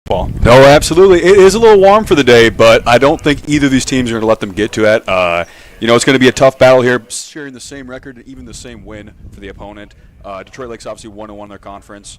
football. No, absolutely. It is a little warm for the day, but I don't think either of these teams are going to let them get to it. It's going to be a tough battle here, sharing the same record and even the same win for the opponent. Detroit Lakes obviously 1-1 in their conference.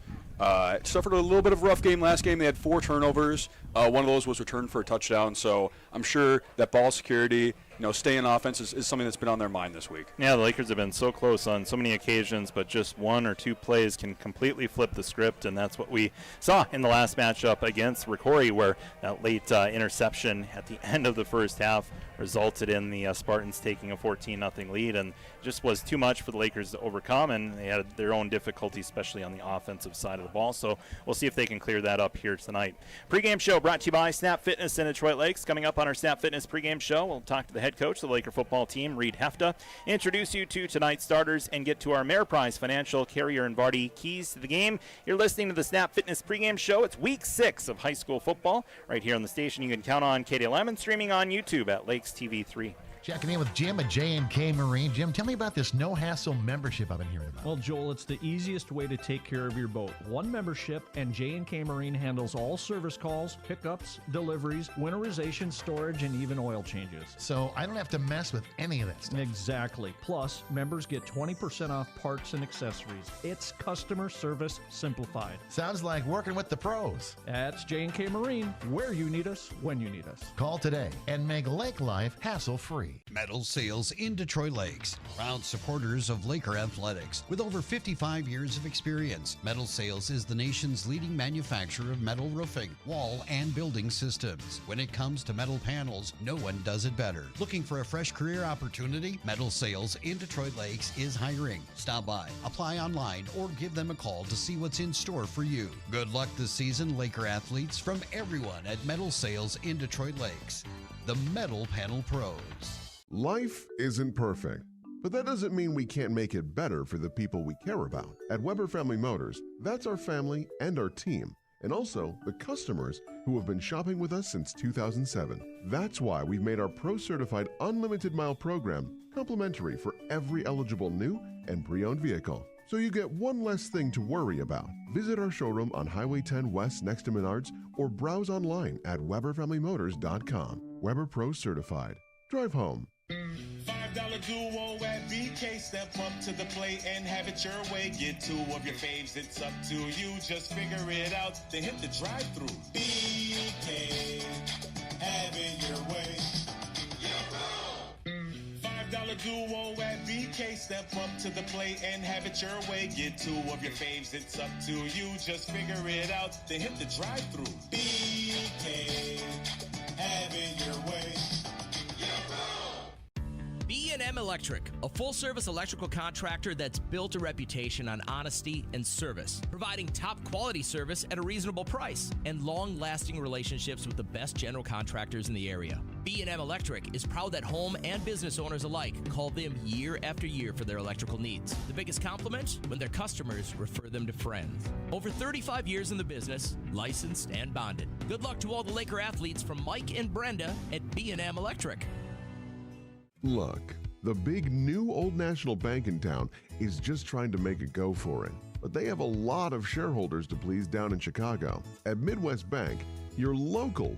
Suffered a little bit of a rough game last game. They had 4 turnovers. One of those was returned for a touchdown. So I'm sure that ball security, staying offense is something that's been on their mind this week. Yeah, the Lakers have been so close on so many occasions, but just 1 or 2 plays can completely flip the script, and that's what we saw in the last matchup against Ricori, where that late interception at the end of the first half resulted in the Spartans taking a 14-0 lead, and just was too much for the Lakers to overcome, and they had their own difficulties, especially on the offensive side of the ball. So we'll see if they can clear that up here tonight. Pre-game show brought to you by Snap Fitness in Detroit Lakes. Coming up on our Snap Fitness pre-game show, we'll talk to the head coach of the Laker football team, Reed Hefta, introduce you to tonight's starters, and get to our Ameriprise Financial Carrier and Vardy keys to the game. You're listening to the Snap Fitness pre-game show. It's week 6 of high school football right here on the station. You can count on KDLM and streaming on YouTube at Lakes TV 3. Checking in with Jim at J&K Marine. Jim, tell me about this no-hassle membership I've been hearing about. Well, Joel, it's the easiest way to take care of your boat. One membership, and J&K Marine handles all service calls, pickups, deliveries, winterization, storage, and even oil changes. So I don't have to mess with any of that stuff. Exactly. Plus, members get 20% off parts and accessories. It's customer service simplified. Sounds like working with the pros. That's J&K Marine, where you need us, when you need us. Call today and make lake life hassle-free. Metal Sales in Detroit Lakes. Proud supporters of Laker athletics. With over 55 years of experience, Metal Sales is the nation's leading manufacturer of metal roofing, wall, and building systems. When it comes to metal panels, no one does it better. Looking for a fresh career opportunity? Metal Sales in Detroit Lakes is hiring. Stop by, apply online, or give them a call to see what's in store for you. Good luck this season, Laker athletes, from everyone at Metal Sales in Detroit Lakes. The Metal Panel Pros. Life isn't perfect, but that doesn't mean we can't make it better for the people we care about. At Weber Family Motors, that's our family and our team, and also the customers who have been shopping with us since 2007. That's why we've made our Pro-Certified Unlimited Mile program complimentary for every eligible new and pre-owned vehicle. So you get one less thing to worry about. Visit our showroom on Highway 10 West next to Menards or browse online at WeberFamilyMotors.com. Weber Pro Certified. Drive home. $5 duo at BK. Step up to the plate and have it your way. Get 2 of your faves, it's up to you. Just figure it out, then hit the drive-thru. BK, have it your way. $5 duo at BK. Step up to the plate and have it your way. Get 2 of your faves, it's up to you. Just figure it out, then hit the drive-thru. BK, have it your way. B&M Electric, a full-service electrical contractor that's built a reputation on honesty and service, providing top-quality service at a reasonable price and long-lasting relationships with the best general contractors in the area. B&M Electric is proud that home and business owners alike call them year after year for their electrical needs. The biggest compliment? When their customers refer them to friends. Over 35 years in the business, licensed and bonded. Good luck to all the Laker athletes from Mike and Brenda at B&M Electric. Look, the big new Old National Bank in town is just trying to make a go for it. But they have a lot of shareholders to please down in Chicago. At Midwest Bank, your local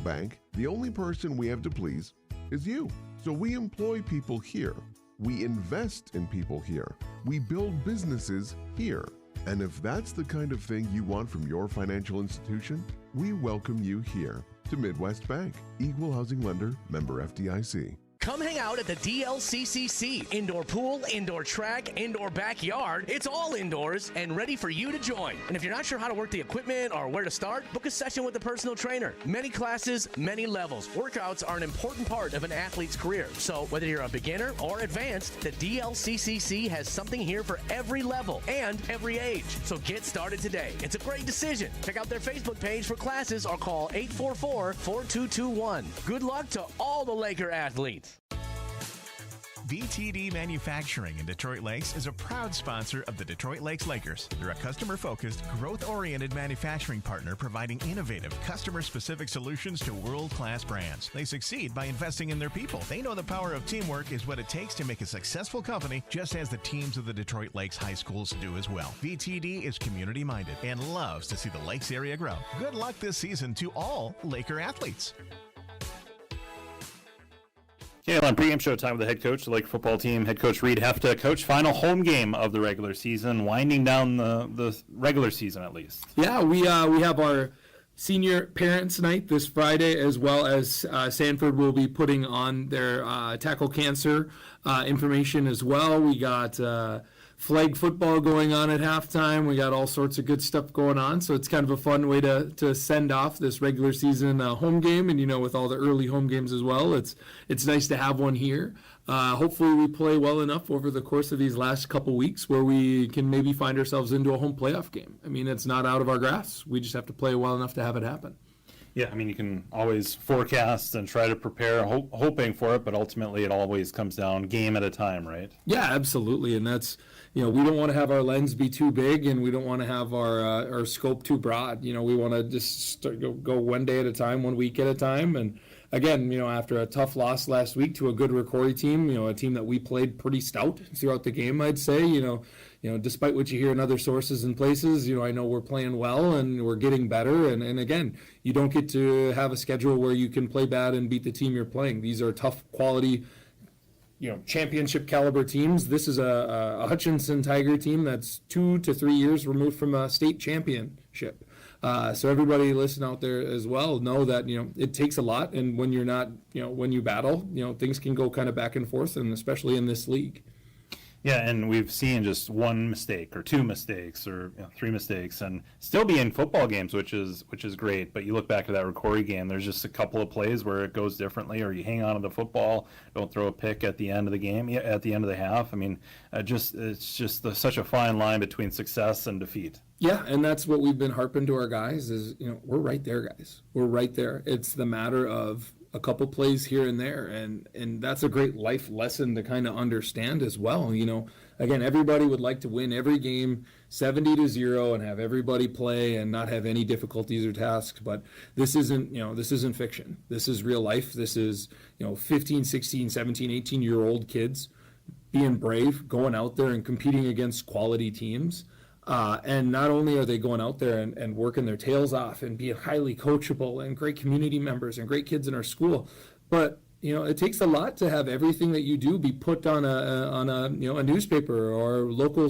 bank, the only person we have to please is you. So we employ people here. We invest in people here. We build businesses here. And if that's the kind of thing you want from your financial institution, we welcome you here to Midwest Bank. Equal housing lender, member FDIC. Come hang out at the DLCCC. Indoor pool, indoor track, indoor backyard. It's all indoors and ready for you to join. And if you're not sure how to work the equipment or where to start, book a session with a personal trainer. Many classes, many levels. Workouts are an important part of an athlete's career. So whether you're a beginner or advanced, the DLCCC has something here for every level and every age. So get started today. It's a great decision. Check out their Facebook page for classes or call 844-4221. Good luck to all the Laker athletes. VTD Manufacturing in Detroit Lakes is a proud sponsor of the Detroit Lakes Lakers. They're a customer-focused, growth-oriented manufacturing partner providing innovative, customer-specific solutions to world-class brands. They succeed by investing in their people. They know the power of teamwork is what it takes to make a successful company, just as the teams of the Detroit Lakes High Schools do as well. VTD is community-minded and loves to see the Lakes area grow. Good luck this season to all Laker athletes. KLM pregame show time with the head coach, the Lake football team, head coach Reed Hefta. Coach, final home game of the regular season, winding down the regular season at least. Yeah, we have our senior parents night this Friday, as well as Sanford will be putting on their tackle cancer information as well. We got flag football going on at halftime. We got all sorts of good stuff going on, so it's kind of a fun way to send off this regular season home game. And with all the early home games as well, it's nice to have one here. Hopefully we play well enough over the course of these last couple weeks where we can maybe find ourselves into a home playoff game. I mean, it's not out of our grasp. We just have to play well enough to have it happen. Yeah, I mean, you can always forecast and try to prepare, hoping for it, but ultimately it always comes down game at a time, right? Yeah, absolutely, and that's, we don't want to have our lens be too big, and we don't want to have our scope too broad. We want to just go one day at a time, 1 week at a time, and again, after a tough loss last week to a good Ricori team, a team that we played pretty stout throughout the game, I'd say, despite what you hear in other sources and places, I know we're playing well and we're getting better. And again, you don't get to have a schedule where you can play bad and beat the team you're playing. These are tough quality, championship caliber teams. This is a Hutchinson Tiger team that's 2 to 3 years removed from a state championship. So everybody listen out there as well, know that, it takes a lot. And when you're not, when you battle, things can go kind of back and forth, and especially in this league. Yeah, and we've seen just one mistake or two mistakes or 3 mistakes and still be in football games, which is great. But you look back at that Ricori game, there's just a couple of plays where it goes differently, or you hang on to the football, don't throw a pick at the end of the game, at the end of the half. I mean, it's just such a fine line between success and defeat. Yeah, and that's what we've been harping to our guys is, we're right there, guys. We're right there. It's the matter of a couple plays here and there, and that's a great life lesson to kind of understand as well. Again, everybody would like to win every game 70-0 and have everybody play and not have any difficulties or tasks, but this isn't fiction. This is real life. This is 15, 16, 17, 18-year-old kids being brave, going out there and competing against quality teams. And not only are they going out there and working their tails off and being highly coachable and great community members and great kids in our school, but it takes a lot to have everything that you do be put on a newspaper or local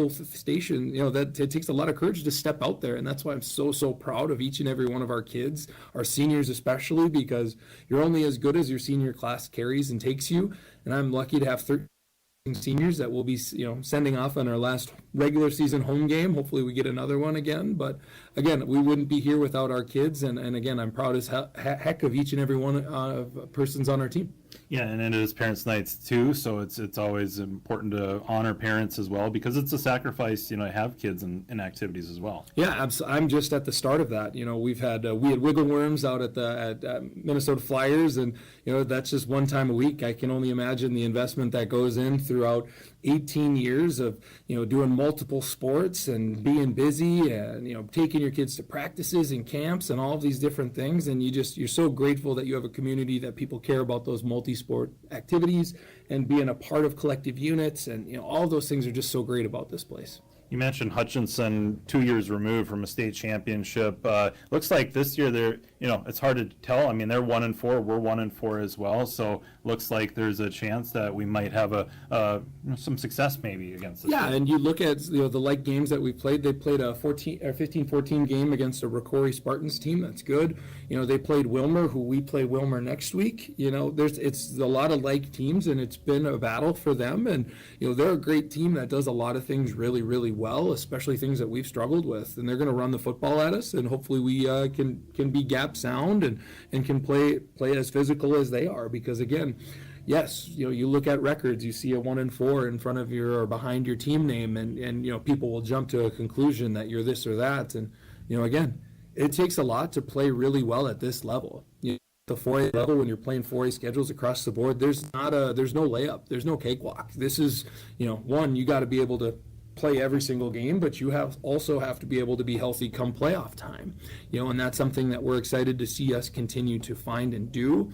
station. That it takes a lot of courage to step out there, and that's why I'm so proud of each and every one of our kids, our seniors especially, because you're only as good as your senior class carries and takes you. And I'm lucky to have 13 seniors that will be sending off on our last regular season home game. Hopefully we get another one again, but again, we wouldn't be here without our kids, and again, I'm proud as heck of each and every one of persons on our team. Yeah, and it is Parents' Nights too, so it's always important to honor parents as well, because it's a sacrifice, to have kids in activities as well. Yeah, I'm just at the start of that. We had Wiggle Worms out at Minnesota Flyers, and that's just one time a week. I can only imagine the investment that goes in throughout 18 years of doing multiple sports and being busy and taking your kids to practices and camps and all of these different things, and you're so grateful that you have a community that people care about those multi-sport activities and being a part of collective units, and all those things are just so great about this place. You mentioned Hutchinson, 2 years removed from a state championship. Looks like this year they're, it's hard to tell. I mean, they're 1-4. We're 1-4 as well. So looks like there's a chance that we might have some success maybe against this. Yeah, team. And you look at the like games that we played. They played a 15-14 game against a Ricori Spartans team. That's good. They played Wilmer, who we play Wilmer next week. It's a lot of like teams, and it's been a battle for them. And they're a great team that does a lot of things really, really well, especially things that we've struggled with. And they're going to run the football at us, and hopefully we can be gap sound and can play as physical as they are. Because again, yes, you look at records, you see a 1-4 in front of your or behind your team name, and people will jump to a conclusion that you're this or that. And again, it takes a lot to play really well at this level. the 4A level, when you're playing 4A schedules across the board, there's no layup. There's no cakewalk. This is, one, you got to be able to play every single game, but you also have to be able to be healthy come playoff time. And that's something that we're excited to see us continue to find and do.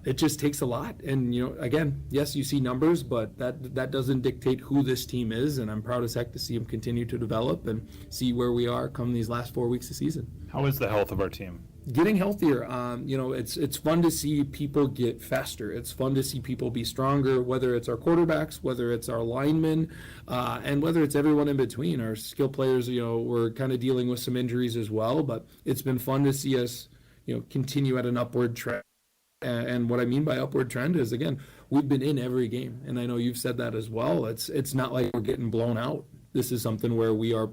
It just takes a lot. And, again, yes, you see numbers, but that doesn't dictate who this team is. And I'm proud as heck to see them continue to develop and see where we are come these last 4 weeks of season. How is the health of our team? Getting healthier. It's fun to see people get faster. It's fun to see people be stronger, whether it's our quarterbacks, whether it's our linemen, and whether it's everyone in between. Our skill players, we're kind of dealing with some injuries as well, but it's been fun to see us, continue at an upward trend. And what I mean by upward trend is, again, we've been in every game, and I know you've said that as well. It's not like we're getting blown out. This is something where we are,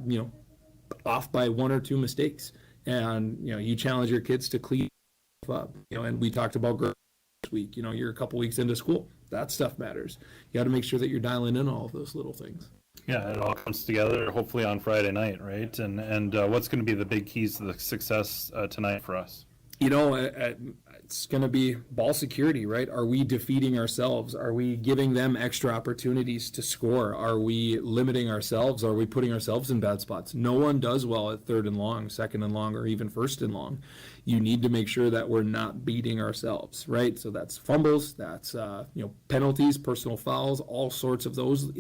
off by one or two mistakes. And, you challenge your kids to clean up, and we talked about growth this week. You're a couple weeks into school. That stuff matters. You got to make sure that you're dialing in all of those little things. Yeah, it all comes together hopefully on Friday night, right? And what's going to be the big keys to the success tonight for us? It's going to be ball security, right? Are we defeating ourselves? Are we giving them extra opportunities to score? Are we limiting ourselves? Are we putting ourselves in bad spots? No one does well at 3rd and long, 2nd and long, or even 1st and long. You need to make sure that we're not beating ourselves, right? So that's fumbles, that's penalties, personal fouls, all sorts of those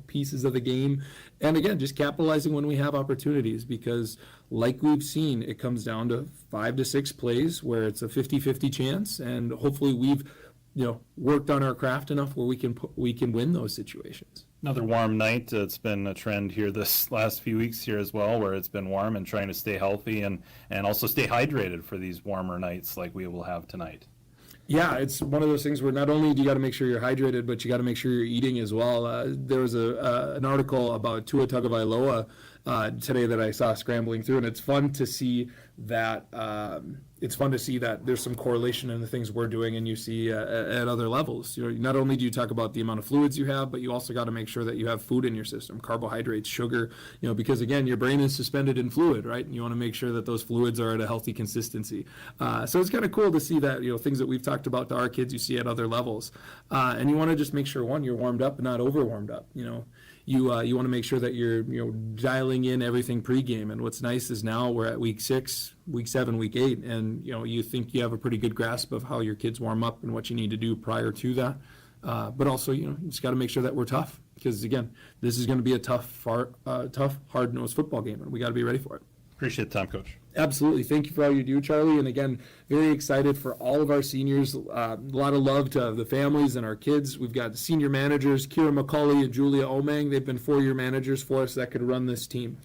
pieces of the game. And again, just capitalizing when we have opportunities, because like we've seen, it comes down to 5 to 6 plays where it's a 50-50 chance, and hopefully we've worked on our craft enough where we can win those situations. Another warm night. It's been a trend here this last few weeks here as well, where it's been warm, and trying to stay healthy and also stay hydrated for these warmer nights like we will have tonight. Yeah, it's one of those things where not only do you got to make sure you're hydrated, but you got to make sure you're eating as well. There was an article about Tua Tagovailoa today that I saw scrambling through, and it's fun to see that there's some correlation in the things we're doing and you see at other levels. Not only do you talk about the amount of fluids you have, but you also got to make sure that you have food in your system, carbohydrates, sugar, because again, your brain is suspended in fluid, right? And you want to make sure that those fluids are at a healthy consistency. So it's kind of cool to see that, things that we've talked about to our kids, you see at other levels. And you want to just make sure, one, you're warmed up and not over warmed up. You want to make sure that you're dialing in everything pregame. And what's nice is now we're at week 6, week 7, week 8, and you think you have a pretty good grasp of how your kids warm up and what you need to do prior to that. But also, you just got to make sure that we're tough, because again, this is going to be a tough, hard-nosed football game, and we got to be ready for it. Appreciate the time, Coach. Absolutely. Thank you for all you do, Charlie. And again, very excited for all of our seniors. A lot of love to the families and our kids. We've got senior managers, Kira McCauley and Julia Omang. They've been 4-year managers for us that could run this team.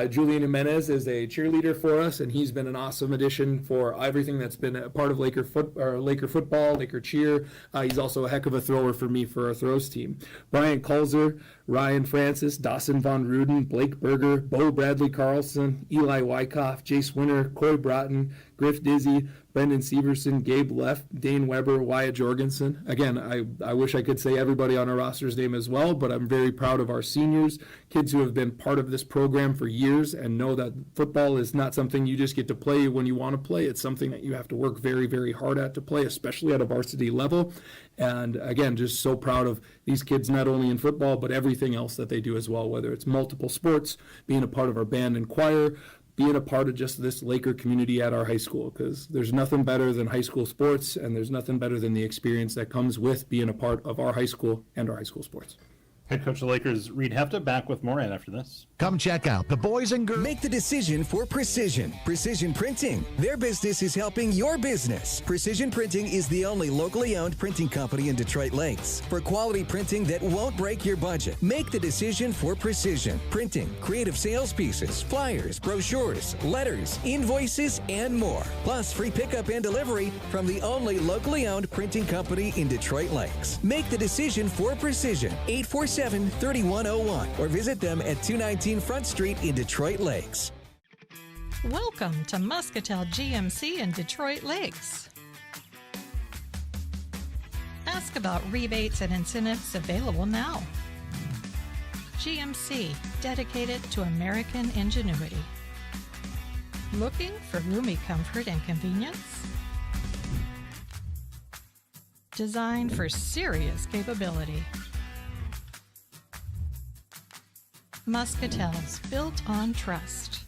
Julian Jimenez is a cheerleader for us, and he's been an awesome addition for everything that's been a part of Laker football, Laker cheer. He's also a heck of a thrower for me for our throws team. Brian Kulzer, Ryan Francis, Dawson Von Ruden, Blake Berger, Bo Bradley Carlson, Eli Wyckoff, Jace Winter, Corey Broughton, Griff Dizzy, Brendan Severson, Gabe Leff, Dane Weber, Wyatt Jorgensen. Again, I wish I could say everybody on our roster's name as well, but I'm very proud of our seniors, kids who have been part of this program for years and know that football is not something you just get to play when you want to play. It's something that you have to work very, very hard at to play, especially at a varsity level. And again, just so proud of these kids, not only in football, but everything else that they do as well, whether it's multiple sports, being a part of our band and choir, being a part of just this Laker community at our high school, because there's nothing better than high school sports, and there's nothing better than the experience that comes with being a part of our high school and our high school sports. Head coach of the Lakers, Reed Hefta, back with more right after this. Come check out the boys and girls. Make the decision for Precision. Precision Printing. Their business is helping your business. Precision Printing is the only locally owned printing company in Detroit Lakes. For quality printing that won't break your budget, make the decision for Precision Printing. Creative sales pieces, flyers, brochures, letters, invoices, and more. Plus free pickup and delivery from the only locally owned printing company in Detroit Lakes. Make the decision for Precision. 847-3101 or visit them at 219 Front Street in Detroit Lakes. Welcome to Muscatel GMC in Detroit Lakes. Ask about rebates and incentives available now. GMC, dedicated to American ingenuity. Looking for roomy comfort and convenience? designed for serious capability. Muscatels, built on trust.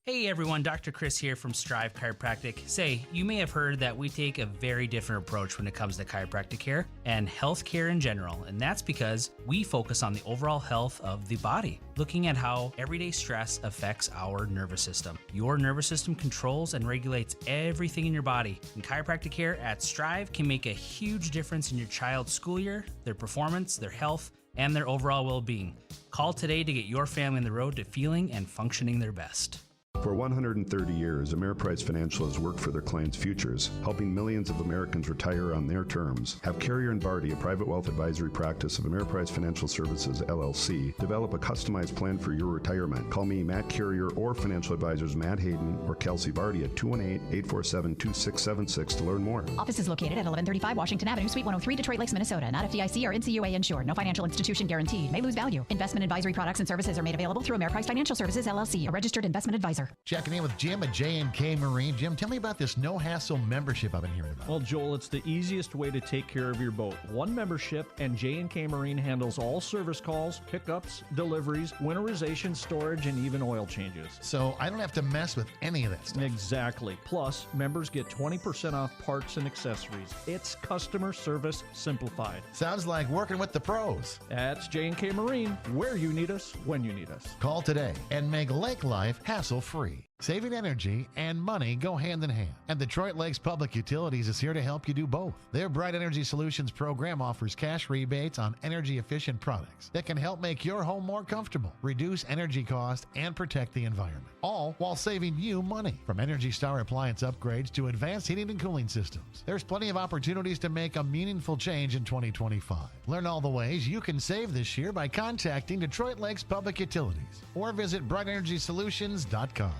Hey everyone, Dr. Chris here from Strive Chiropractic. Say, you may have heard that we take a very different approach when it comes to chiropractic care and health care in general, and that's because we focus on the overall health of the body, looking at how everyday stress affects our nervous system. Your nervous system controls and regulates everything in your body, and chiropractic care at Strive can make a huge difference in your child's school year, their performance, their health, and their overall well-being. Call today to get your family on the road to feeling and functioning their best. For 130 years, Ameriprise Financial has worked for their clients' futures, helping millions of Americans retire on their terms. Have Carrier and Barty, a private wealth advisory practice of Ameriprise Financial Services, LLC, develop a customized plan for your retirement. Call me, Matt Carrier, or financial advisors Matt Hayden or Kelsey Barty at 218-847-2676 to learn more. Office is located at 1135 Washington Avenue, Suite 103, Detroit Lakes, Minnesota. Not FDIC or NCUA insured. No financial institution guaranteed. May lose value. Investment advisory products and services are made available through Ameriprise Financial Services, LLC, a registered investment advisor. Checking in with Jim at J&K Marine. Jim, tell me about this no-hassle membership I've been hearing about. Well, Joel, it's the easiest way to take care of your boat. One membership, and J&K Marine handles all service calls, pickups, deliveries, winterization, storage, and even oil changes. So I don't have to mess with any of that stuff. Exactly. Plus, members get 20% off parts and accessories. It's customer service simplified. Sounds like working with the pros. That's J&K Marine, where you need us, when you need us. Call today and make lake life hassle-free. Saving energy and money go hand in hand, and Detroit Lakes Public Utilities is here to help you do both. Their Bright Energy Solutions program offers cash rebates on energy-efficient products that can help make your home more comfortable, reduce energy costs, and protect the environment, all while saving you money. From Energy Star appliance upgrades to advanced heating and cooling systems, there's plenty of opportunities to make a meaningful change in 2025. Learn all the ways you can save this year by contacting Detroit Lakes Public Utilities or visit BrightEnergySolutions.com.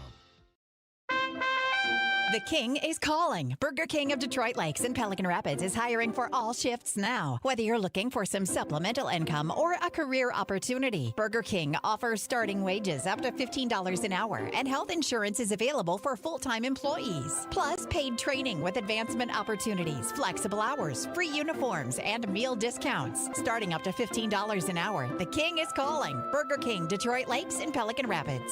The King is calling. Burger King of Detroit Lakes and Pelican Rapids is hiring for all shifts now. Whether you're looking for some supplemental income or a career opportunity, Burger King offers starting wages up to $15 an hour, and health insurance is available for full-time employees. Plus, paid training with advancement opportunities, flexible hours, free uniforms, and meal discounts. Starting up to $15 an hour. The King is calling. Burger King, Detroit Lakes and Pelican Rapids.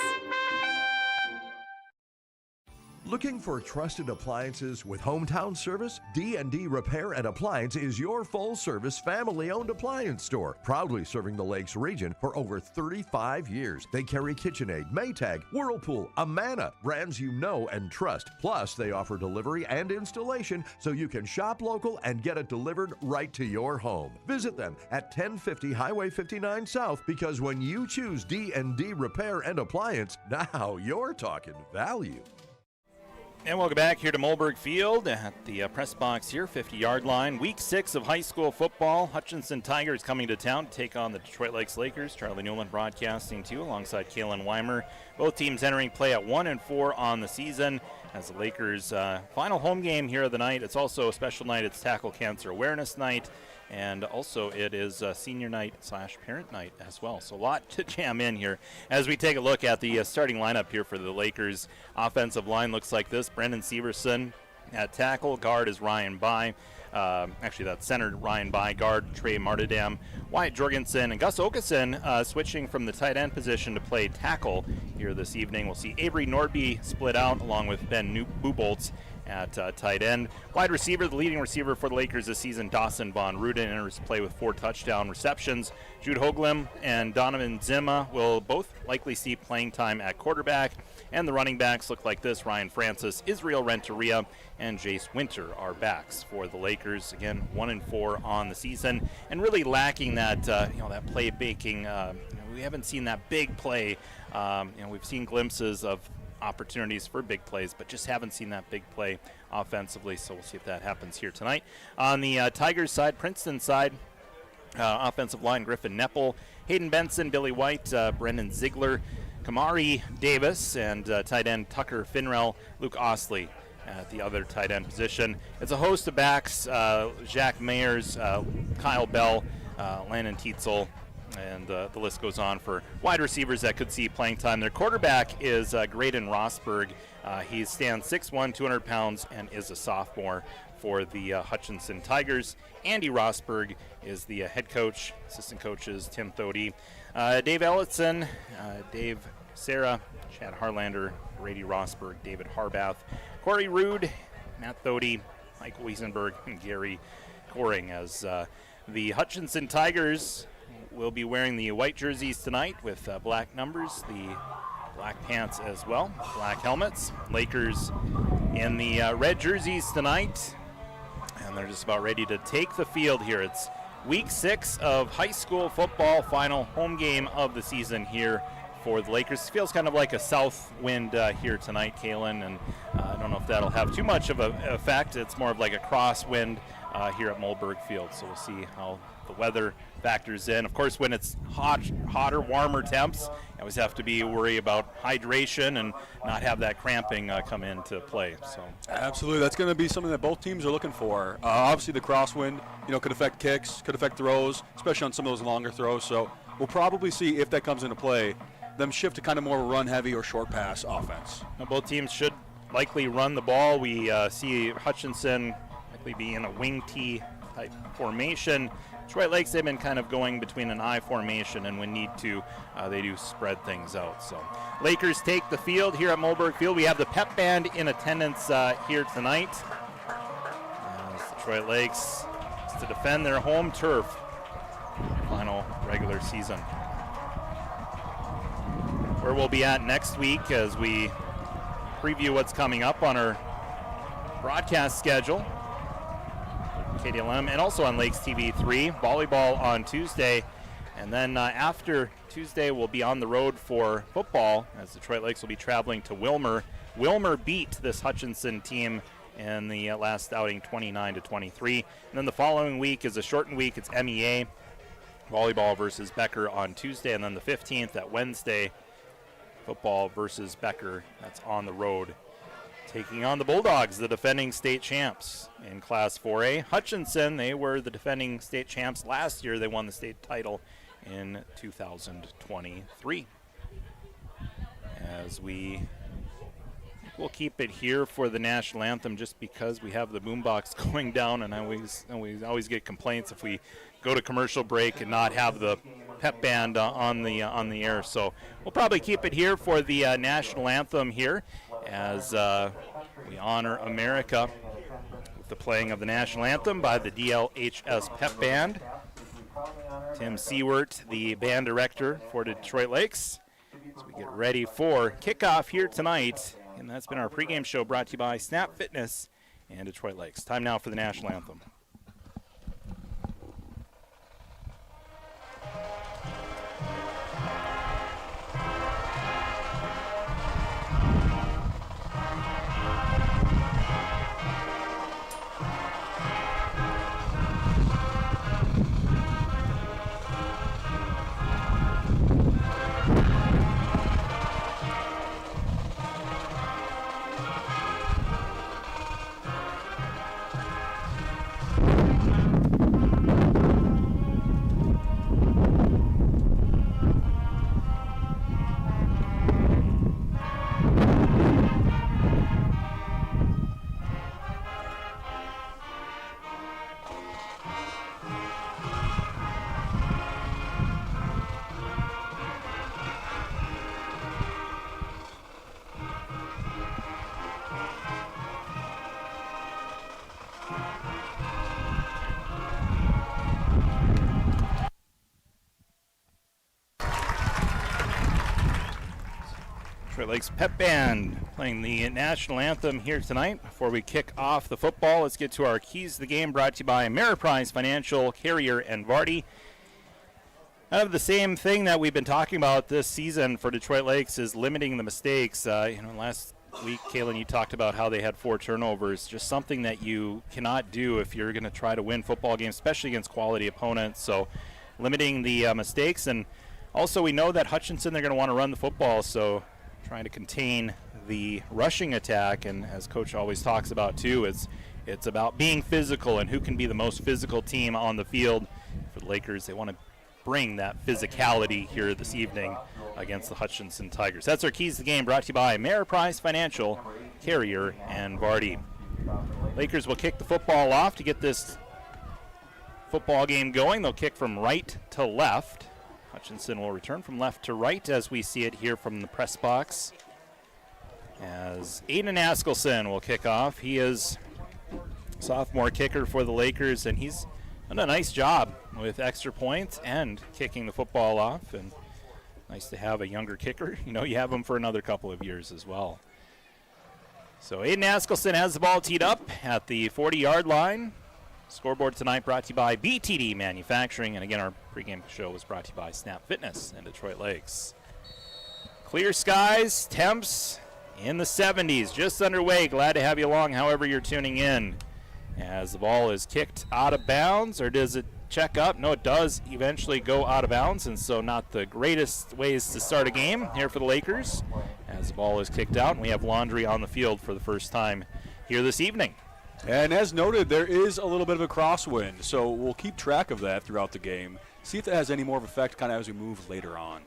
Looking for trusted appliances with hometown service? D&D Repair and Appliance is your full-service, family-owned appliance store, proudly serving the Lakes region for over 35 years. They carry KitchenAid, Maytag, Whirlpool, Amana, brands you know and trust. Plus, they offer delivery and installation so you can shop local and get it delivered right to your home. Visit them at 1050 Highway 59 South, because when you choose D&D Repair and Appliance, now you're talking value. And welcome back here to Mulberg Field at the press box here, 50-yard line. Week 6 of high school football. Hutchinson Tigers coming to town to take on the Detroit Lakes Lakers. Charlie Newland broadcasting too, alongside Kalen Weimer. Both teams entering play at 1-4 on the season. As the Lakers' final home game here of the night. It's also a special night. It's Tackle Cancer Awareness Night. And also it is senior night / parent night as well. So a lot to jam in here as we take a look at the starting lineup here for the Lakers. Offensive line looks like this. Brendan Severson at tackle. Guard is Ryan By. Actually, that's centered Ryan By. Guard Trey Martidam. Wyatt Jorgensen and Gus Okeson switching from the tight end position to play tackle here this evening. We'll see Avery Nordby split out along with Ben Buboltz at tight end. Wide receiver, the leading receiver for the Lakers this season, Dawson Von Ruden, enters play with 4 touchdown receptions. Jude Hoagland and Donovan Zima will both likely see playing time at quarterback. And the running backs look like this. Ryan Francis, Israel Renteria, and Jace Winter are backs for the Lakers. Again, 1-4 on the season, and really lacking that that play making. We haven't seen that big play. We've seen glimpses of opportunities for big plays, but just haven't seen that big play offensively, so we'll see if that happens here tonight. On the Tigers side, Princeton side, offensive line, Griffin Neppel, Hayden Benson, Billy White, Brendan Ziegler, Kamari Davis, and tight end Tucker Finrell, Luke Osley at the other tight end position. It's a host of backs, Jack Mayers, Kyle Bell, Landon Tietzel, and the list goes on for wide receivers that could see playing time. Their quarterback is Graydon Rosberg. He stands 6'1", 200 pounds, and is a sophomore for the Hutchinson Tigers. Andy Rosberg is the head coach. Assistant coaches Tim Thody, Dave Ellison, Dave Sarah, Chad Harlander, Brady Rosberg, David Harbath, Corey Rude, Matt Thody, Mike Wiesenberg, and Gary Coring, as the Hutchinson Tigers will be wearing the white jerseys tonight with black numbers, the black pants as well, black helmets. Lakers in the red jerseys tonight, and they're just about ready to take the field here. It's week 6 of high school football, final home game of the season here for the Lakers. Feels kind of like a south wind here tonight, Kalen, and I don't know if that'll have too much of an effect. It's more of like a crosswind here at Mollberg Field, so we'll see how the weather factors in. Of course, when it's hotter, warmer temps, you always have to worry about hydration and not have that cramping come into play. So absolutely, that's going to be something that both teams are looking for. Obviously, the crosswind, could affect kicks, could affect throws, especially on some of those longer throws. So we'll probably see, if that comes into play, them shift to kind of more of a run-heavy or short pass offense. Now, both teams should likely run the ball. We see Hutchinson likely be in a wing T type formation. Detroit Lakes, they've been kind of going between an I formation, and when need to, they do spread things out. So Lakers take the field here at Mollberg Field. We have the pep band in attendance here tonight. As Detroit Lakes to defend their home turf, final regular season. Where we'll be at next week as we preview what's coming up on our broadcast schedule. KDLM, and also on Lakes TV 3, volleyball on Tuesday, and then after Tuesday we'll be on the road for football as Detroit Lakes will be traveling to Wilmer. Wilmer beat this Hutchinson team in the last outing 29-23, and then the following week is a shortened week. It's MEA volleyball versus Becker on Tuesday, and then the 15th, that Wednesday, football versus Becker. That's on the road, taking on the Bulldogs, the defending state champs in Class 4A. Hutchinson, they were the defending state champs last year. They won the state title in 2023. As we'll keep it here for the national anthem, just because we have the boombox going down, and we always get complaints if we go to commercial break and not have the pep band on the air. So we'll probably keep it here for the national anthem here, as we honor America with the playing of the national anthem by the DLHS Pep Band. Tim Seward, the band director for Detroit Lakes, as we get ready for kickoff here tonight. And that's been our pregame show, brought to you by Snap Fitness and Detroit Lakes. Time now for the national anthem. Detroit Lakes Pep Band playing the national anthem here tonight. Before we kick off the football, let's get to our keys to the game, brought to you by Ameriprise Financial, Carrier, and Vardy. Kind of the same thing that we've been talking about this season for Detroit Lakes is limiting the mistakes. Last week, Kaylin, you talked about how they had 4 turnovers, just something that you cannot do if you're going to try to win football games, especially against quality opponents. So limiting the mistakes. And also we know that Hutchinson, they're going to want to run the football, so trying to contain the rushing attack. And as Coach always talks about too, it's about being physical and who can be the most physical team on the field. For the Lakers, they want to bring that physicality here this evening against the Hutchinson Tigers. That's our keys to the game, brought to you by Ameriprise Financial, Carrier, and Vardy. Lakers will kick the football off to get this football game going. They'll kick from right to left. Hutchinson will return from left to right as we see it here from the press box. As Aiden Askelson will kick off. He is sophomore kicker for the Lakers, and he's done a nice job with extra points and kicking the football off. And nice to have a younger kicker. You know, you have him for another couple of years as well. So Aiden Askelson has the ball teed up at the 40-yard line. Scoreboard tonight brought to you by BTD Manufacturing. And again, our pregame show was brought to you by Snap Fitness and Detroit Lakes. Clear skies, temps in the 70s, just underway. Glad to have you along, however you're tuning in. As the ball is kicked out of bounds, or does it check up? No, it does eventually go out of bounds, and so not the greatest ways to start a game here for the Lakers. As the ball is kicked out, and we have Laundry on the field for the first time here this evening. And as noted, there is a little bit of a crosswind, so we'll keep track of that throughout the game. See if that has any more of effect kind of as we move later on.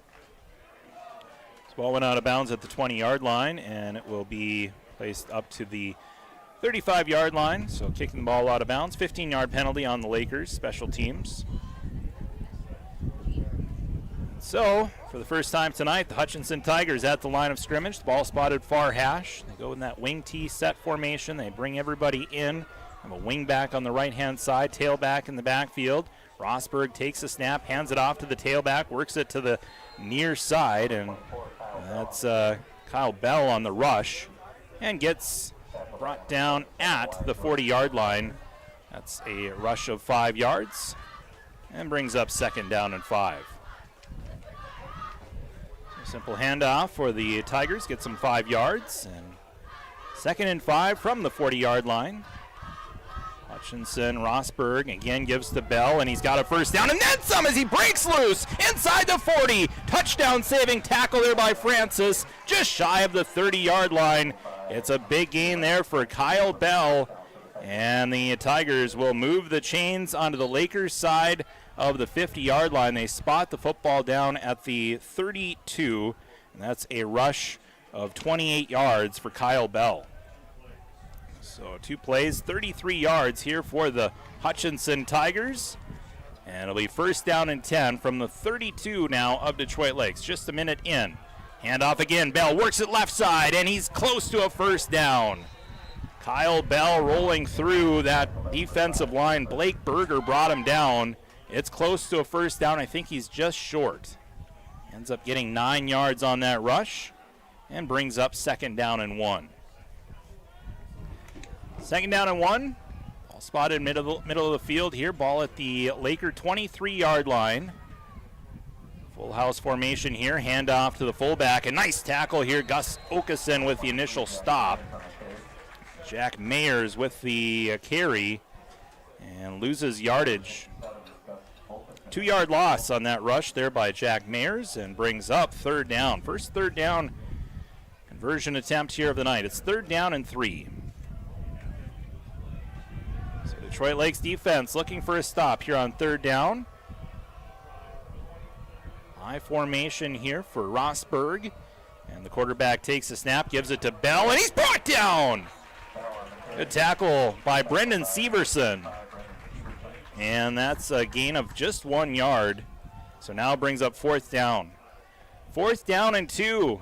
This ball went out of bounds at the 20-yard line, and it will be placed up to the 35-yard line. So kicking the ball out of bounds, 15-yard penalty on the Lakers, special teams. So, for the first time tonight, the Hutchinson Tigers at the line of scrimmage. The ball spotted far hash. They go in that wing T set formation. They bring everybody in. Have a wing back on the right-hand side, tailback in the backfield. Rosberg takes a snap, hands it off to the tailback, works it to the near side, and that's Kyle Bell on the rush, and gets brought down at the 40-yard line. That's a rush of 5 yards, and brings up second down and 5. Simple handoff for the Tigers, gets them 5 yards, and second and 5 from the 40-yard line. Hutchinson, Rosberg again gives to Bell, and he's got a first down, and then some as he breaks loose inside the 40. Touchdown saving tackle there by Francis, just shy of the 30-yard line. It's a big gain there for Kyle Bell, and the Tigers will move the chains onto the Lakers side of the 50-yard line. They spot the football down at the 32, and that's a rush of 28 yards for Kyle Bell. So 2 plays, 33 yards here for the Hutchinson Tigers, and it'll be first down and 10 from the 32 now of Detroit Lakes, just a minute in. Handoff again, Bell works it left side, and he's close to a first down. Kyle Bell rolling through that defensive line. Blake Berger brought him down. It's close to a first down. I think he's just short. Ends up getting 9 yards on that rush and brings up second down and 1. Second down and 1. Ball spotted middle of the field here. Ball at the Laker 23-yard line. Full house formation here. Handoff to the fullback. A nice tackle here. Gus Okeson with the initial stop. Jack Mayers with the carry and loses yardage. 2-yard loss on that rush there by Jack Mayers, and brings up third down. First third down conversion attempt here of the night. It's third down and 3. So Detroit Lakes defense looking for a stop here on third down. High formation here for Rosberg, and the quarterback takes a snap, gives it to Bell, and he's brought down. Good tackle by Brendan Severson. And that's a gain of just 1 yard. So now it brings up fourth down. Fourth down and 2.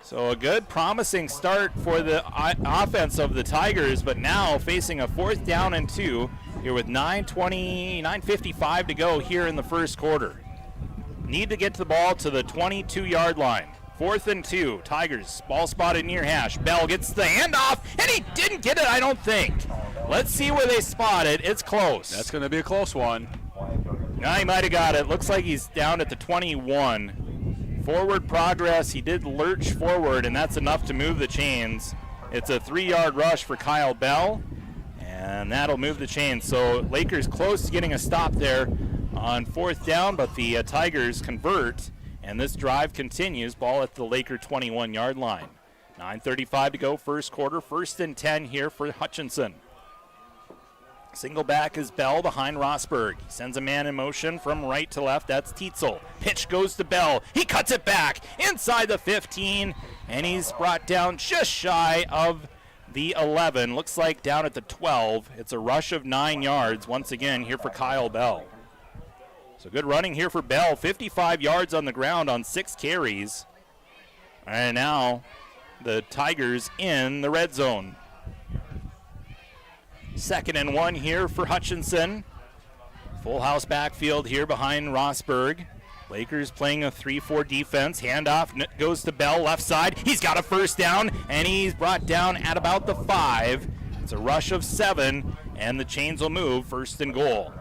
So a good, promising start for the offense of the Tigers, but now facing a fourth down and 2 here with 9:55 to go here in the first quarter. Need to get the ball to the 22-yard line. 4th and 2. Tigers, ball spotted near hash. Bell gets the handoff, and he didn't get it, I don't think. Let's see where they spot it. It's close. That's going to be a close one. No, he might have got it. Looks like he's down at the 21. Forward progress. He did lurch forward, and that's enough to move the chains. It's a 3-yard rush for Kyle Bell, and that'll move the chains. So Lakers close to getting a stop there on fourth down, but the Tigers convert, and this drive continues. Ball at the Laker 21-yard line. 9:35 to go, first quarter. 1st and 10 here for Hutchinson. Single back is Bell behind Rosberg. He sends a man in motion from right to left. That's Tietzel. Pitch goes to Bell. He cuts it back inside the 15, and he's brought down just shy of the 11. Looks like down at the 12. It's a rush of 9 yards once again here for Kyle Bell. So good running here for Bell. 55 yards on the ground on 6 carries. And now the Tigers in the red zone. 2nd and 1 here for Hutchinson. Full house backfield here behind Rossberg. Lakers playing a 3-4 defense. Handoff goes to Bell, left side. He's got a first down, and he's brought down at about the 5. It's a rush of 7, and the chains will move. 1st and goal.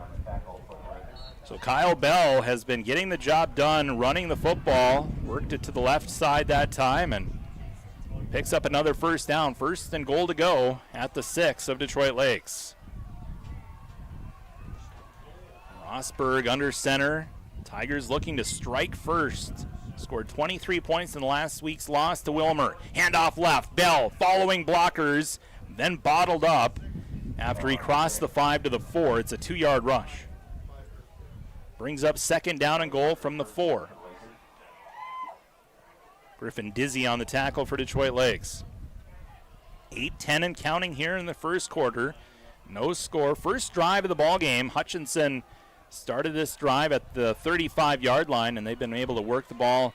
So Kyle Bell has been getting the job done, running the football. Worked it to the left side that time, and picks up another first down. 1st and goal to go at the 6 of Detroit Lakes. Rossberg under center. Tigers looking to strike first. Scored 23 points in last week's loss to Wilmer. Handoff left. Bell following blockers, then bottled up after he crossed the 5 to the 4. It's a 2-yard rush. Brings up 2nd down and goal from the 4. Griffin dizzy on the tackle for Detroit Lakes. 8-10 and counting here in the first quarter. No score. First drive of the ball game. Hutchinson started this drive at the 35-yard line, and they've been able to work the ball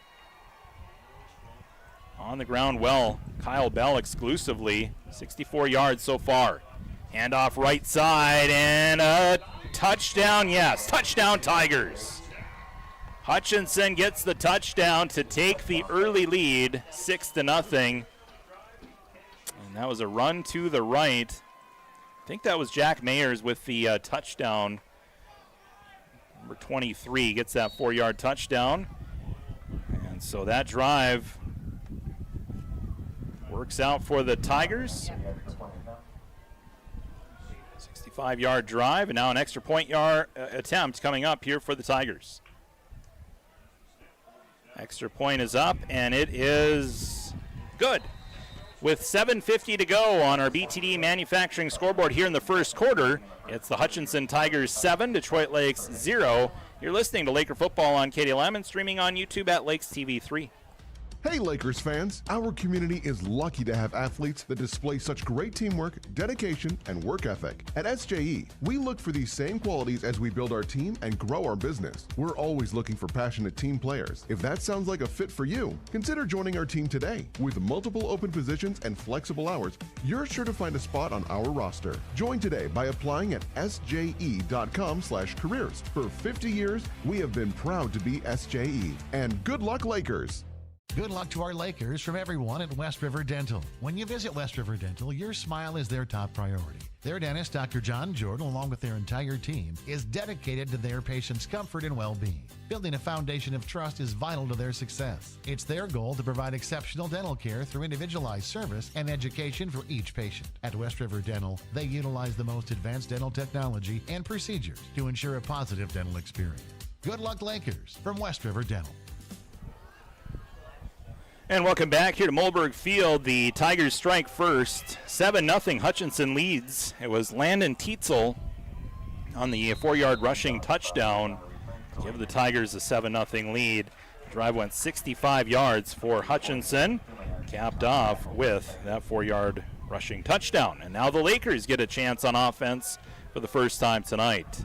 on the ground well. Kyle Bell exclusively, 64 yards so far. Handoff right side, and a touchdown, yes. Touchdown Tigers. Hutchinson gets the touchdown to take the early lead, 6-0. And that was a run to the right. I think that was Jack Mayers with the touchdown. Number 23 gets that 4-yard touchdown. And so that drive works out for the Tigers. 65-yard drive, and now an extra point attempt coming up here for the Tigers. Extra point is up, and it is good. With 7:50 to go on our BTD Manufacturing scoreboard here in the first quarter, it's the Hutchinson Tigers 7, Detroit Lakes 0. You're listening to Laker Football on KDLM and streaming on YouTube at Lakes TV 3. Hey Lakers fans, our community is lucky to have athletes that display such great teamwork, dedication, and work ethic. At SJE, we look for these same qualities as we build our team and grow our business. We're always looking for passionate team players. If that sounds like a fit for you, consider joining our team today. With multiple open positions and flexible hours, you're sure to find a spot on our roster. Join today by applying at sje.com/careers. For 50 years, we have been proud to be SJE. And good luck, Lakers! Good luck to our Lakers from everyone at West River Dental. When you visit West River Dental, your smile is their top priority. Their dentist, Dr. John Jordan, along with their entire team, is dedicated to their patients' comfort and well-being. Building a foundation of trust is vital to their success. It's their goal to provide exceptional dental care through individualized service and education for each patient. At West River Dental, they utilize the most advanced dental technology and procedures to ensure a positive dental experience. Good luck, Lakers, from West River Dental. And welcome back here to Mohlberg Field. The Tigers strike first. 7-0 Hutchinson leads. It was Landon Tietzel on the 4-yard rushing touchdown to give the Tigers a 7-0 lead. The drive went 65 yards for Hutchinson, capped off with that 4-yard rushing touchdown. And now the Lakers get a chance on offense for the first time tonight.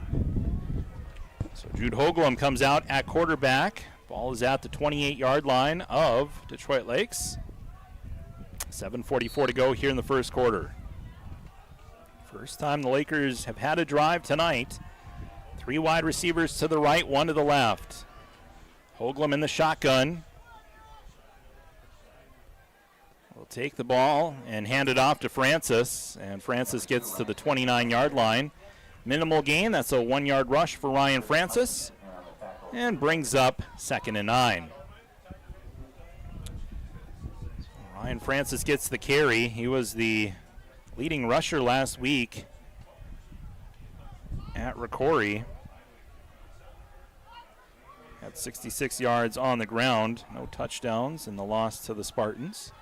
So Jude Hoagland comes out at quarterback. Ball is at the 28-yard line of Detroit Lakes. 7:44 to go here in the first quarter. First time the Lakers have had a drive tonight. 3 wide receivers to the right, 1 to the left. Hoagland in the shotgun. Will take the ball and hand it off to Francis, and Francis gets to the 29-yard line. Minimal gain, that's a 1-yard rush for Ryan Francis. And brings up 2nd and 9. Ryan Francis gets the carry. He was the leading rusher last week at Ricori. Had 66 yards on the ground. No touchdowns in the loss to the Spartans.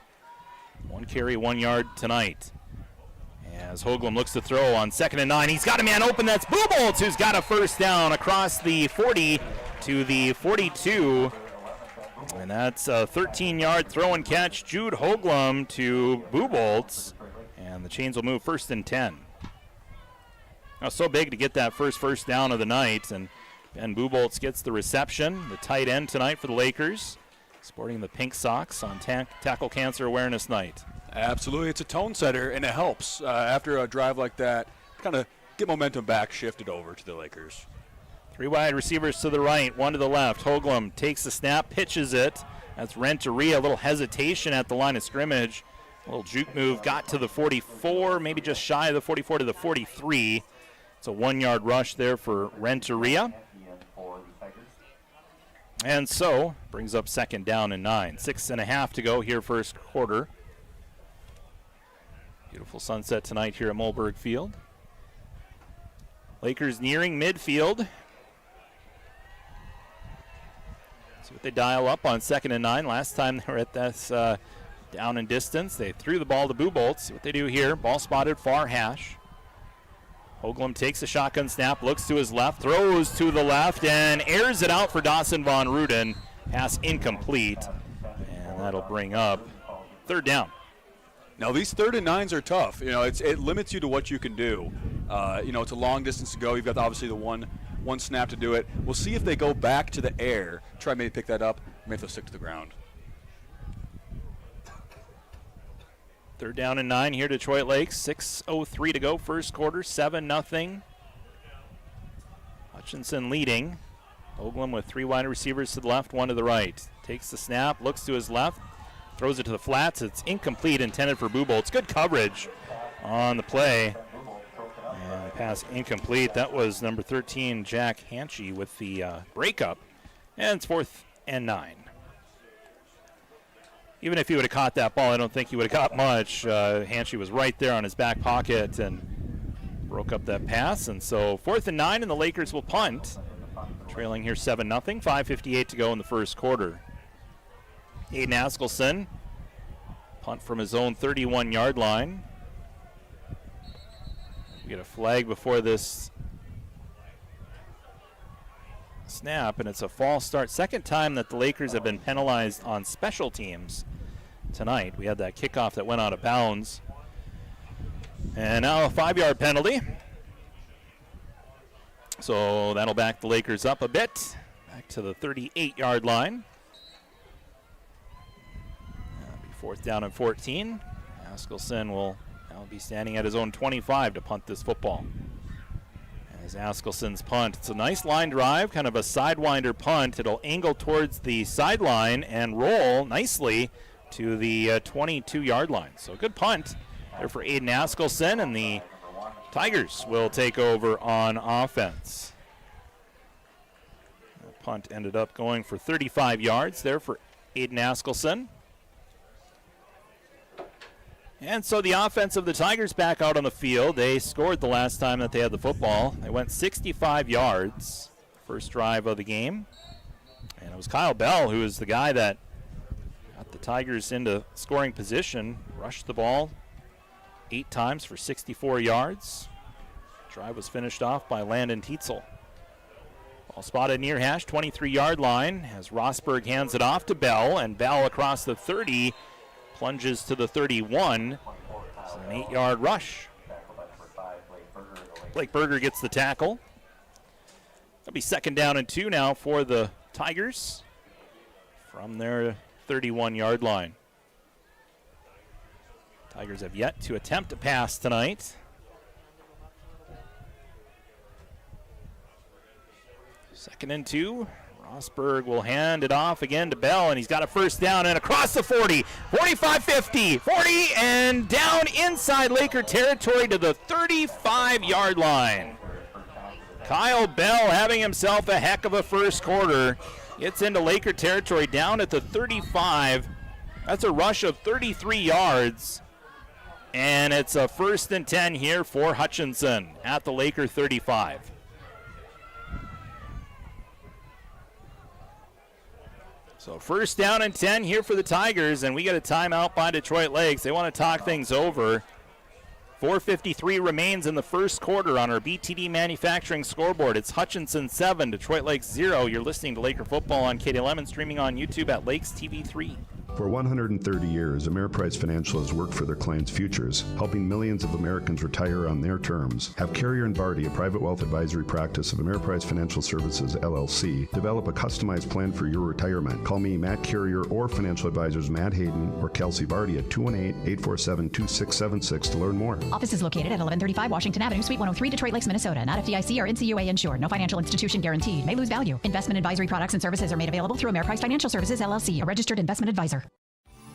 1 carry, 1 yard tonight. As Hoagland looks to throw on 2nd and 9. He's got a man open. That's Buboltz, who's got a first down across the 40 to the 42. And that's a 13-yard throw and catch. Jude Hoagland to Buboltz. And And the Chains will move 1st and 10. Now, so big to get that first down of the night, and Ben Buboltz gets the reception, the tight end tonight for the Lakers, sporting the pink socks on Tackle Cancer Awareness Night. Absolutely. It's a tone setter, and it helps after a drive like that, kind of get momentum back, shifted over to the Lakers. 3 wide receivers to the right, 1 to the left. Hoagland takes the snap, pitches it. That's Renteria. A little hesitation at the line of scrimmage. A little juke move, got to the 44, maybe just shy of the 44 to the 43. It's a 1-yard rush there for Renteria. And so, brings up 2nd down and 9. 6.5 to go here first quarter. Beautiful sunset tonight here at Mollberg Field. Lakers nearing midfield. See what they dial up on 2nd and 9. Last time they were at this down in distance, they threw the ball to Buboltz. See what they do here. Ball spotted far hash. Hoagland takes a shotgun snap, looks to his left, throws to the left, and airs it out for Dawson Von Ruden. Pass incomplete, and that'll bring up 3rd down. Now, these 3rd and 9s are tough. You know, it limits you to what you can do. You know, it's a long distance to go. You've got obviously the one snap to do it. We'll see if they go back to the air, try maybe pick that up, maybe they'll stick to the ground. 3rd down and 9 here, Detroit Lakes. 6:03 to go, first quarter, 7-0. Hutchinson leading. Hoagland with 3 wide receivers to the left, 1 to the right. Takes the snap, looks to his left, throws it to the flats. It's incomplete, intended for Buboltz. Good coverage on the play. And pass incomplete. That was number 13, Jack Hanchy, with the breakup. And it's 4th and 9. Even if he would have caught that ball, I don't think he would have got much. Hanchy was right there on his back pocket and broke up that pass. And so 4th and 9, and the Lakers will punt. Trailing here 7-0, 5:58 to go in the first quarter. Aiden Askelson, punt from his own 31-yard line. We get a flag before this snap, and it's a false start. 2nd time that the Lakers have been penalized on special teams tonight. We had that kickoff that went out of bounds. And now a 5-yard penalty. So that'll back the Lakers up a bit, back to the 38-yard line. That'll be 4th down and 14. Askelson will now be standing at his own 25 to punt this football. As Askelson's punt, it's a nice line drive, kind of a sidewinder punt. It'll angle towards the sideline and roll nicely to the 22-yard line. So good punt there for Aiden Askelson, and the Tigers will take over on offense. The punt ended up going for 35 yards there for Aiden Askelson. And so the offense of the Tigers back out on the field. They scored the last time that they had the football. They went 65 yards, first drive of the game. And it was Kyle Bell who was the guy that got the Tigers into scoring position, rushed the ball 8 times for 64 yards. Drive was finished off by Landon Tietzel. Ball spotted near hash, 23-yard line, as Rosberg hands it off to Bell, and Bell across the 30 plunges to the 31. It's an 8-yard rush. Blake Berger gets the tackle. That'll be 2nd down and 2 now for the Tigers from their 31-yard line. Tigers have yet to attempt a pass tonight. 2nd and 2. Rosberg will hand it off again to Bell, and he's got a 1st down and across the 40, 45, 50, 40, and down inside Laker territory to the 35-yard line. Kyle Bell having himself a heck of a first quarter. Gets into Laker territory down at the 35. That's a rush of 33 yards. And it's a 1st and 10 here for Hutchinson at the Laker 35. So 1st down and 10 here for the Tigers, and we get a timeout by Detroit Lakes. They want to talk things over. 4:53 remains in the first quarter on our BTD Manufacturing scoreboard. It's Hutchinson 7, Detroit Lakes 0. You're listening to Laker football on KDLM and streaming on YouTube at Lakes TV 3. For 130 years, Ameriprise Financial has worked for their clients' futures, helping millions of Americans retire on their terms. Have Carrier and Vardy, a private wealth advisory practice of Ameriprise Financial Services, LLC, develop a customized plan for your retirement. Call me, Matt Carrier, or financial advisors Matt Hayden or Kelsey Vardy at 218-847-2676 to learn more. Office is located at 1135 Washington Avenue, Suite 103, Detroit Lakes, Minnesota. Not FDIC or NCUA insured. No financial institution guaranteed. May lose value. Investment advisory products and services are made available through Ameriprise Financial Services, LLC, a registered investment advisor.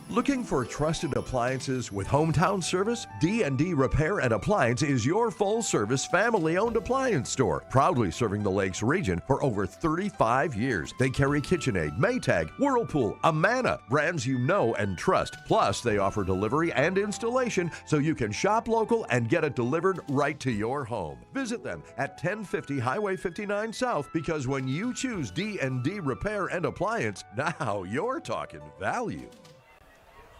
Looking for trusted appliances with hometown service? D&D Repair and Appliance is your full-service, family-owned appliance store, proudly serving the Lakes region for over 35 years. They carry KitchenAid, Maytag, Whirlpool, Amana, brands you know and trust. Plus, they offer delivery and installation so you can shop local and get it delivered right to your home. Visit them at 1050 Highway 59 South, because when you choose D&D Repair and Appliance, now you're talking value.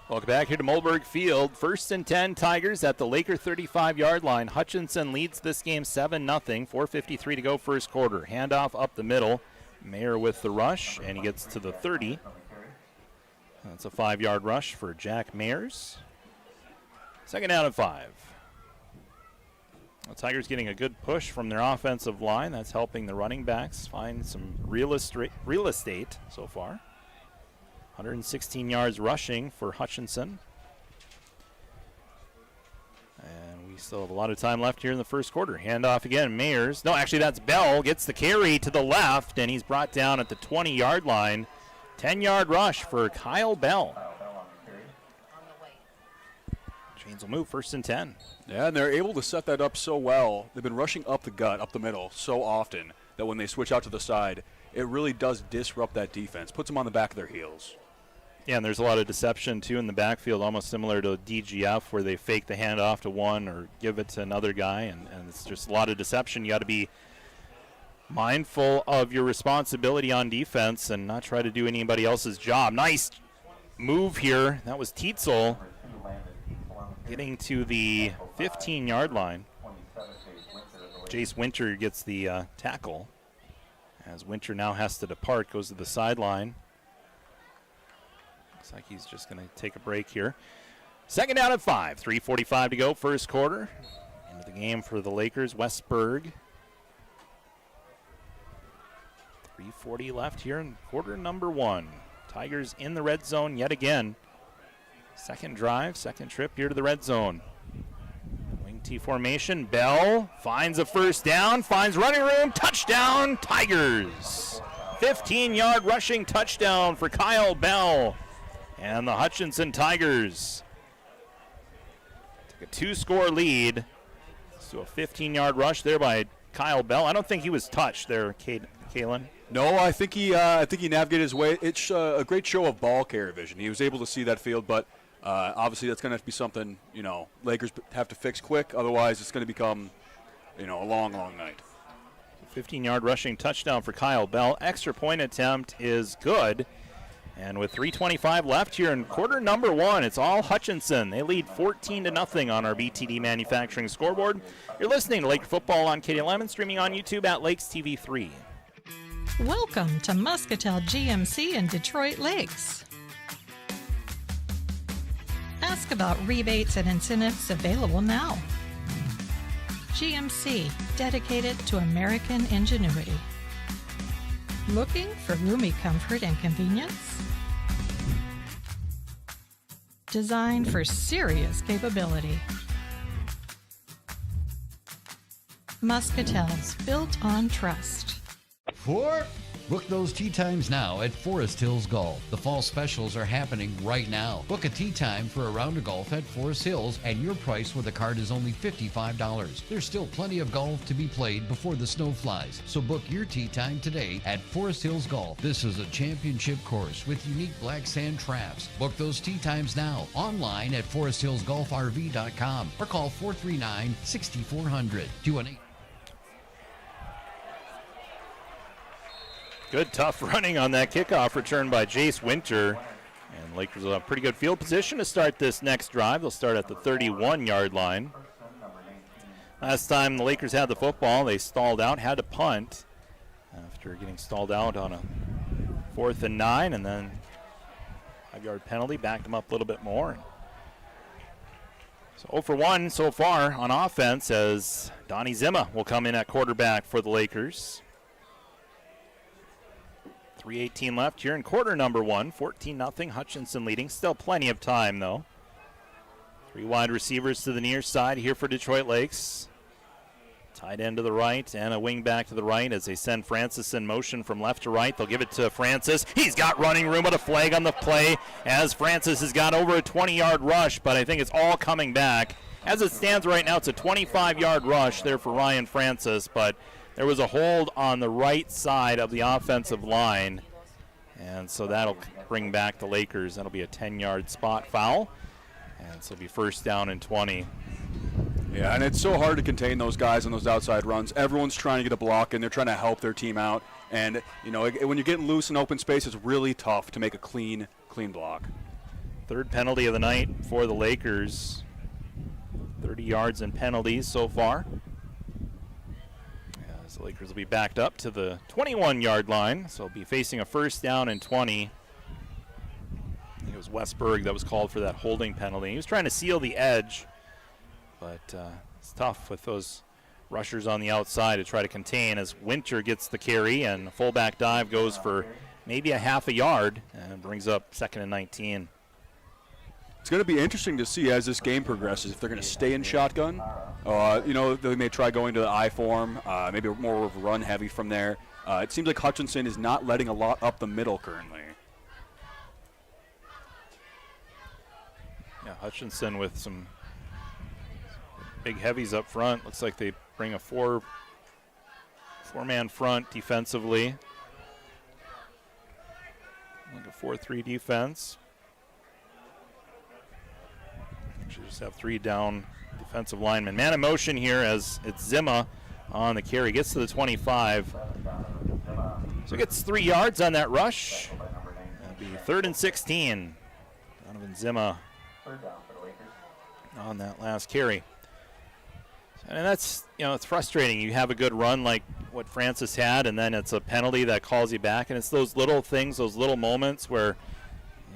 Welcome back here to Moldberg Field. 1st and 10 Tigers at the Laker 35-yard line. Hutchinson leads this game 7-0. 4:53 to go first quarter. Handoff up the middle. Mayer with the rush, and he gets to the 30. That's a 5-yard rush for Jack Mayers. 2nd down and 5. The Tigers getting a good push from their offensive line. That's helping the running backs find some real estate so far. 116 yards rushing for Hutchinson. And we still have a lot of time left here in the first quarter. Handoff again, Mayers. No, actually that's Bell. Gets the carry to the left, and he's brought down at the 20-yard line. 10-yard rush for Kyle Bell. Chains will move, 1st and 10. Yeah, and they're able to set that up so well. They've been rushing up the gut, up the middle so often that when they switch out to the side, it really does disrupt that defense. Puts them on the back of their heels. Yeah, and there's a lot of deception, too, in the backfield, almost similar to DGF, where they fake the handoff to one or give it to another guy, and it's just a lot of deception. You got to be mindful of your responsibility on defense and not try to do anybody else's job. Nice move here. That was Tietzel getting to the 15-yard line. Jace Winter gets the tackle, as Winter now has to depart, goes to the sideline. Looks like he's just going to take a break here. 2nd down and 5. 3:45 to go, first quarter. Into the game for the Lakers, Westberg. 3:40 left here in quarter number 1. Tigers in the red zone yet again. Second drive, second trip here to the red zone. Wing T formation. Bell finds a first down, finds running room. Touchdown, Tigers. 15-yard rushing touchdown for Kyle Bell. And the Hutchinson Tigers take a 2-score lead. So a 15-yard rush there by Kyle Bell. I don't think he was touched there, Kalen. No, I think he navigated his way. It's a great show of ball carrier vision. He was able to see that field, but obviously that's going to have to be something, Lakers have to fix quick. Otherwise, it's going to become, a long, long night. 15-yard rushing touchdown for Kyle Bell. Extra point attempt is good. And with 3:25 left here in quarter number 1, it's all Hutchinson. They lead 14-0 on our BTD Manufacturing scoreboard. You're listening to Laker Football on KDLM and streaming on YouTube at Lakes TV 3. Welcome to Muscatel GMC in Detroit Lakes. Ask about rebates and incentives available now. GMC, dedicated to American ingenuity. Looking for roomy comfort and convenience? Designed for serious capability. Muscatel's built on trust. Book those tee times now at Forest Hills Golf. The fall specials are happening right now. Book a tee time for a round of golf at Forest Hills, and your price with a card is only $55. There's still plenty of golf to be played before the snow flies, so book your tee time today at Forest Hills Golf. This is a championship course with unique black sand traps. Book those tee times now online at foresthillsgolfrv.com or call 439-6400. 218. Good tough running on that kickoff return by Jace Winter. And Lakers will have pretty good field position to start this next drive. They'll start at the 31-yard line. Last time the Lakers had the football, they stalled out, had to punt after getting stalled out on a 4th and 9, and then 5-yard penalty backed him up a little bit more. So 0 for 1 so far on offense as Donnie Zima will come in at quarterback for the Lakers. 3:18 left here in quarter number 1. 14-0, Hutchinson leading. Still plenty of time, though. 3 wide receivers to the near side here for Detroit Lakes. Tight end to the right and a wing back to the right as they send Francis in motion from left to right. They'll give it to Francis. He's got running room, but a flag on the play as Francis has got over a 20-yard rush, but I think it's all coming back. As it stands right now, it's a 25-yard rush there for Ryan Francis, but there was a hold on the right side of the offensive line, and so that'll bring back the Lakers. That'll be a 10-yard spot foul, and so it'll be first down and 20. Yeah, and it's so hard to contain those guys on those outside runs. Everyone's trying to get a block, and they're trying to help their team out. And, you know, when you're getting loose in open space, it's really tough to make a clean block. Third penalty of the night for the Lakers. 30 yards in penalties so far. As the Lakers will be backed up to the 21-yard line, so they'll be facing a first down and 20. I think it was Westberg that was called for that holding penalty. He was trying to seal the edge, but it's tough with those rushers on the outside to try to contain as Winter gets the carry, and the fullback dive goes for maybe a half a yard and brings up 2nd and 19. It's going to be interesting to see as this game progresses if they're going to stay in shotgun. You know, they may try going to the I form, maybe more of run heavy from there. It seems like Hutchinson is not letting a lot up the middle currently. Yeah, Hutchinson with some big heavies up front. Looks like they bring a four-man front defensively. Like a 4-3 defense. Should just have 3 down defensive linemen. Man in motion here as it's Zima on the carry. Gets to the 25. So gets 3 yards on that rush. That'll be 3rd and 16. Donovan Zima on that last carry. And that's, you know, it's frustrating. You have a good run like what Francis had, and then it's a penalty that calls you back. And it's those little things, those little moments where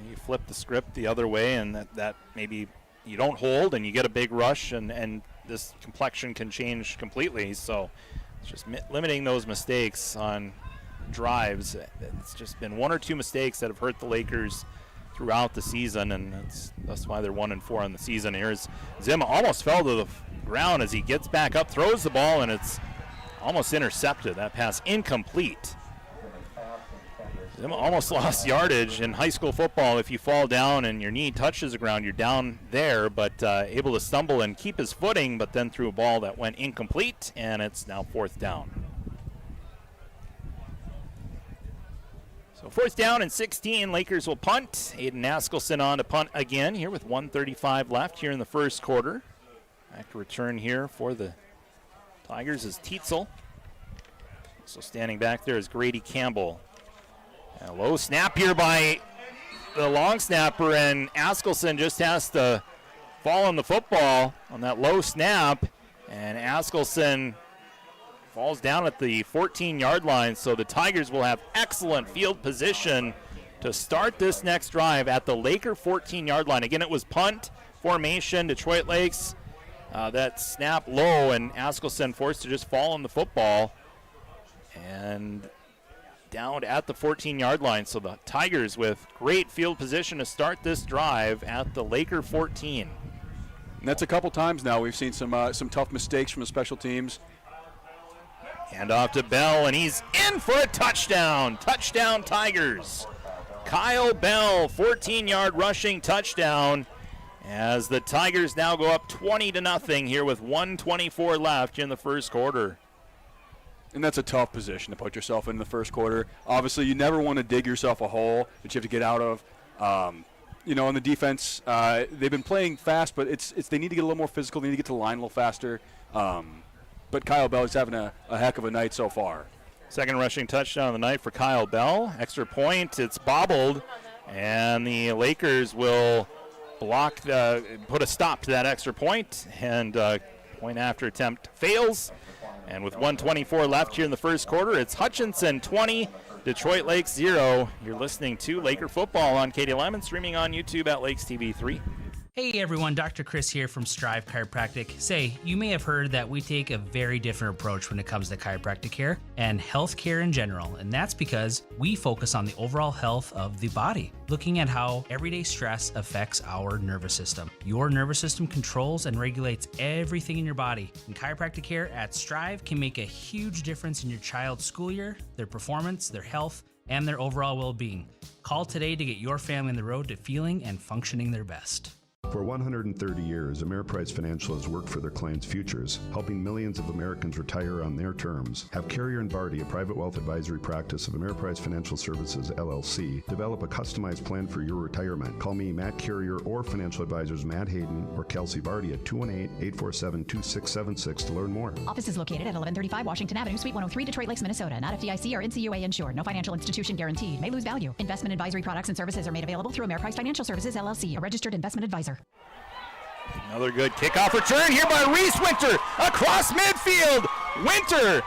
you flip the script the other way, and that maybe you don't hold and you get a big rush, and this complexion can change completely. So it's just limiting those mistakes on drives. It's just been 1 or 2 mistakes that have hurt the Lakers throughout the season, and that's why they're 1-4 on the season. Here's Zima, almost fell to the ground as he gets back up, throws the ball, and it's almost intercepted. That pass incomplete. Zima almost lost yardage. In high school football, if you fall down and your knee touches the ground, you're down there, but able to stumble and keep his footing, but then threw a ball that went incomplete, and it's now 4th down. So 4th down and 16, Lakers will punt. Aiden Askelson on to punt again here with 1:35 left here in the first quarter. Back to return here for the Tigers is Tietzel. So standing back there is Grady Campbell. And a low snap here by the long snapper, and Askelson just has to fall on the football on that low snap, and Askelson falls down at the 14-yard line, so the Tigers will have excellent field position to start this next drive at the Laker 14-yard line. Again, it was punt formation, Detroit Lakes. That snap low, and Askelson forced to just fall on the football and down at the 14-yard line. So the Tigers with great field position to start this drive at the Laker 14. And that's a couple times now we've seen some tough mistakes from the special teams. Hand off to Bell, and he's in for a touchdown. Touchdown, Tigers. Kyle Bell, 14-yard rushing touchdown, as the Tigers now go up 20-0 here with 1:24 left in the first quarter. And that's a tough position to put yourself in the first quarter. Obviously, you never want to dig yourself a hole that you have to get out of. You know, on the defense, they've been playing fast, but it's they need to get a little more physical. They need to get to the line a little faster. But Kyle Bell is having a heck of a night so far. Second rushing touchdown of the night for Kyle Bell. Extra point, it's bobbled, and the Lakers will put a stop to that extra point, and point after attempt fails. And with 1:24 left here in the first quarter, it's Hutchinson 20, Detroit Lakes 0. You're listening to Laker football on KDLM and streaming on YouTube at Lakes TV 3. Hey everyone, Dr. Chris here from Strive Chiropractic. Say, you may have heard that we take a very different approach when it comes to chiropractic care and health care in general, and that's because we focus on the overall health of the body, looking at how everyday stress affects our nervous system. Your nervous system controls and regulates everything in your body, and chiropractic care at Strive can make a huge difference in your child's school year, their performance, their health, and their overall well-being. Call today to get your family on the road to feeling and functioning their best. For 130 years, Ameriprise Financial has worked for their clients' futures, helping millions of Americans retire on their terms. Have Carrier and Barty, a private wealth advisory practice of Ameriprise Financial Services, LLC, develop a customized plan for your retirement. Call me, Matt Carrier, or financial advisors Matt Hayden or Kelsey Barty at 218-847-2676 to learn more. Office is located at 1135 Washington Avenue, Suite 103, Detroit Lakes, Minnesota. Not FDIC or NCUA insured. No financial institution guaranteed. May lose value. Investment advisory products and services are made available through Ameriprise Financial Services, LLC, a registered investment advisor. Another good kickoff return here by Reese Winter across midfield. Winter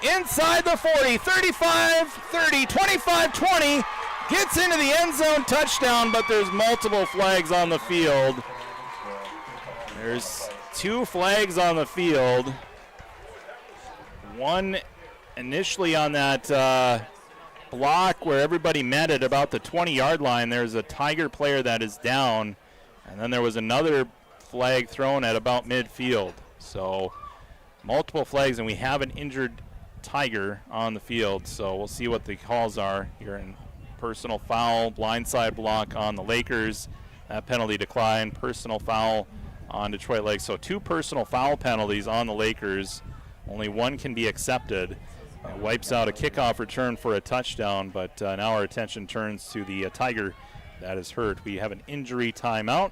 inside the 40, 35, 30, 25, 20. Gets into the end zone, touchdown, but there's multiple flags on the field. There's 2 flags on the field. One initially on that block where everybody met at about the 20-yard line. There's a Tiger player that is down. And then there was another flag thrown at about midfield. So multiple flags, and we have an injured Tiger on the field. So we'll see what the calls are here in personal foul, blindside block on the Lakers. That penalty declined. Personal foul on Detroit Lakes. So 2 personal foul penalties on the Lakers. Only 1 can be accepted. It wipes out a kickoff return for a touchdown, but now our attention turns to the Tiger that is hurt. We have an injury timeout,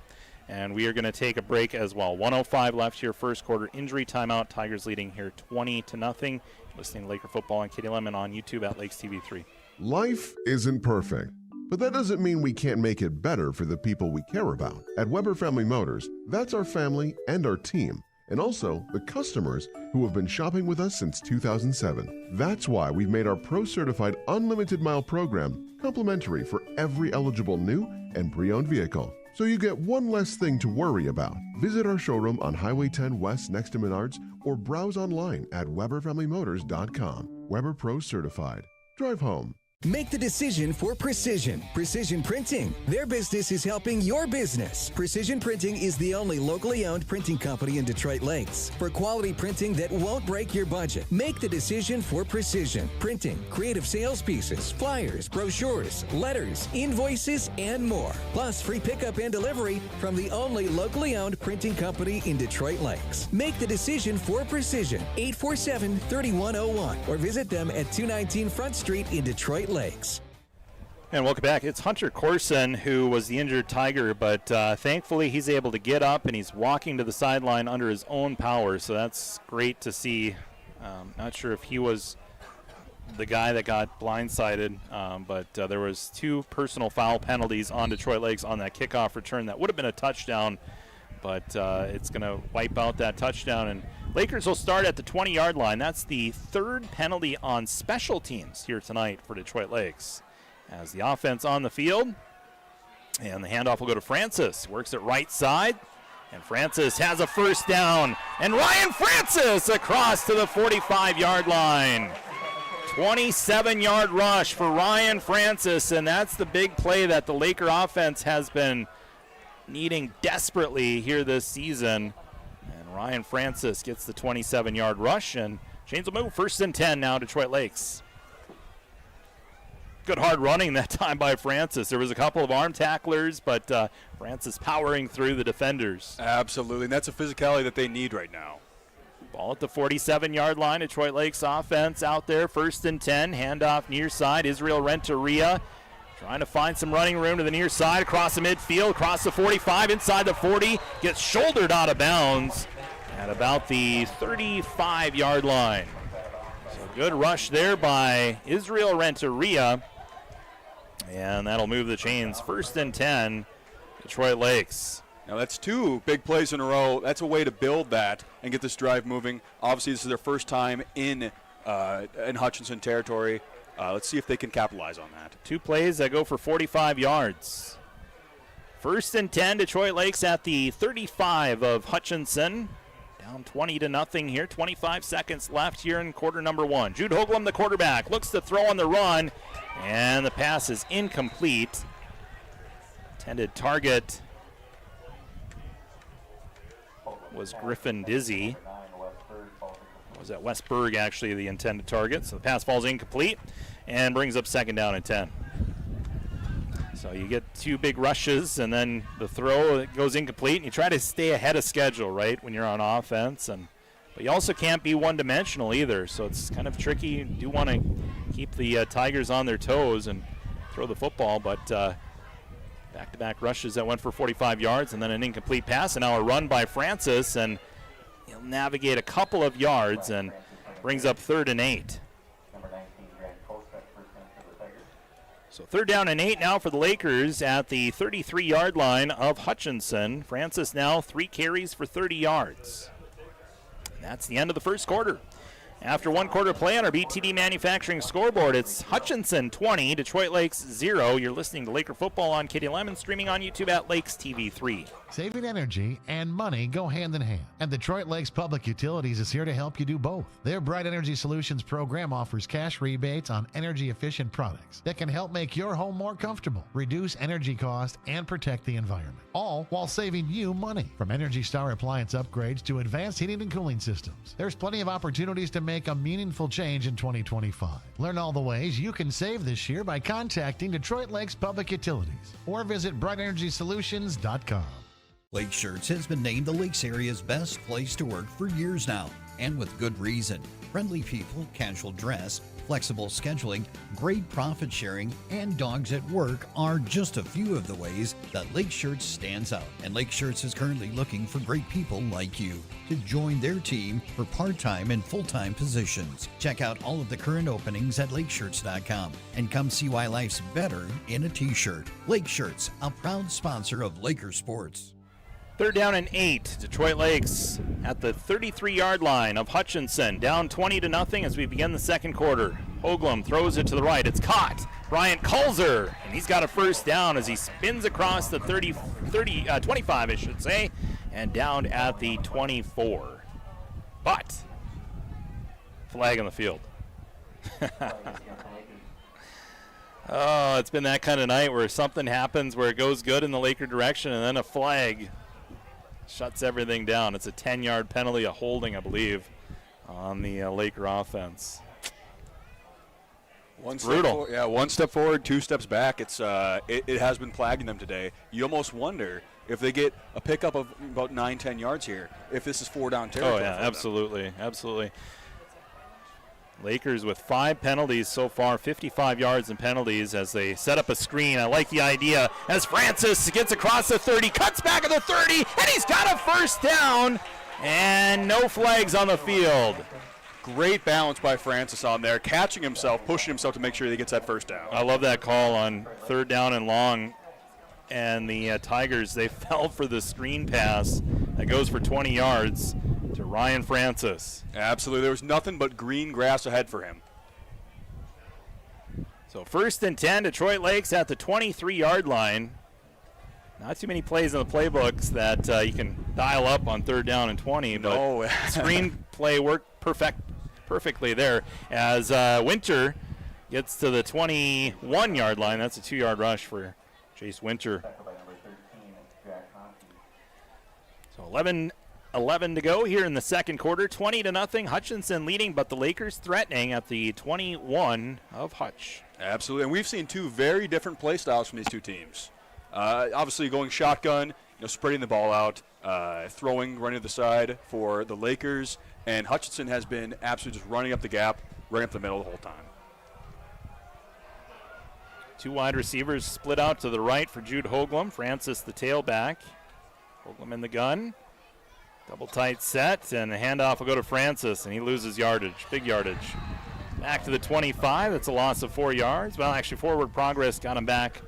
and we are going to take a break as well. 1:05 left here, first quarter. Injury timeout. Tigers leading here 20-0. Listening to Laker football on KDLM and on YouTube at Lakes TV 3. Life isn't perfect, but that doesn't mean we can't make it better for the people we care about. At Weber Family Motors, that's our family and our team, and also the customers who have been shopping with us since 2007. That's why we've made our Pro-Certified Unlimited Mile program complimentary for every eligible new and pre-owned vehicle. So you get one less thing to worry about. Visit our showroom on Highway 10 West next to Menards or browse online at WeberFamilyMotors.com. Weber Pro Certified. Drive home. Make the decision for Precision. Precision Printing. Their business is helping your business. Precision Printing is the only locally owned printing company in Detroit Lakes. For quality printing that won't break your budget, make the decision for Precision Printing. Creative sales pieces, flyers, brochures, letters, invoices, and more. Plus free pickup and delivery from the only locally owned printing company in Detroit Lakes. Make the decision for Precision. 847-3101 or visit them at 219 Front Street in Detroit Lakes. And welcome back. It's Hunter Corson who was the injured Tiger, but thankfully he's able to get up and he's walking to the sideline under his own power, so that's great to see. Not sure if he was the guy that got blindsided, but there was 2 personal foul penalties on Detroit Lakes on that kickoff return. That would have been a touchdown, but it's going to wipe out that touchdown, and Lakers will start at the 20-yard line. That's the 3rd penalty on special teams here tonight for Detroit Lakes. As the offense on the field, and the handoff will go to Francis. Works it right side, and Francis has a first down. And Ryan Francis across to the 45-yard line. 27-yard rush for Ryan Francis, and that's the big play that the Laker offense has been needing desperately here this season. And Ryan Francis gets the 27-yard rush, and Chains will move 1st and 10 now, Detroit Lakes. Good hard running that time by Francis. There was a couple of arm tacklers, but Francis powering through the defenders. Absolutely, and that's a physicality that they need right now. Ball at the 47-yard line. Detroit Lakes offense out there, 1st and 10. Handoff near side. Israel Renteria trying to find some running room to the near side, across the midfield, across the 45, inside the 40. Gets shouldered out of bounds at about the 35-yard line. So good rush there by Israel Renteria. And that'll move the Chains 1st and 10, Detroit Lakes. Now that's 2 big plays in a row. That's a way to build that and get this drive moving. Obviously, this is their first time in Hutchinson territory. Let's see if they can capitalize on that. 2 plays that go for 45 yards. 1st and 10, Detroit Lakes at the 35 of Hutchinson. Down 20-0 here. 25 seconds left here in quarter number 1. Jude Hoagland, the quarterback, looks to throw on the run, and the pass is incomplete. Intended target was Griffin Dizzy. Was that Westberg actually the intended target? So the pass falls incomplete and brings up 2nd down and 10. So you get 2 big rushes, and then the throw goes incomplete, and you try to stay ahead of schedule, right, when you're on offense. But you also can't be one-dimensional either, so it's kind of tricky. You do want to keep the Tigers on their toes and throw the football, but back-to-back rushes that went for 45 yards, and then an incomplete pass, and now a run by Francis, and he'll navigate a couple of yards and brings up 3rd and 8. So 3rd down and 8 now for the Lakers at the 33-yard line of Hutchinson. Francis now 3 carries for 30 yards. And that's the end of the first quarter. After 1 quarter play on our BTD Manufacturing scoreboard, it's Hutchinson 20, Detroit Lakes 0. You're listening to Laker football on KDLM and streaming on YouTube at Lakes TV 3. Saving energy and money go hand in hand. And Detroit Lakes Public Utilities is here to help you do both. Their Bright Energy Solutions program offers cash rebates on energy-efficient products that can help make your home more comfortable, reduce energy costs, and protect the environment. All while saving you money. From Energy Star appliance upgrades to advanced heating and cooling systems, there's plenty of opportunities to make a meaningful change in 2025. Learn all the ways you can save this year by contacting Detroit Lakes Public Utilities or visit brightenergysolutions.com. Lake Shirts has been named the Lakes area's best place to work for years now, and with good reason. Friendly people, casual dress, flexible scheduling, great profit sharing, and dogs at work are just a few of the ways that Lake Shirts stands out. And Lake Shirts is currently looking for great people like you to join their team for part-time and full-time positions. Check out all of the current openings at lakeshirts.com and come see why life's better in a t-shirt. Lake Shirts, a proud sponsor of Laker Sports. 3rd down and 8. Detroit Lakes at the 33-yard line of Hutchinson. Down 20-0 as we begin the second quarter. Hoagland throws it to the right. It's caught. Bryant Kulzer, and he's got a 1st down as he spins across the 25, I should say, and down at the 24. But flag on the field. Oh, it's been that kind of night where something happens where it goes good in the Laker direction, and then a flag shuts everything down. It's a 10-yard penalty, a holding, I believe, on the Laker offense. Brutal. One step forward, 2 steps back. It has been plaguing them today. You almost wonder if they get a pickup of about 9-10 yards here, if this is 4-down territory. Oh, yeah, absolutely. Lakers with 5 penalties so far, 55 yards in penalties as they set up a screen. I like the idea as Francis gets across the 30, cuts back at the 30, and he's got a 1st down, and no flags on the field. Great balance by Francis on there, catching himself, pushing himself to make sure he gets that 1st down. I love that call on 3rd down and long, and the Tigers, they fell for the screen pass that goes for 20 yards. To Ryan Francis. Absolutely. There was nothing but green grass ahead for him. So 1st and 10, Detroit Lakes at the 23-yard line. Not too many plays in the playbooks that you can dial up on 3rd down and 20. No. But screen play worked perfectly there as Winter gets to the 21-yard line. That's a 2-yard rush for Chase Winter. So 11 to go here in the second quarter. 20-0. Hutchinson leading, but the Lakers threatening at the 21 of Hutch. Absolutely, and we've seen 2 very different play styles from these 2 teams. Obviously going shotgun, spreading the ball out, throwing, running to the side for the Lakers, and Hutchinson has been absolutely just running up the gap, running up the middle the whole time. 2 wide receivers split out to the right for Jude Hoagland. Francis the tailback. Hoagland in the gun. Double tight set, and the handoff will go to Francis, and he loses yardage, big yardage. Back to the 25, that's a loss of 4 yards. Well, actually, forward progress got him back,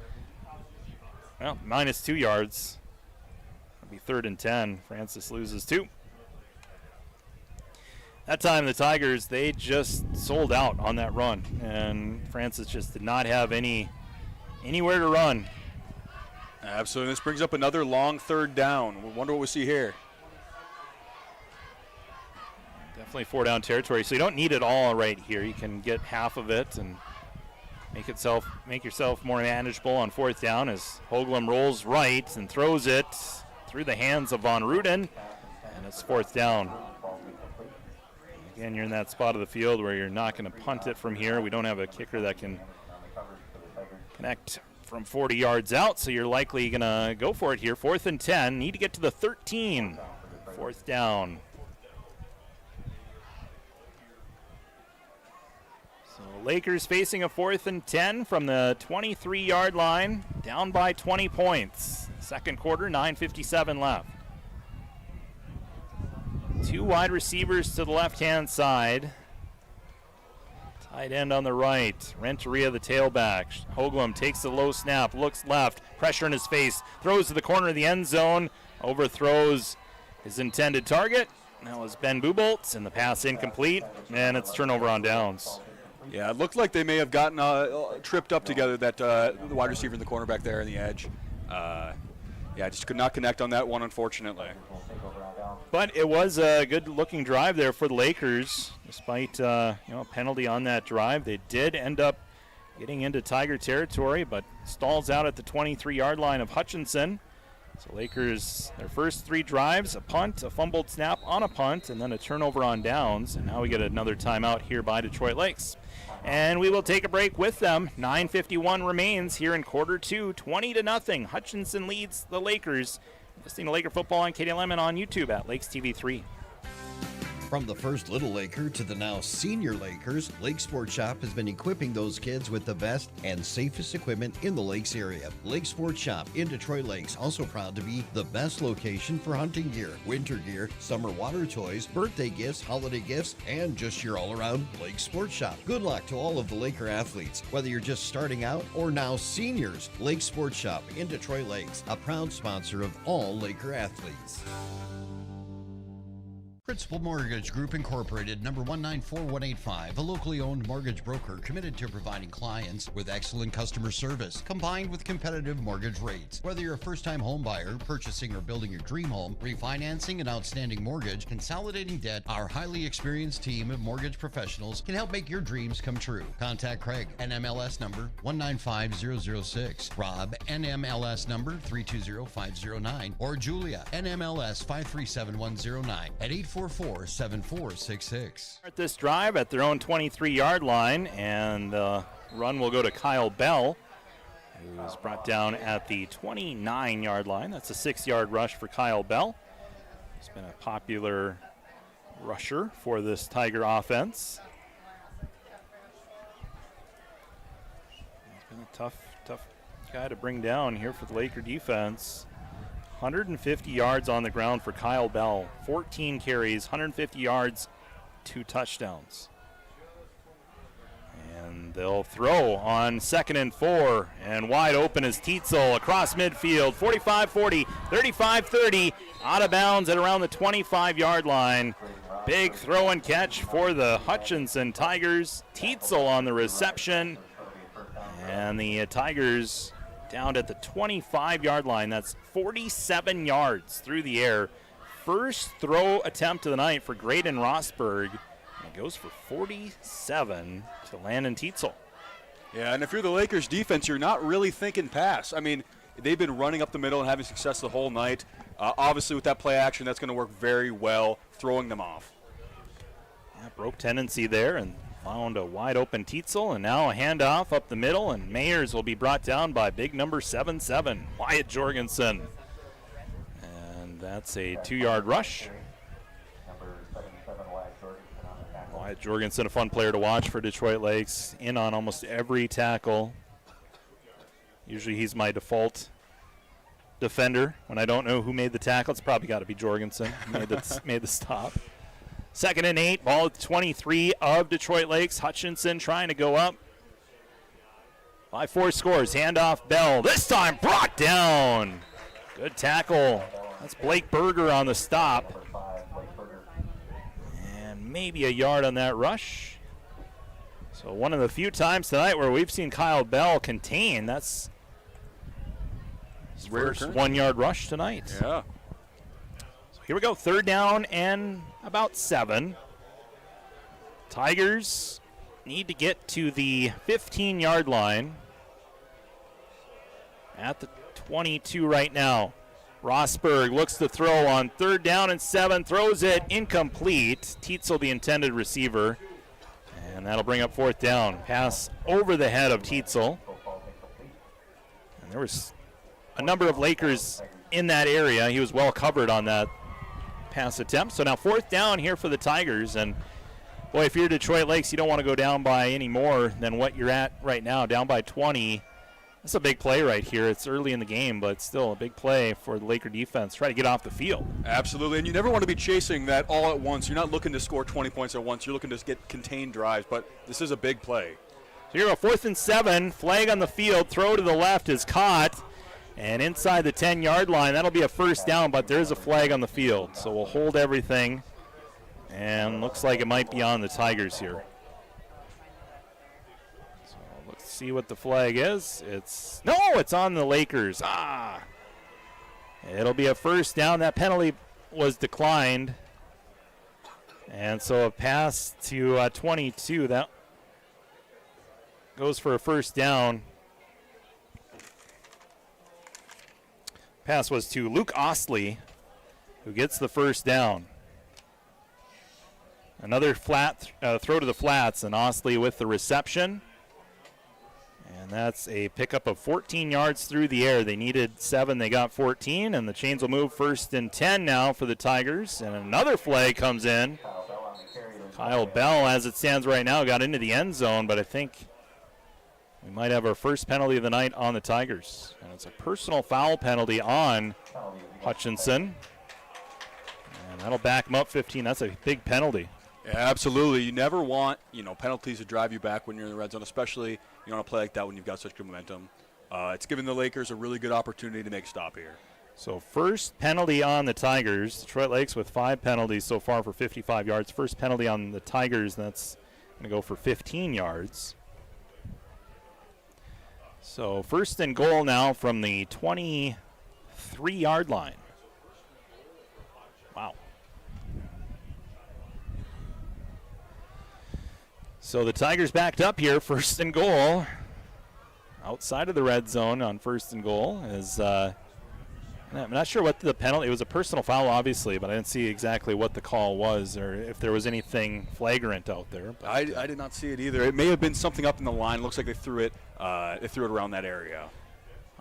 -2 yards. It'll be 3rd and 10. Francis loses 2. That time the Tigers, they just sold out on that run, and Francis just did not have anywhere to run. Absolutely. This brings up another long 3rd down. We wonder what we see here. Definitely 4-down territory, so you don't need it all right here. You can get half of it and make yourself more manageable on 4th down as Hoagland rolls right and throws it through the hands of Von Ruden, and it's 4th down. Again, you're in that spot of the field where you're not going to punt it from here. We don't have a kicker that can connect from 40 yards out, so you're likely going to go for it here. 4th and 10. Need to get to the 13. 4th down. So Lakers facing a 4th and 10 from the 23-yard line, down by 20 points. Second quarter, 9:57 left. 2 wide receivers to the left-hand side. Tight end on the right. Renteria, the tailback. Hoagland takes the low snap, looks left, pressure in his face, throws to the corner of the end zone, overthrows his intended target. That was Ben Buboltz, and the pass incomplete, and it's turnover on downs. Yeah, it looked like they may have gotten tripped up together, that the wide receiver and the cornerback there on the edge. Just could not connect on that one, unfortunately. But it was a good-looking drive there for the Lakers. Despite a penalty on that drive, they did end up getting into Tiger territory, but stalls out at the 23-yard line of Hutchinson. So Lakers, their first 3 drives, a punt, a fumbled snap on a punt, and then a turnover on downs. And now we get another timeout here by Detroit Lakes. And we will take a break with them. 9:51 remains here in quarter 2, 20-0. Hutchinson leads the Lakers. Listening to Laker football on KDLM on YouTube at Lakes TV 3. From the first little Laker to the now senior Lakers, Lake Sports Shop has been equipping those kids with the best and safest equipment in the Lakes area. Lake Sports Shop in Detroit Lakes, also proud to be the best location for hunting gear, winter gear, summer water toys, birthday gifts, holiday gifts, and just your all-around Lake Sports Shop. Good luck to all of the Laker athletes, whether you're just starting out or now seniors. Lake Sports Shop in Detroit Lakes, a proud sponsor of all Laker athletes. Principal Mortgage Group Incorporated, number 194185, a locally owned mortgage broker committed to providing clients with excellent customer service, combined with competitive mortgage rates. Whether you're a first-time home buyer, purchasing or building your dream home, refinancing an outstanding mortgage, consolidating debt, our highly experienced team of mortgage professionals can help make your dreams come true. Contact Craig, NMLS number 195006, Rob, NMLS number 320509, or Julia, NMLS 537109 at 844-7466. Start this drive at their own 23-yard line, and the run will go to Kyle Bell, who was brought down at the 29-yard line. That's a 6-yard rush for Kyle Bell. He's been a popular rusher for this Tiger offense. He's been a tough guy to bring down here for the Laker defense. 150 yards on the ground for Kyle Bell. 14 carries, 150 yards, 2 touchdowns. And they'll throw on 2nd and 4. And wide open is Tietzel across midfield. 45-40, 35-30. Out of bounds at around the 25-yard line. Big throw and catch for the Hutchinson Tigers. Tietzel on the reception. And the Tigers down at the 25-yard line. That's 47 yards through the air. First throw attempt of the night for Graydon Rosberg. And it goes for 47 to Landon Tietzel. Yeah, and if you're the Lakers defense, you're not really thinking pass. I mean, they've been running up the middle and having success the whole night. Obviously, with that play action, that's going to work very well, throwing them off. Yeah, broke tendency there and found a wide open Tietzel, and now a handoff up the middle, and Mayers will be brought down by big number 7-7, Wyatt Jorgensen. And that's a 2-yard rush. Wyatt Jorgensen, a fun player to watch for Detroit Lakes, in on almost every tackle. Usually he's my default defender. When I don't know who made the tackle, it's probably got to be Jorgensen who made the stop. 2nd and 8, ball at 23 of Detroit Lakes. Hutchinson trying to go up by 4 scores. Handoff Bell. This time brought down. Good tackle That's Blake Berger on the stop. And maybe a yard on that rush. So one of the few times tonight where we've seen Kyle Bell contain. That's his first 1 yard rush tonight. Yeah. So here we go, 3rd down and about 7. Tigers need to get to the 15-yard line at the 22 right now. Rosberg looks to throw on 3rd down and 7, throws it incomplete. Tietzel, the intended receiver, and that'll bring up 4th down. Pass over the head of Tietzel. And there was a number of Lakers in that area. He was well covered on that pass attempt. So now 4th down here for the Tigers, and boy, if you're Detroit Lakes, you don't want to go down by any more than what you're at right now, down by 20. That's a big play right here. It's early in the game, but still a big play for the Laker defense. Try to get off the field. Absolutely, and you never want to be chasing that all at once. You're not looking to score 20 points at once. You're looking to get contained drives, but this is a big play. So here we go, 4th and 7. Flag on the field. Throw to the left is caught. And inside the 10-yard line, that'll be a 1st down, but there is a flag on the field. So we'll hold everything. And looks like it might be on the Tigers here. So let's see what the flag is. It's on the Lakers. It'll be a 1st down. That penalty was declined. And so a pass to 22. That goes for a 1st down. Pass was to Luke Ostley, who gets the 1st down. Another flat throw to the flats, and Ostley with the reception. And that's a pickup of 14 yards through the air. They needed 7, they got 14, and the chains will move 1st and 10 now for the Tigers. And another flag comes in. Kyle Bell, as it stands right now, got into the end zone, but I think we might have our first penalty of the night on the Tigers. And it's a personal foul penalty on Hutchinson. And that'll back him up 15. That's a big penalty. Yeah, absolutely. You never want, penalties to drive you back when you're in the red zone, especially on a play like that when you've got such good momentum. It's given the Lakers a really good opportunity to make a stop here. So first penalty on the Tigers. Detroit Lakes with 5 penalties so far for 55 yards. First penalty on the Tigers, and that's going to go for 15 yards. So 1st and goal now from the 23-yard line. Wow. So the Tigers backed up here, 1st and goal. Outside of the red zone on 1st and goal is, I'm not sure what the penalty, it was a personal foul obviously, but I didn't see exactly what the call was or if there was anything flagrant out there. But, I did not see it either. It may have been something up in the line. Looks like they threw it around that area.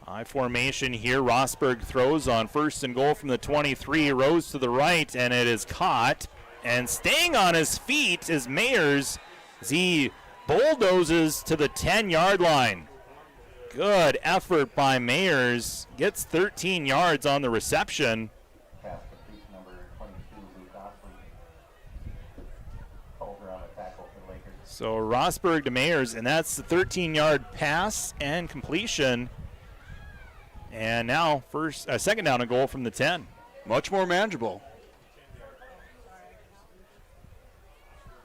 I formation here. Rosberg throws on 1st and goal from the 23. Rose to the right, and it is caught. And staying on his feet is Mayers as he bulldozes to the 10-yard line. Good effort by Mayers. Gets 13 yards on the reception. So Rosberg to Mayers, and that's the 13-yard pass and completion. And now 2nd down and goal from the 10. Much more manageable.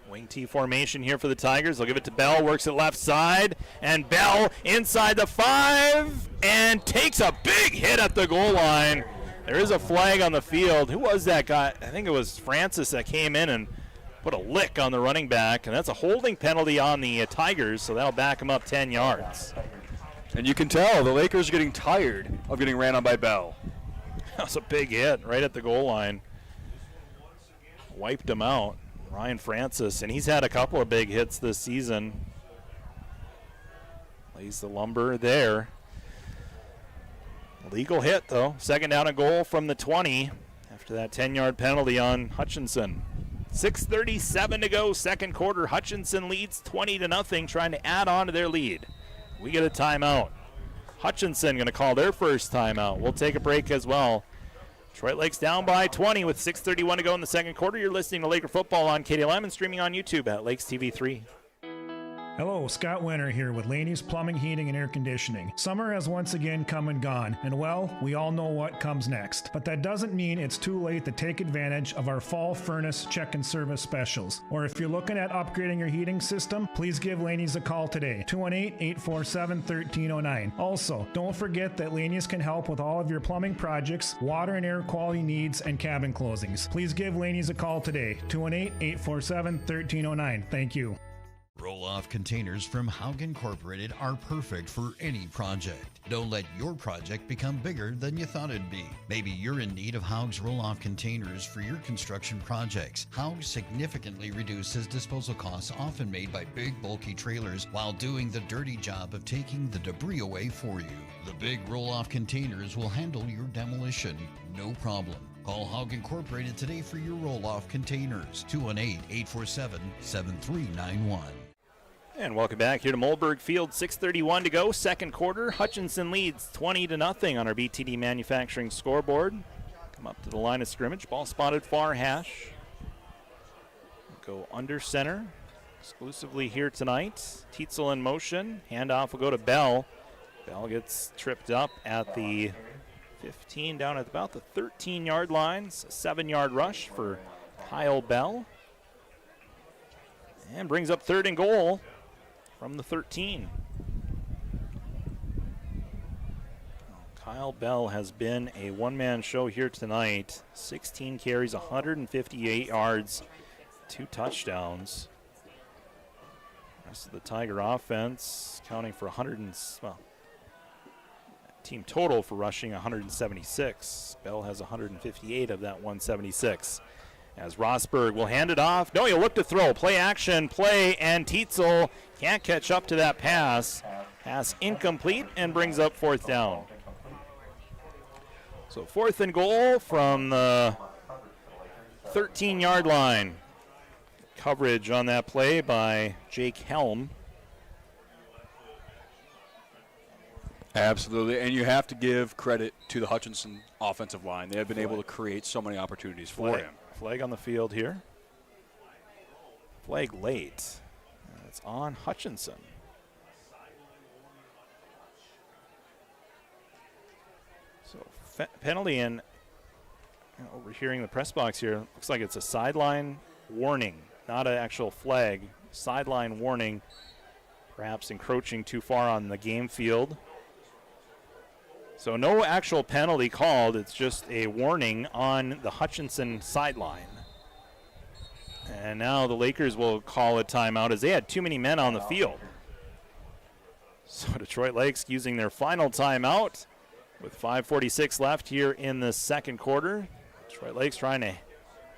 Wing T formation here for the Tigers. They'll give it to Bell, works it left side, and Bell inside the 5 and takes a big hit at the goal line. There is a flag on the field. Who was that guy? I think it was Francis that came in and put a lick on the running back, and that's a holding penalty on the Tigers, so that'll back them up 10 yards. And you can tell the Lakers are getting tired of getting ran on by Bell. That was a big hit right at the goal line. Wiped him out. Ryan Francis, and he's had a couple of big hits this season. Lays the lumber there. Legal hit, though. 2nd down and goal from the 20 after that 10-yard penalty on Hutchinson. 6:37 to go, 2nd quarter. Hutchinson leads 20-0, trying to add on to their lead. We get a timeout. Hutchinson going to call their first timeout. We'll take a break as well. Detroit Lakes down by 20 with 6:31 to go in the 2nd quarter. You're listening to Laker football on KDLM and streaming on YouTube at Lakes TV 3. Hello, Scott Winter here with Laney's Plumbing, Heating, and Air Conditioning. Summer has once again come and gone, and well, we all know what comes next. But that doesn't mean it's too late to take advantage of our fall furnace check and service specials. Or if you're looking at upgrading your heating system, please give Laney's a call today, 218-847-1309. Also, don't forget that Laney's can help with all of your plumbing projects, water and air quality needs, and cabin closings. Please give Laney's a call today, 218-847-1309. Thank you. Roll-off containers from Haug Incorporated are perfect for any project. Don't let your project become bigger than you thought it'd be. Maybe you're in need of Haug's roll-off containers for your construction projects. Haug significantly reduces disposal costs often made by big, bulky trailers while doing the dirty job of taking the debris away for you. The big roll-off containers will handle your demolition, no problem. Call Haug Incorporated today for your roll-off containers. 218-847-7391. And welcome back here to Moldberg Field. 6:31 to go, second quarter. Hutchinson leads 20-0 on our BTD Manufacturing scoreboard. Come up to the line of scrimmage. Ball spotted far hash. Go under center. Exclusively here tonight. Tietzel in motion. Handoff will go to Bell. Bell gets tripped up at the 15, down at about the 13-yard line. 7-yard rush for Kyle Bell. And brings up third and goal from the 13. Kyle Bell has been a one-man show here tonight. 16 carries, 158 yards, 2 touchdowns. Rest of the Tiger offense counting for team total for rushing 176. Bell has 158 of that 176. As Rosberg will hand it off. No, he'll look to throw. Play action, play, and Tietzel can't catch up to that pass. Pass incomplete and brings up fourth down. So 4th and goal from the 13-yard line. Coverage on that play by Jake Helm. Absolutely, and you have to give credit to the Hutchinson offensive line. They have been able to create so many opportunities for him. Flag on the field here. Flag late. It's on Hutchinson. So penalty, and overhearing the press box here, looks like it's a sideline warning, not an actual flag. Sideline warning, perhaps encroaching too far on the game field. So no actual penalty called. It's just a warning on the Hutchinson sideline. And now the Lakers will call a timeout as they had too many men on the field. So Detroit Lakes using their final timeout with 5:46 left here in the second quarter. Detroit Lakes trying to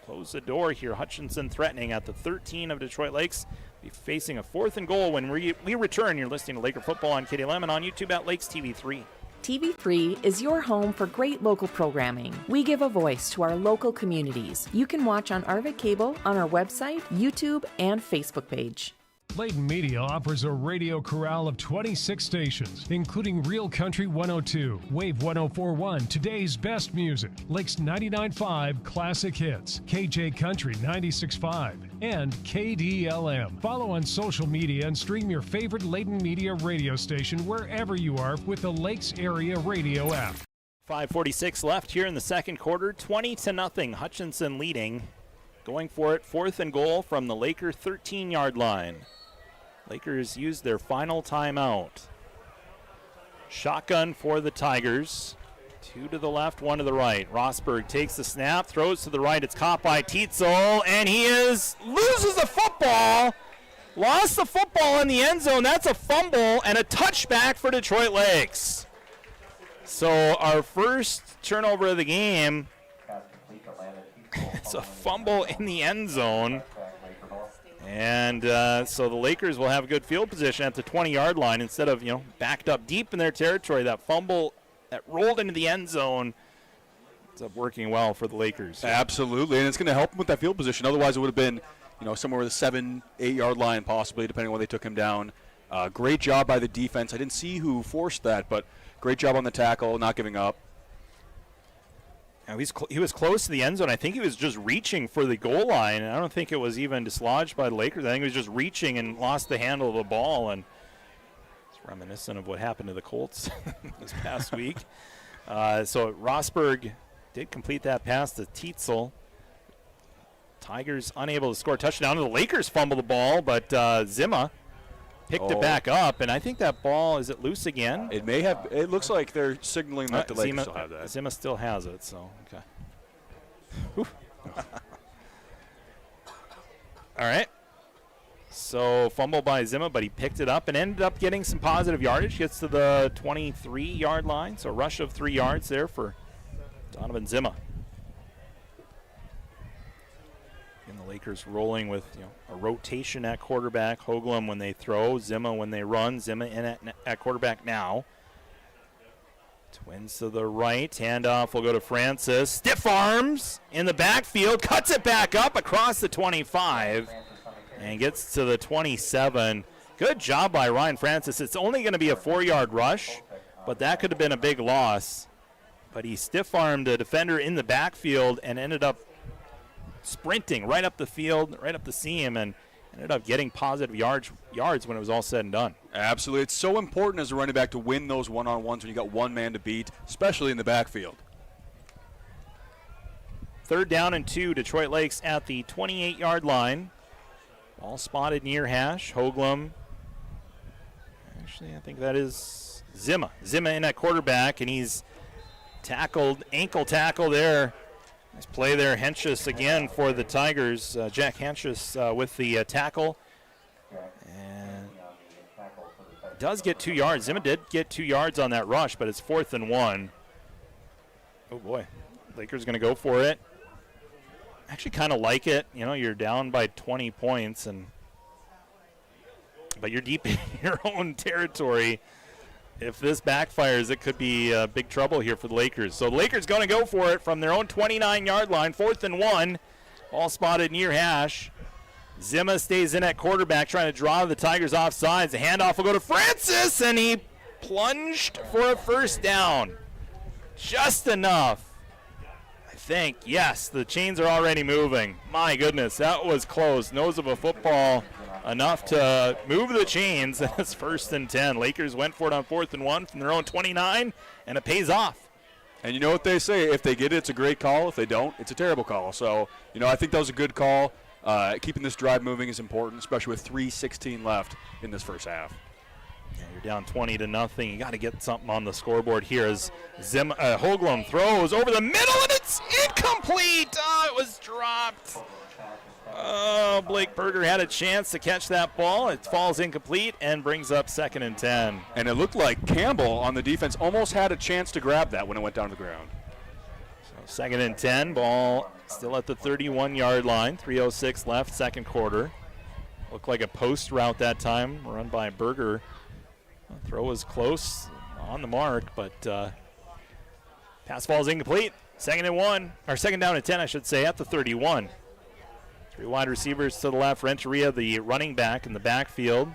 close the door here. Hutchinson threatening at the 13 of Detroit Lakes. Be facing a 4th and goal when we return. You're listening to Laker Football on KDLM and on YouTube at Lakes TV3. TV3 is your home for great local programming. We give a voice to our local communities. You can watch on Arvik Cable, on our website, YouTube, and Facebook page. Layton Media offers a radio corral of 26 stations, including Real Country 102, Wave 104.1, Today's Best Music, Lakes 99.5, Classic Hits, KJ Country 96.5, and KDLM. Follow on social media and stream your favorite Layton Media radio station wherever you are with the Lakes Area Radio app. 5:46 left here in the second quarter, 20-0. Hutchinson leading. Going for it, 4th and goal from the Laker 13-yard line. Lakers used their final timeout. Shotgun for the Tigers. 2 to the left, 1 to the right. Rosberg takes the snap, throws to the right. It's caught by Tietzel, and he loses the football. Lost the football in the end zone. That's a fumble and a touchback for Detroit Lakes. So our first turnover of the game. It's a fumble in the end zone. And so the Lakers will have good field position at the 20-yard line instead of, backed up deep in their territory. That fumble that rolled into the end zone ends up working well for the Lakers. Absolutely, and it's going to help them with that field position. Otherwise, it would have been, somewhere with a 7-8 line possibly, depending on when they took him down. Great job by the defense. I didn't see who forced that, but great job on the tackle, not giving up. Now he was close to the end zone. I think he was just reaching for the goal line. I don't think it was even dislodged by the Lakers. I think he was just reaching and lost the handle of the ball. And it's reminiscent of what happened to the Colts this past week. So Rosberg did complete that pass to Tietzel. Tigers unable to score a touchdown. The Lakers fumble the ball, but Zima picked it back up, and I think that ball, is it loose again? It may have. It looks like they're signaling that the Lakers still have that. Zima still has it, so okay. All right. So fumble by Zima, but he picked it up and ended up getting some positive yardage. Gets to the 23-yard line, so a rush of 3 yards there for Donovan Zima. And the Lakers rolling with a rotation at quarterback. Hoagland when they throw, Zima when they run. Zima in at quarterback now. Twins to the right. Handoff will go to Francis. Stiff arms in the backfield. Cuts it back up across the 25 and gets to the 27. Good job by Ryan Francis. It's only going to be a 4-yard rush, but that could have been a big loss. But he stiff-armed a defender in the backfield and ended up sprinting right up the field, right up the seam, and ended up getting positive yards when it was all said and done. Absolutely. It's so important as a running back to win those one-on-ones when you got one man to beat, especially in the backfield. 3rd down and 2, Detroit Lakes at the 28-yard line. Ball spotted near hash. Hoagland. Actually, I think that is Zima. Zima in at quarterback, and he's tackled, ankle tackle there. Nice play there. Henches again for the Tigers. Jack Henches with the tackle. And does get 2 yards. Zima did get 2 yards on that rush, but it's 4th and 1. Oh, boy. Lakers going to go for it. Actually kind of like it. You're down by 20 points, but you're deep in your own territory. If this backfires, it could be big trouble here for the Lakers. So the Lakers going to go for it from their own 29-yard line, 4th and 1. All spotted near hash. Zima stays in at quarterback, trying to draw the Tigers off sides. The handoff will go to Francis, and he plunged for a 1st down. Just enough. I think, yes, the chains are already moving. My goodness, that was close. Nose of a football. Enough to move the chains. It's 1st and 10. Lakers went for it on 4th and 1 from their own 29, and it pays off. And you know what they say, if they get it, it's a great call. If they don't, it's a terrible call. So, I think that was a good call. Keeping this drive moving is important, especially with 3:16 left in this first half. Yeah, you're down 20-0. You got to get something on the scoreboard here as Hoagland throws over the middle, and it's incomplete. Oh, it was dropped. Oh, Blake Berger had a chance to catch that ball. It falls incomplete and brings up 2nd and 10. And it looked like Campbell on the defense almost had a chance to grab that when it went down to the ground. So 2nd and 10, ball still at the 31-yard line. 3:06 left, 2nd quarter. Looked like a post route that time, run by Berger. Throw was close, on the mark, but pass falls incomplete. 2nd and 1, or 2nd down and 10, I should say, at the 31. 3 wide receivers to the left. Renteria, the running back in the backfield.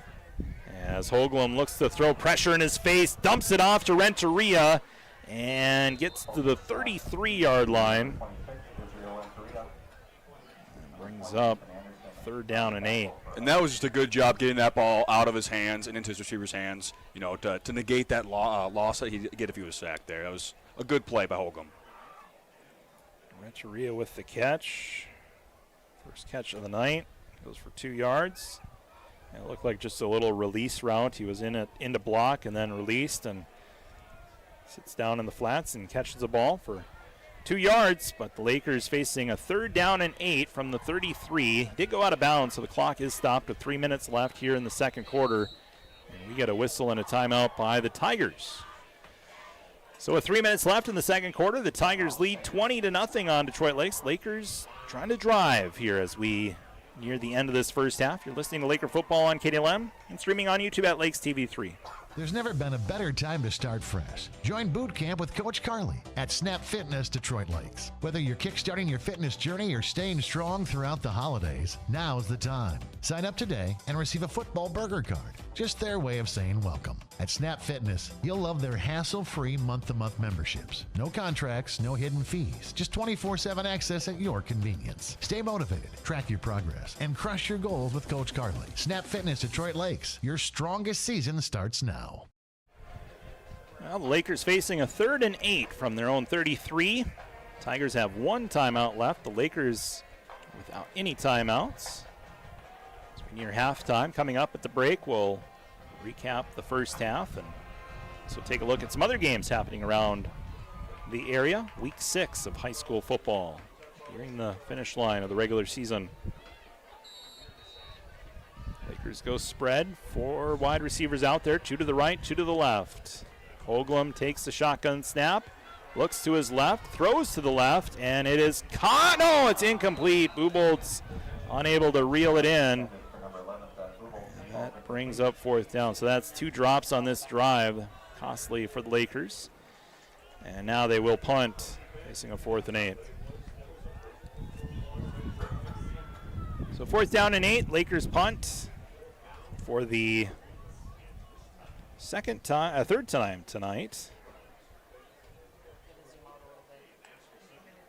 As Hoagland looks to throw pressure in his face, dumps it off to Renteria and gets to the 33-yard line. And brings up 3rd down and 8. And that was just a good job getting that ball out of his hands and into his receiver's hands, to negate that loss that he'd get if he was sacked there. That was a good play by Hoagland. Renteria with the catch. First catch of the night. Goes for 2 yards. And it looked like just a little release route. He was into block and then released and sits down in the flats and catches the ball for 2 yards. But the Lakers facing a 3rd down and 8 from the 33. Did go out of bounds, so the clock is stopped with 3 minutes left here in the 2nd quarter. And we get a whistle and a timeout by the Tigers. So with 3 minutes left in the 2nd quarter, the Tigers lead 20-0 on Detroit Lakes. Lakers trying to drive here as we near the end of this first half. You're listening to Laker football on KDLM and streaming on YouTube at Lakes TV 3. There's never been a better time to start fresh. Join boot camp with Coach Carly at Snap Fitness Detroit Lakes. Whether you're kickstarting your fitness journey or staying strong throughout the holidays, now's the time. Sign up today and receive a football burger card. Just their way of saying welcome. At Snap Fitness, you'll love their hassle-free month-to-month memberships. No contracts, no hidden fees, just 24/7 access at your convenience. Stay motivated, track your progress, and crush your goals with Coach Carley. Snap Fitness Detroit Lakes, your strongest season starts now. Well, the Lakers facing a 3rd and 8 from their own 33. Tigers have 1 timeout left. The Lakers without any timeouts. As we near halftime, coming up at the break, we'll recap the first half and so take a look at some other games happening around the area. Week 6 of high school football, nearing the finish line of the regular season. Lakers go spread. 4 wide receivers out there, 2 to the right, 2 to the left. Hoagland takes the shotgun snap, looks to his left, throws to the left, and it is caught. No, it's incomplete. Bubolt's unable to reel it in. That brings up 4th down. So that's 2 drops on this drive, costly for the Lakers. And now they will punt, facing a 4th and 8. So 4th down and 8, Lakers punt for the third time tonight.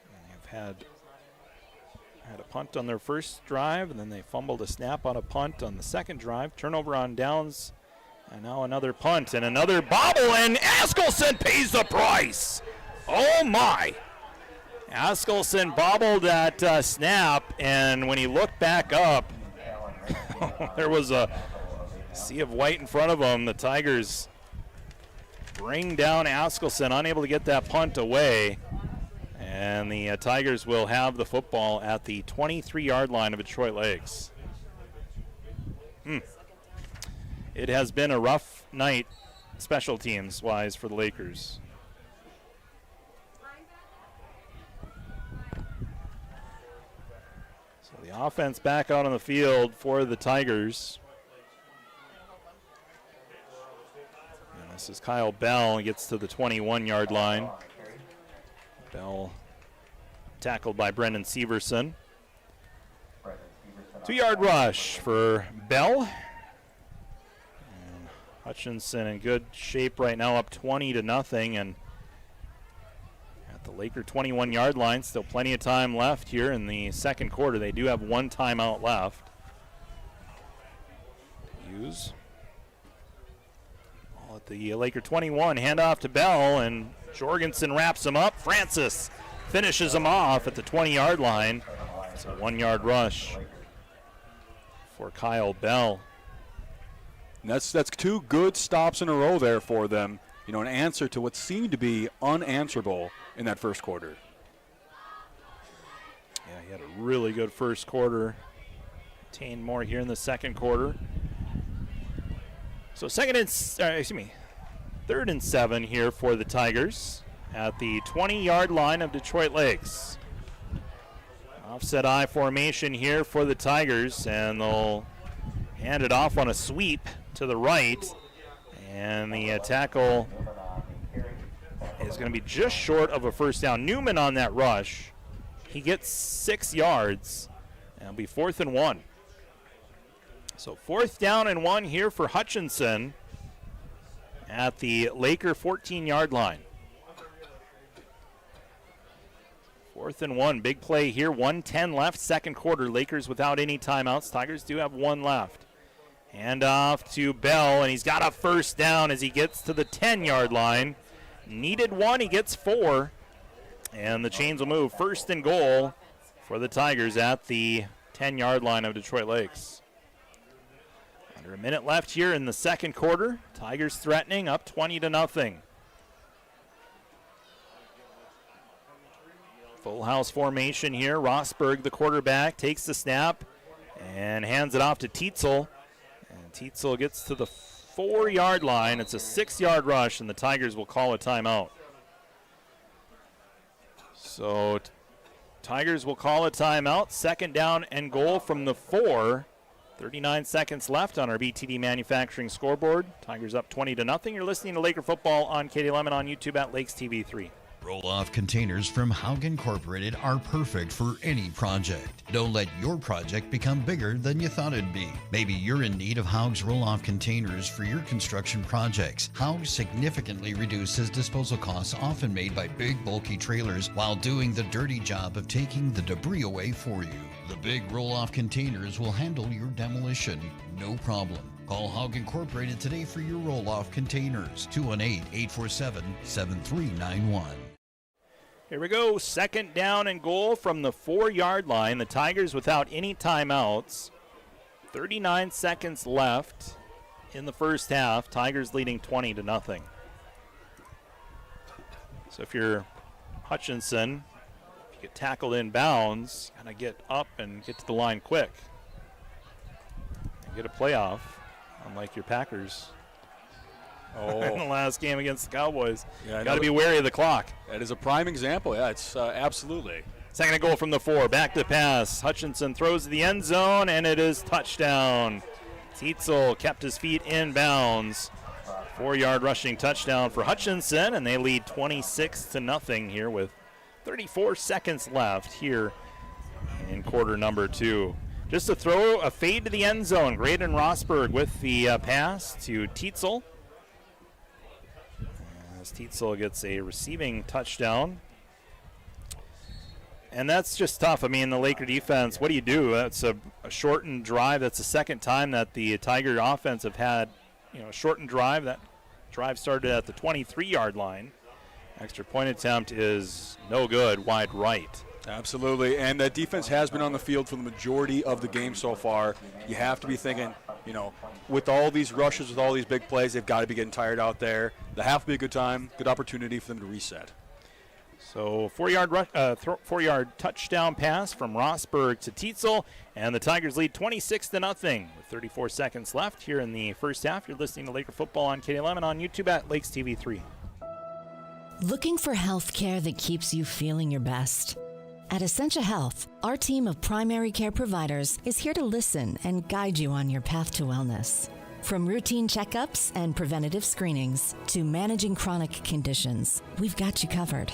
And they've had a punt on their first drive, and then they fumbled a snap on a punt on the second drive. Turnover on downs, and now another punt and another bobble, and Askelson pays the price. Oh my! Askelson bobbled that snap, and when he looked back up, there was a sea of white in front of him. The Tigers bring down Askelson, unable to get that punt away. And the Tigers will have the football at the 23-yard line of Detroit Lakes. It has been a rough night special teams-wise for the Lakers. So the offense back out on the field for the Tigers. And this is Kyle Bell. He gets to the 21-yard line. Bell tackled by Brendan Severson. 2-yard rush for Bell. And Hutchinson in good shape right now, up 20-0, and at the Laker 21-yard line. Still plenty of time left here in the second quarter. They do have 1 timeout left to use. Ball at the Laker 21, handoff to Bell, and Jorgensen wraps him up. Francis finishes him off at the 20-yard line. It's a 1-yard rush for Kyle Bell. And that's 2 good stops in a row there for them. You know, an answer to what seemed to be unanswerable in that first quarter. Yeah, he had a really good first quarter. Obtained more here in the second quarter. So 3rd and 7 here for the Tigers at the 20-yard line of Detroit Lakes. Offset I formation here for the Tigers, and they'll hand it off on a sweep to the right, and the tackle is going to be just short of a first down. Newman on that rush. He gets 6 yards, and it'll be 4th and 1. So 4th down and 1 here for Hutchinson at the Laker 14-yard line. 4th and 1, big play here, 1:10 left, second quarter. Lakers without any timeouts. Tigers do have 1 left. Hand off to Bell, and he's got a first down as he gets to the 10-yard line. Needed 1, he gets 4, and the chains will move. 1st and goal for the Tigers at the 10-yard line of Detroit Lakes. Under a minute left here in the second quarter. Tigers threatening, up 20-0. Full house formation here. Rosberg, the quarterback, takes the snap and hands it off to Tietzel. And Tietzel gets to the 4-yard line. It's a 6-yard rush, and the Tigers will call a timeout. So Tigers will call a timeout. 2nd down and goal from the 4. 39 seconds left on our BTD Manufacturing scoreboard. Tigers up 20-0. You're listening to Laker football on KDLM and on YouTube at Lakes TV 3. Roll-off containers from Haug Incorporated are perfect for any project. Don't let your project become bigger than you thought it'd be. Maybe you're in need of Haug's roll-off containers for your construction projects. Haug significantly reduces disposal costs often made by big, bulky trailers while doing the dirty job of taking the debris away for you. The big roll-off containers will handle your demolition, no problem. Call Haug Incorporated today for your roll-off containers. 218-847-7391. Here we go. Second down and goal from the 4-yard line. The Tigers without any timeouts. 39 seconds left in the first half. Tigers leading 20-0. So if you're Hutchinson, if you get tackled in bounds, kind of get up and get to the line quick and get a playoff, unlike your Packers. In the last game against the Cowboys. Yeah, got to be wary of the clock. That is a prime example. Yeah, it's absolutely. Second and goal from the 4. Back to pass. Hutchinson throws to the end zone, and it is touchdown. Tietzel kept his feet in bounds. 4-yard rushing touchdown for Hutchinson, and they lead 26-0 here with 34 seconds left here in quarter number 2. Just to throw a fade to the end zone. Graydon Rosberg with the pass to Tietzel. As Tietzel gets a receiving touchdown. And that's just tough. I mean, the Laker defense, what do you do? That's a shortened drive. That's the second time that the Tiger offense have had, a shortened drive. That drive started at the 23-yard line. Extra point attempt is no good, wide right. Absolutely, and that defense has been on the field for the majority of the game so far. You have to be thinking, with all these rushes, with all these big plays, they've got to be getting tired out there. The half will be a good time, good opportunity for them to reset. So 4-yard touchdown pass from Rosberg to Tietzel, and the Tigers lead 26-0 with 34 seconds left here in the first half. You're listening to Laker Football on KDLM and on YouTube at Lakes TV 3. Looking for health care that keeps you feeling your best? At Essentia Health, our team of primary care providers is here to listen and guide you on your path to wellness. From routine checkups and preventative screenings to managing chronic conditions, we've got you covered.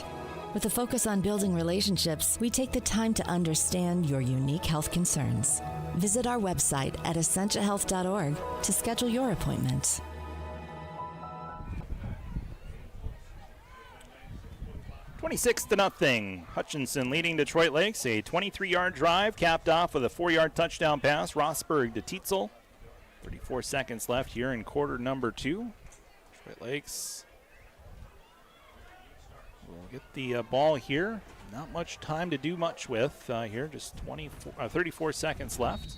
With a focus on building relationships, we take the time to understand your unique health concerns. Visit our website at essentiahealth.org to schedule your appointment. $26-0. Hutchinson leading Detroit Lakes. A 23-yard drive capped off with a 4-yard touchdown pass. Rosberg to Tietzel. 34 seconds left here in quarter number 2. Detroit Lakes will get the ball here. Not much time to do much with here. Just 34 seconds left.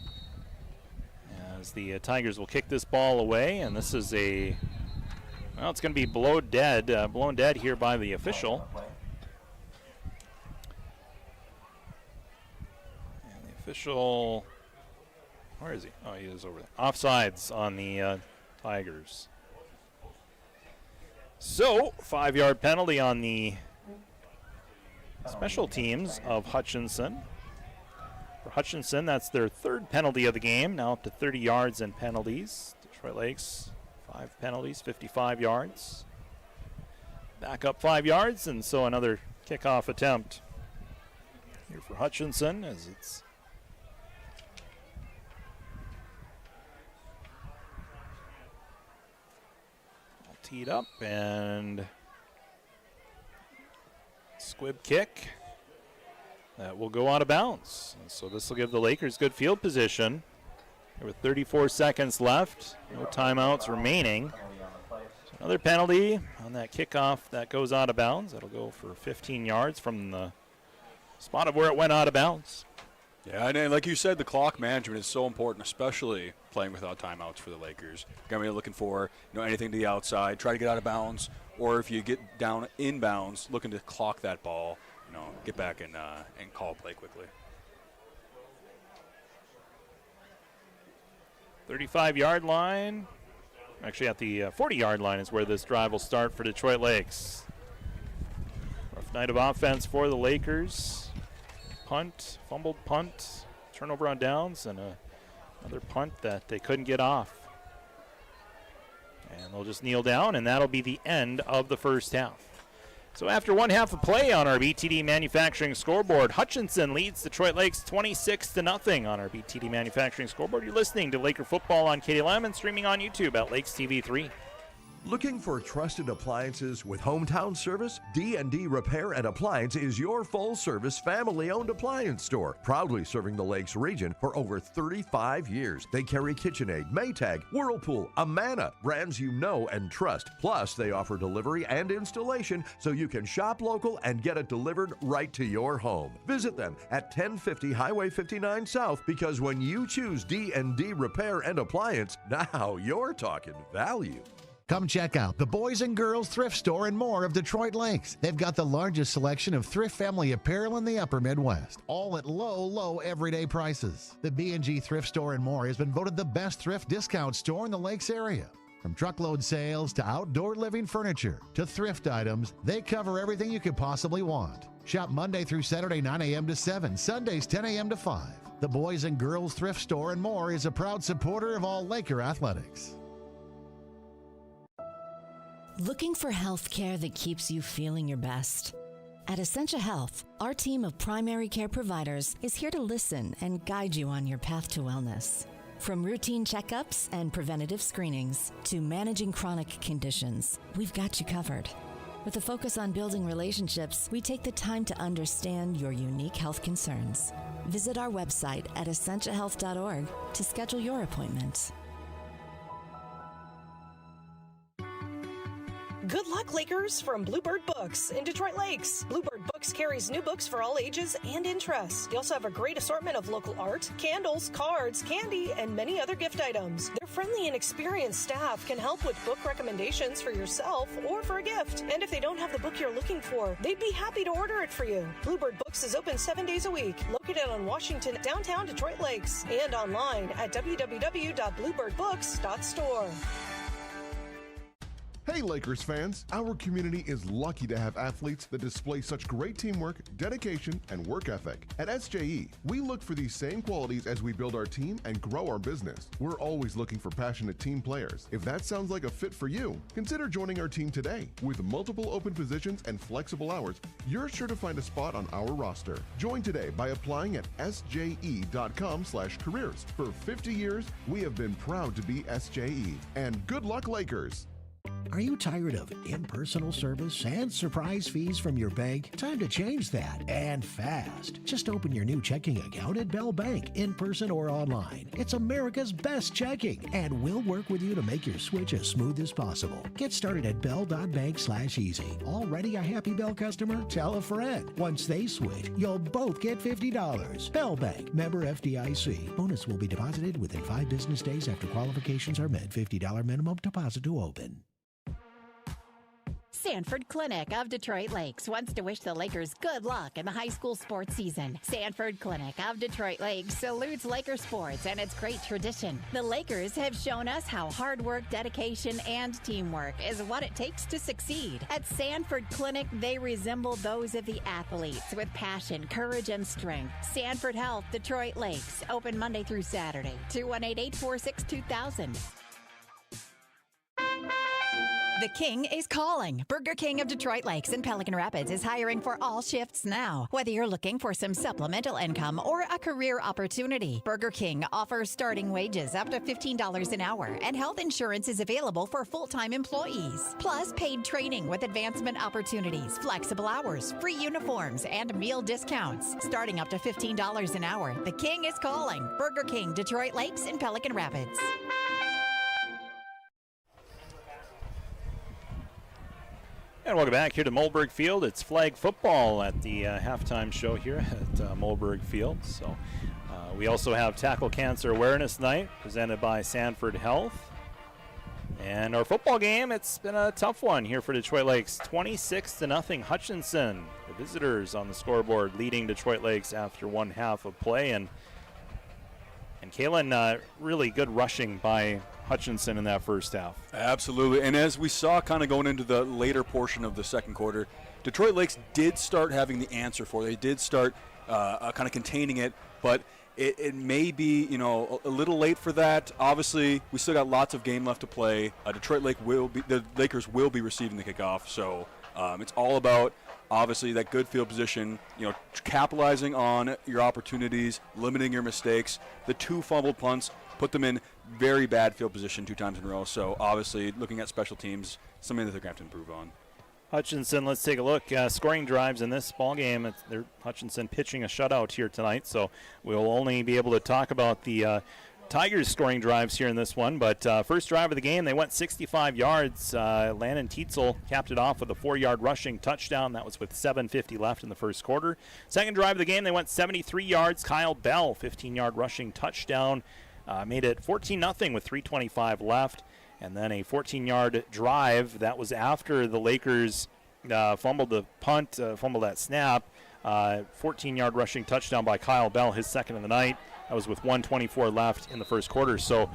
As the Tigers will kick this ball away. And this is it's going to be blown dead here by the official. Official, where is he? Oh, he is over there. Offsides on the Tigers. So, 5-yard penalty on the special teams of Hutchinson. For Hutchinson, that's their 3rd penalty of the game, now up to 30 yards in penalties. Detroit Lakes, 5 penalties, 55 yards. Back up 5 yards, and so another kickoff attempt here for Hutchinson as it's teed up and squib kick that will go out of bounds. And so this will give the Lakers good field position with 34 seconds left, no timeouts remaining. So another penalty on that kickoff that goes out of bounds. That'll go for 15 yards from the spot of where it went out of bounds. Yeah, and like you said, the clock management is so important, especially playing without timeouts for the Lakers. You're going to be looking for anything to the outside, try to get out of bounds, or if you get down in bounds, looking to clock that ball, get back and call play quickly. 35-yard line. Actually, at the 40-yard line is where this drive will start for Detroit Lakes. Rough night of offense for the Lakers. Punt, fumbled punt, turnover on downs, and another punt that they couldn't get off. And they'll just kneel down, and that'll be the end of the first half. So after one half of play on our BTD Manufacturing scoreboard, Hutchinson leads Detroit Lakes 26-0 on our BTD Manufacturing scoreboard. You're listening to Laker Football on KDLM and streaming on YouTube at Lakes TV 3. Looking for trusted appliances with hometown service? D&D Repair and Appliance is your full-service, family-owned appliance store, proudly serving the Lakes region for over 35 years. They carry KitchenAid, Maytag, Whirlpool, Amana, brands you know and trust. Plus, they offer delivery and installation so you can shop local and get it delivered right to your home. Visit them at 1050 Highway 59 South, because when you choose D&D Repair and Appliance, now you're talking value. Come check out the Boys and Girls Thrift Store and more of Detroit Lakes. They've got the largest selection of thrift family apparel in the upper Midwest, all at low everyday prices. The B&G Thrift Store and more has been voted the best thrift discount store in the Lakes area. From truckload sales to outdoor living furniture to thrift items, they cover everything you could possibly want. Shop Monday through Saturday 9 a.m. to 7, Sundays 10 a.m. to 5. The Boys and Girls Thrift Store and more is a proud supporter of all Laker athletics. Looking for health care that keeps you feeling your best? At Essentia Health, our team of primary care providers is here to listen and guide you on your path to wellness. From routine checkups and preventative screenings to managing chronic conditions, we've got you covered. With a focus on building relationships, we take the time to understand your unique health concerns. Visit our website at essentiahealth.org to schedule your appointment. Good luck, Lakers, from Bluebird Books in Detroit Lakes. Bluebird Books carries new books for all ages and interests. They also have a great assortment of local art, candles, cards, candy, and many other gift items. Their friendly and experienced staff can help with book recommendations for yourself or for a gift. And if they don't have the book you're looking for, they'd be happy to order it for you. Bluebird Books is open 7 days a week, located on Washington, downtown Detroit Lakes, and online at www.bluebirdbooks.store. Hey Lakers fans, our community is lucky to have athletes that display such great teamwork, dedication, and work ethic. At SJE, we look for these same qualities as we build our team and grow our business. We're always looking for passionate team players. If that sounds like a fit for you, consider joining our team today. With multiple open positions and flexible hours, you're sure to find a spot on our roster. Join today by applying at sje.com/careers. For 50 years, we have been proud to be SJE. And good luck, Lakers! Are you tired of impersonal service and surprise fees from your bank? Time to change that, and fast. Just open your new checking account at Bell Bank, in person or online. It's America's best checking, and we'll work with you to make your switch as smooth as possible. Get started at bell.bank/easy. Already a happy Bell customer? Tell a friend. Once they switch, you'll both get $50. Bell Bank, member FDIC. Bonus will be deposited within 5 business days after qualifications are met. $50 minimum deposit to open. Sanford Clinic of Detroit Lakes wants to wish the Lakers good luck in the high school sports season. Sanford Clinic of Detroit Lakes salutes Laker sports and its great tradition. The Lakers have shown us how hard work, dedication, and teamwork is what it takes to succeed. At Sanford Clinic, they resemble those of the athletes with passion, courage, and strength. Sanford Health, Detroit Lakes, open Monday through Saturday. 218-846-2000. The King is calling. Burger King of Detroit Lakes and Pelican Rapids is hiring for all shifts now. Whether you're looking for some supplemental income or a career opportunity, Burger King offers starting wages up to $15 an hour, and health insurance is available for full-time employees. Plus, paid training with advancement opportunities, flexible hours, free uniforms, and meal discounts. Starting up to $15 an hour, The King is calling. Burger King, Detroit Lakes and Pelican Rapids. And welcome back here to Mollberg Field. It's flag football at the halftime show here at Mollberg Field. So we also have Tackle Cancer Awareness Night presented by Sanford Health. And our football game, it's been a tough one here for Detroit Lakes. 26-0 Hutchinson, the visitors on the scoreboard, leading Detroit Lakes after one half of play. And Kalen, really good rushing by Hutchinson in that first half. Absolutely, and as we saw kind of going into the later portion of the second quarter, Detroit Lakes did start having the answer for it. They did start kind of containing it, but it may be, a little late for that. Obviously, we still got lots of game left to play. The Lakers will be receiving the kickoff, so It's all about, obviously, that good field position, capitalizing on your opportunities, limiting your mistakes. The 2 fumbled punts put them in very bad field position 2 times in a row. So, obviously, looking at special teams, something that they're going to have to improve on. Hutchinson, let's take a look. Scoring drives in this ball game. Hutchinson pitching a shutout here tonight, so we'll only be able to talk about the Tigers scoring drives here in this one. But first drive of the game, they went 65 yards. Landon Tietzel capped it off with a 4-yard rushing touchdown. That was with 7:50 left in the first quarter. Second drive of the game, they went 73 yards. Kyle Bell, 15-yard rushing touchdown. Made it 14-0 with 3:25 left. And then a 14-yard drive. That was after the Lakers fumbled the punt, fumbled that snap. 14-yard rushing touchdown by Kyle Bell, his second of the night. That was with 1:24 left in the first quarter. So,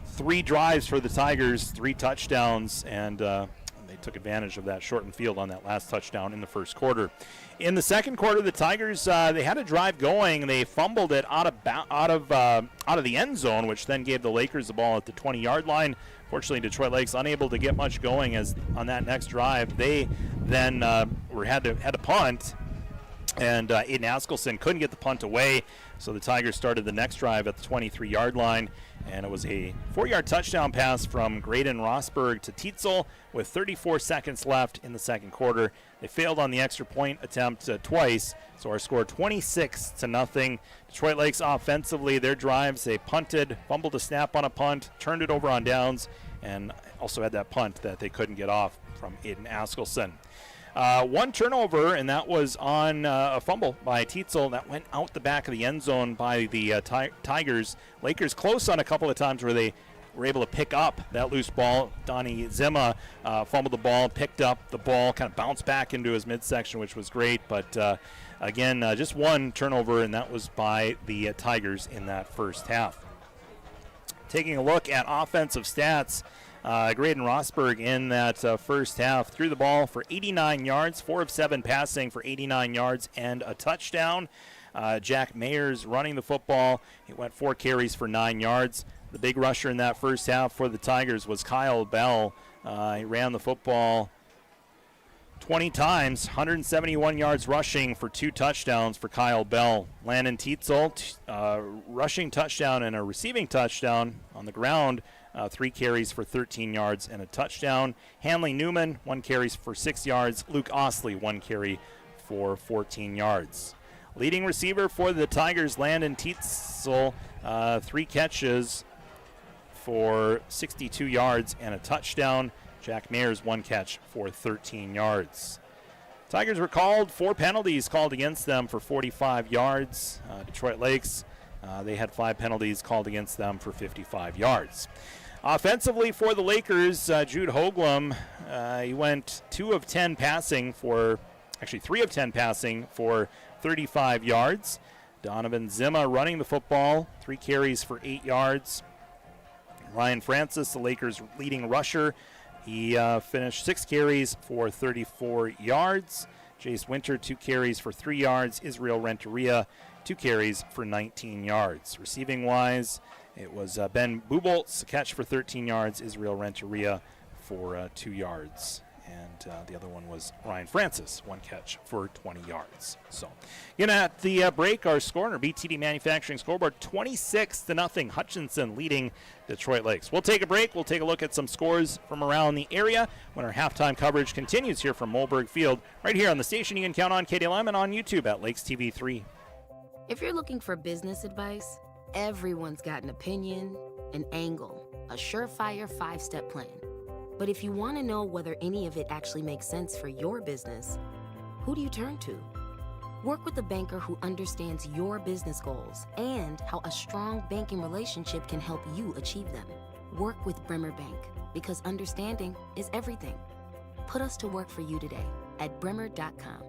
3 drives for the Tigers, 3 touchdowns, and they took advantage of that shortened field on that last touchdown in the first quarter. In the second quarter, the Tigers they had a drive going. They fumbled it out of the end zone, which then gave the Lakers the ball at the 20-yard line. Fortunately, Detroit Lakes unable to get much going as on that next drive. They then had to punt, and Aiden Askelson couldn't get the punt away. So the Tigers started the next drive at the 23-yard line, and it was a 4-yard touchdown pass from Graydon Rosberg to Tietzel with 34 seconds left in the second quarter. They failed on the extra point attempt twice, so our score 26-0. Detroit Lakes offensively, their drives, they punted, fumbled a snap on a punt, turned it over on downs, and also had that punt that they couldn't get off from Aiden Askelson. 1 turnover, and that was on a fumble by Tietzel that went out the back of the end zone by the Tigers. Lakers close on a couple of times where they were able to pick up that loose ball. Donnie Zima fumbled the ball, picked up the ball, kind of bounced back into his midsection, which was great. But again, just 1 turnover, and that was by the Tigers in that first half. Taking a look at offensive stats, Graydon Rosberg in that first half threw the ball for 89 yards, 4 of 7 passing for 89 yards and a touchdown. Jack Mayers running the football. He went 4 carries for 9 yards. The big rusher in that first half for the Tigers was Kyle Bell. He ran the football 20 times, 171 yards rushing for 2 touchdowns for Kyle Bell. Landon Tietzel, rushing touchdown and a receiving touchdown on the ground. 3 carries for 13 yards and a touchdown. Hanley Newman, 1 carries for 6 yards. Luke Osley, 1 carry for 14 yards. Leading receiver for the Tigers, Landon Tietzel, 3 catches for 62 yards and a touchdown. Jack Mayers, 1 catch for 13 yards. Tigers were called 4 penalties called against them for 45 yards. Detroit Lakes, they had 5 penalties called against them for 55 yards. Offensively for the Lakers, Jude Hoagland, he went 3 of 10 passing for 35 yards. Donovan Zima running the football, 3 carries for 8 yards. Ryan Francis, the Lakers' leading rusher, he finished 6 carries for 34 yards. Jace Winter, 2 carries for 3 yards. Israel Renteria, 2 carries for 19 yards. Receiving-wise, it was Ben Buboltz, a catch for 13 yards. Israel Renteria for 2 yards. And the other one was Ryan Francis, 1 catch for 20 yards. So, at the break, our score on our BTD Manufacturing scoreboard, 26-0. Hutchinson leading Detroit Lakes. We'll take a break. We'll take a look at some scores from around the area when our halftime coverage continues here from Mohlberg Field, right here on the station you can count on, KDLM, and on YouTube at Lakes TV 3. If you're looking for business advice, everyone's got an opinion, an angle, a surefire 5-step plan. But if you want to know whether any of it actually makes sense for your business, who do you turn to? Work with a banker who understands your business goals and how a strong banking relationship can help you achieve them. Work with Bremer Bank, because understanding is everything. Put us to work for you today at bremer.com.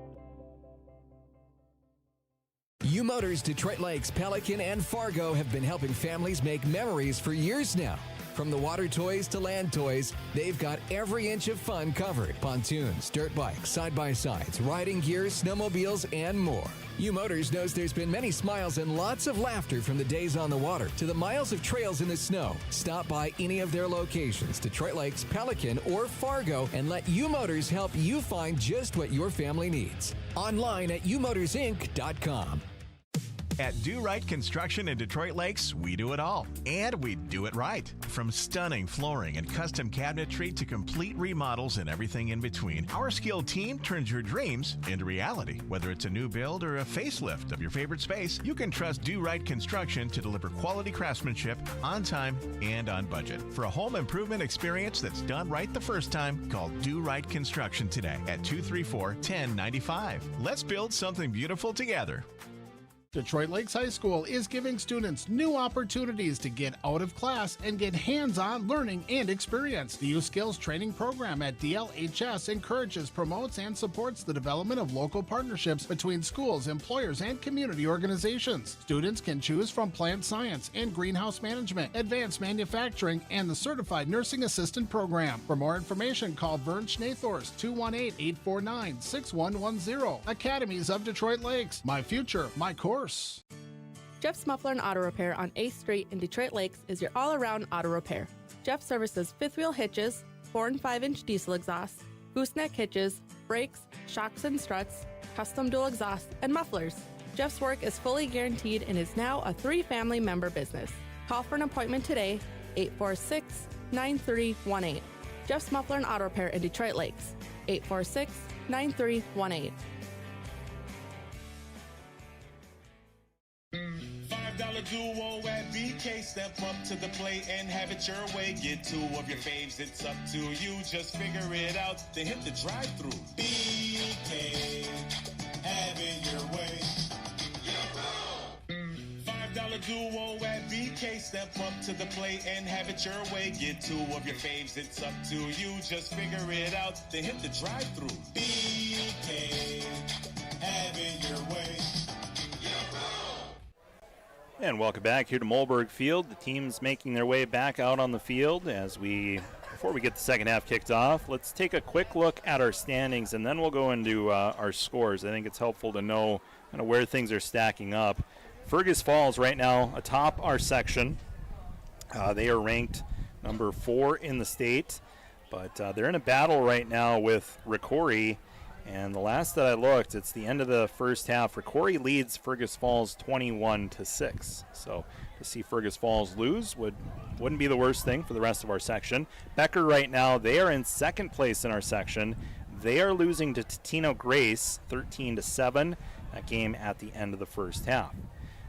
U Motors Detroit Lakes, Pelican, and Fargo have been helping families make memories for years now. From the water toys to land toys, they've got every inch of fun covered. Pontoons, dirt bikes, side-by-sides, riding gear, snowmobiles, and more. U Motors knows there's been many smiles and lots of laughter from the days on the water to the miles of trails in the snow. Stop by any of their locations, Detroit Lakes, Pelican, or Fargo, and let U Motors help you find just what your family needs. Online at umotorsinc.com. At Do Right Construction in Detroit Lakes, we do it all, and we do it right. From stunning flooring and custom cabinetry to complete remodels and everything in between, our skilled team turns your dreams into reality. Whether it's a new build or a facelift of your favorite space, you can trust Do Right Construction to deliver quality craftsmanship on time and on budget. For a home improvement experience that's done right the first time, call Do Right Construction today at 234-1095. Let's build something beautiful together. Detroit Lakes High School is giving students new opportunities to get out of class and get hands-on learning and experience. The Youth Skills Training Program at DLHS encourages, promotes, and supports the development of local partnerships between schools, employers, and community organizations. Students can choose from plant science and greenhouse management, advanced manufacturing, and the Certified Nursing Assistant Program. For more information, call Vern Schnathorst, 218-849-6110. Academies of Detroit Lakes. My future, my course. Jeff's Muffler and Auto Repair on 8th Street in Detroit Lakes is your all-around auto repair. Jeff services fifth wheel hitches, 4 and 5-inch diesel exhausts, gooseneck hitches, brakes, shocks and struts, custom dual exhausts, and mufflers. Jeff's work is fully guaranteed and is now a 3-family member business. Call for an appointment today, 846-9318. Jeff's Muffler and Auto Repair in Detroit Lakes, 846-9318. $5 duo at BK. Step up to the plate and have it your way. Get 2 of your faves, it's up to you. Just figure it out, then hit the drive-thru. BK, have it your way. $5 duo at BK. Step up to the plate and have it your way. Get 2 of your faves, it's up to you. Just figure it out, then hit the drive-thru. BK, have it your way. And welcome back here to Mohlberg Field. The team's making their way back out on the field before we get the second half kicked off. Let's take a quick look at our standings, and then we'll go into our scores. I think it's helpful to know kind of where things are stacking up. Fergus Falls right now atop our section. They are ranked number 4 in the state, but they're in a battle right now with Ricori. And the last that I looked, it's the end of the first half. Ricori leads Fergus Falls 21-6. So to see Fergus Falls lose wouldn't be the worst thing for the rest of our section. Becker right now, they are in second place in our section. They are losing to Totino Grace 13-7. That game at the end of the first half.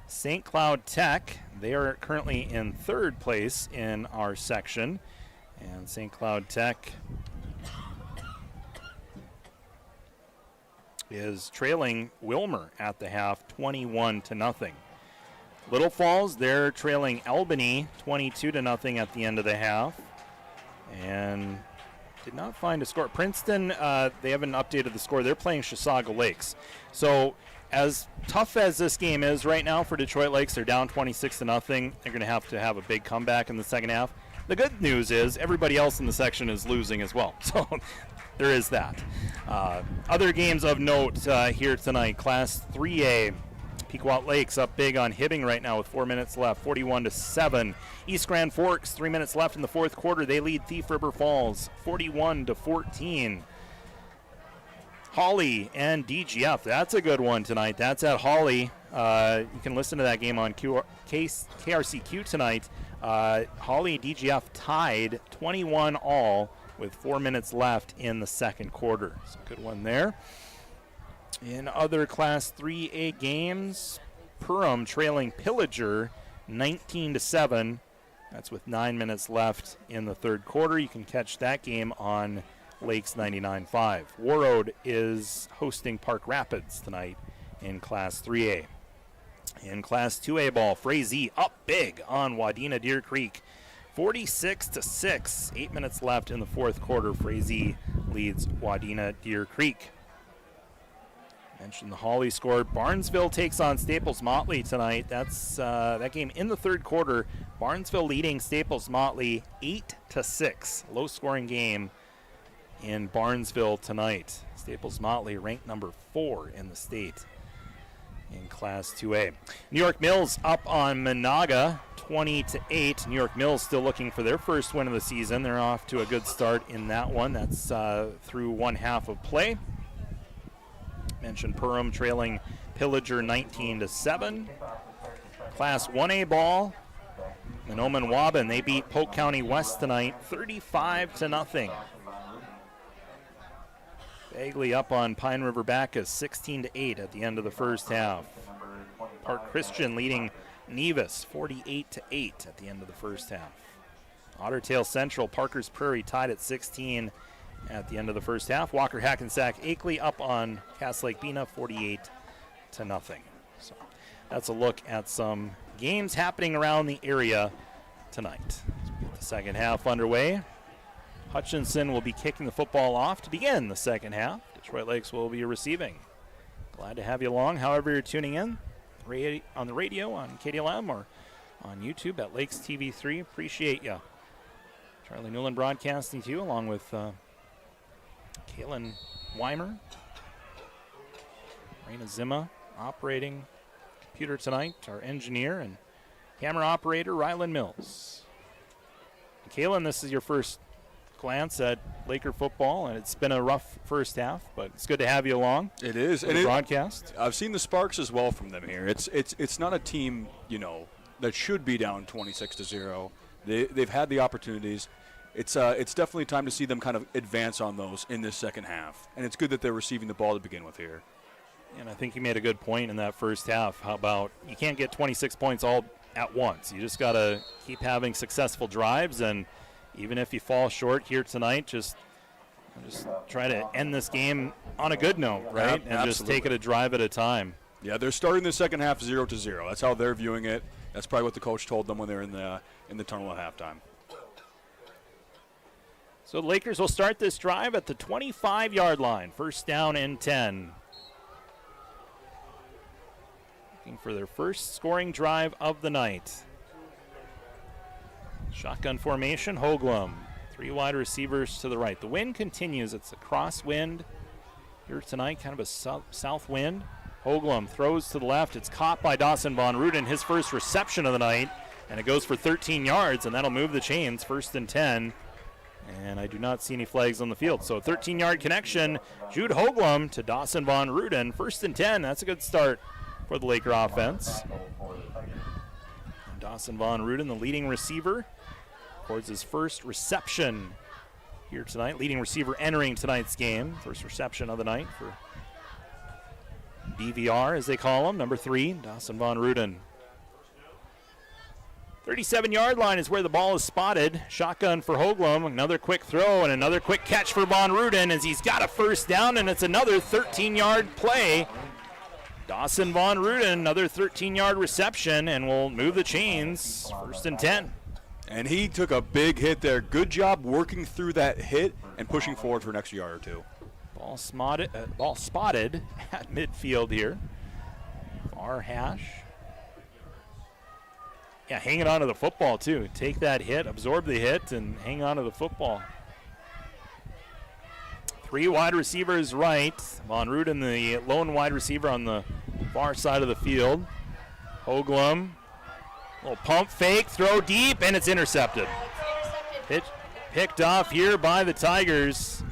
St. Cloud Tech, they are currently in third place in our section. And St. Cloud Tech is trailing Wilmer at the half 21-0. Little Falls, they're trailing Albany 22-0 at the end of the half. And did not find a score. Princeton, they haven't updated the score. They're playing Chisago Lakes. So as tough as this game is right now for Detroit Lakes, they're down 26-0. They're going to have a big comeback in the second half. The good news is everybody else in the section is losing as well. So there is that. Other games of note here tonight. Class 3A, Pequot Lakes up big on Hibbing right now with 4 minutes left, 41-7. East Grand Forks, 3 minutes left in the fourth quarter. They lead Thief River Falls 41-14. Hawley and DGF, that's a good one tonight. That's at Hawley. You can listen to that game on KRCQ tonight. Hawley and DGF tied 21-all with 4 minutes left in the second quarter. So good one there. In other Class 3A games, Perham trailing Pillager 19-7. That's with 9 minutes left in the third quarter. You can catch that game on Lakes 99.5. Warroad is hosting Park Rapids tonight in Class 3A. In Class 2A ball, Frazee up big on Wadena Deer Creek, 46-6. 8 minutes left in the fourth quarter. Frazee leads Wadena Deer Creek. Mentioned the Holly score. Barnesville takes on Staples Motley tonight. That's that game in the third quarter. Barnesville leading Staples Motley 8-6. Low-scoring game in Barnesville tonight. Staples Motley ranked number 4 in the state in Class 2A. New York Mills up on Monaga 20-8. New York Mills still looking for their first win of the season. They're off to a good start in that one. That's through one half of play. Mentioned Perham trailing Pillager 19-7. Class 1A ball. Monoma and Waban, they beat Polk County West tonight 35-0. Bagley up on Pine River Bacchus 16-8 at the end of the first half. Park Christian leading Nevis 48-8 at the end of the first half. Otter Tail Central, Parker's Prairie tied at 16 at the end of the first half. Walker Hackensack Akeley up on Cass Lake Bena 48-0. So that's a look at some games happening around the area tonight. As we get the second half underway. Hutchinson will be kicking the football off to begin the second half. Detroit Lakes will be receiving. Glad to have you along, however you're tuning in, on the radio, on KDLM, or on YouTube at Lakes TV3. Appreciate you. Charlie Newland broadcasting to you, along with Kaylin Weimer. Raina Zima operating computer tonight, our engineer, and camera operator Rylan Mills. And Kaylin, this is your first glance at Laker football, and it's been a rough first half, but it's good to have you along. It is. And broadcast. I've seen the sparks as well from them here. It's not a team, that should be down 26-0. They've had the opportunities. It's definitely time to see them kind of advance on those in this second half, and it's good that they're receiving the ball to begin with here. And I think you made a good point in that first half. How about you can't get 26 points all at once. You just got to keep having successful drives, and even if you fall short here tonight, just try to end this game on a good note, right? And absolutely. Just take it a drive at a time. Yeah, they're starting the second half 0-0. That's how they're viewing it. That's probably what the coach told them when they were in the tunnel at halftime. So the Lakers will start this drive at the 25-yard line. First down and 10. Looking for their first scoring drive of the night. Shotgun formation, Hoagland. 3 wide receivers to the right. The wind continues. It's a crosswind here tonight, kind of a south wind. Hoagland throws to the left. It's caught by Dawson Von Ruden, his first reception of the night, and it goes for 13 yards, and that'll move the chains. First and 10. And I do not see any flags on the field. So 13-yard connection, Jude Hoagland to Dawson Von Ruden. First and 10. That's a good start for the Laker offense. And Dawson Von Ruden, the leading receiver, records his first reception here tonight. Leading receiver entering tonight's game. First reception of the night for DVR, as they call him. Number 3, Dawson Von Ruden. 37-yard line is where the ball is spotted. Shotgun for Hoagland. Another quick throw and another quick catch for Von Ruden as he's got a first down, and it's another 13-yard play. Dawson Von Ruden, another 13-yard reception, and will move the chains. First and 10. And he took a big hit there. Good job working through that hit and pushing forward for an extra yard or two. Ball spotted at midfield here. Far hash. Yeah, hanging on to the football, too. Take that hit, absorb the hit, and hang on to the football. 3 wide receivers right. Von Ruden, the lone wide receiver on the far side of the field. Hoagland, little pump fake, throw deep, and it's intercepted. Picked off here by the Tigers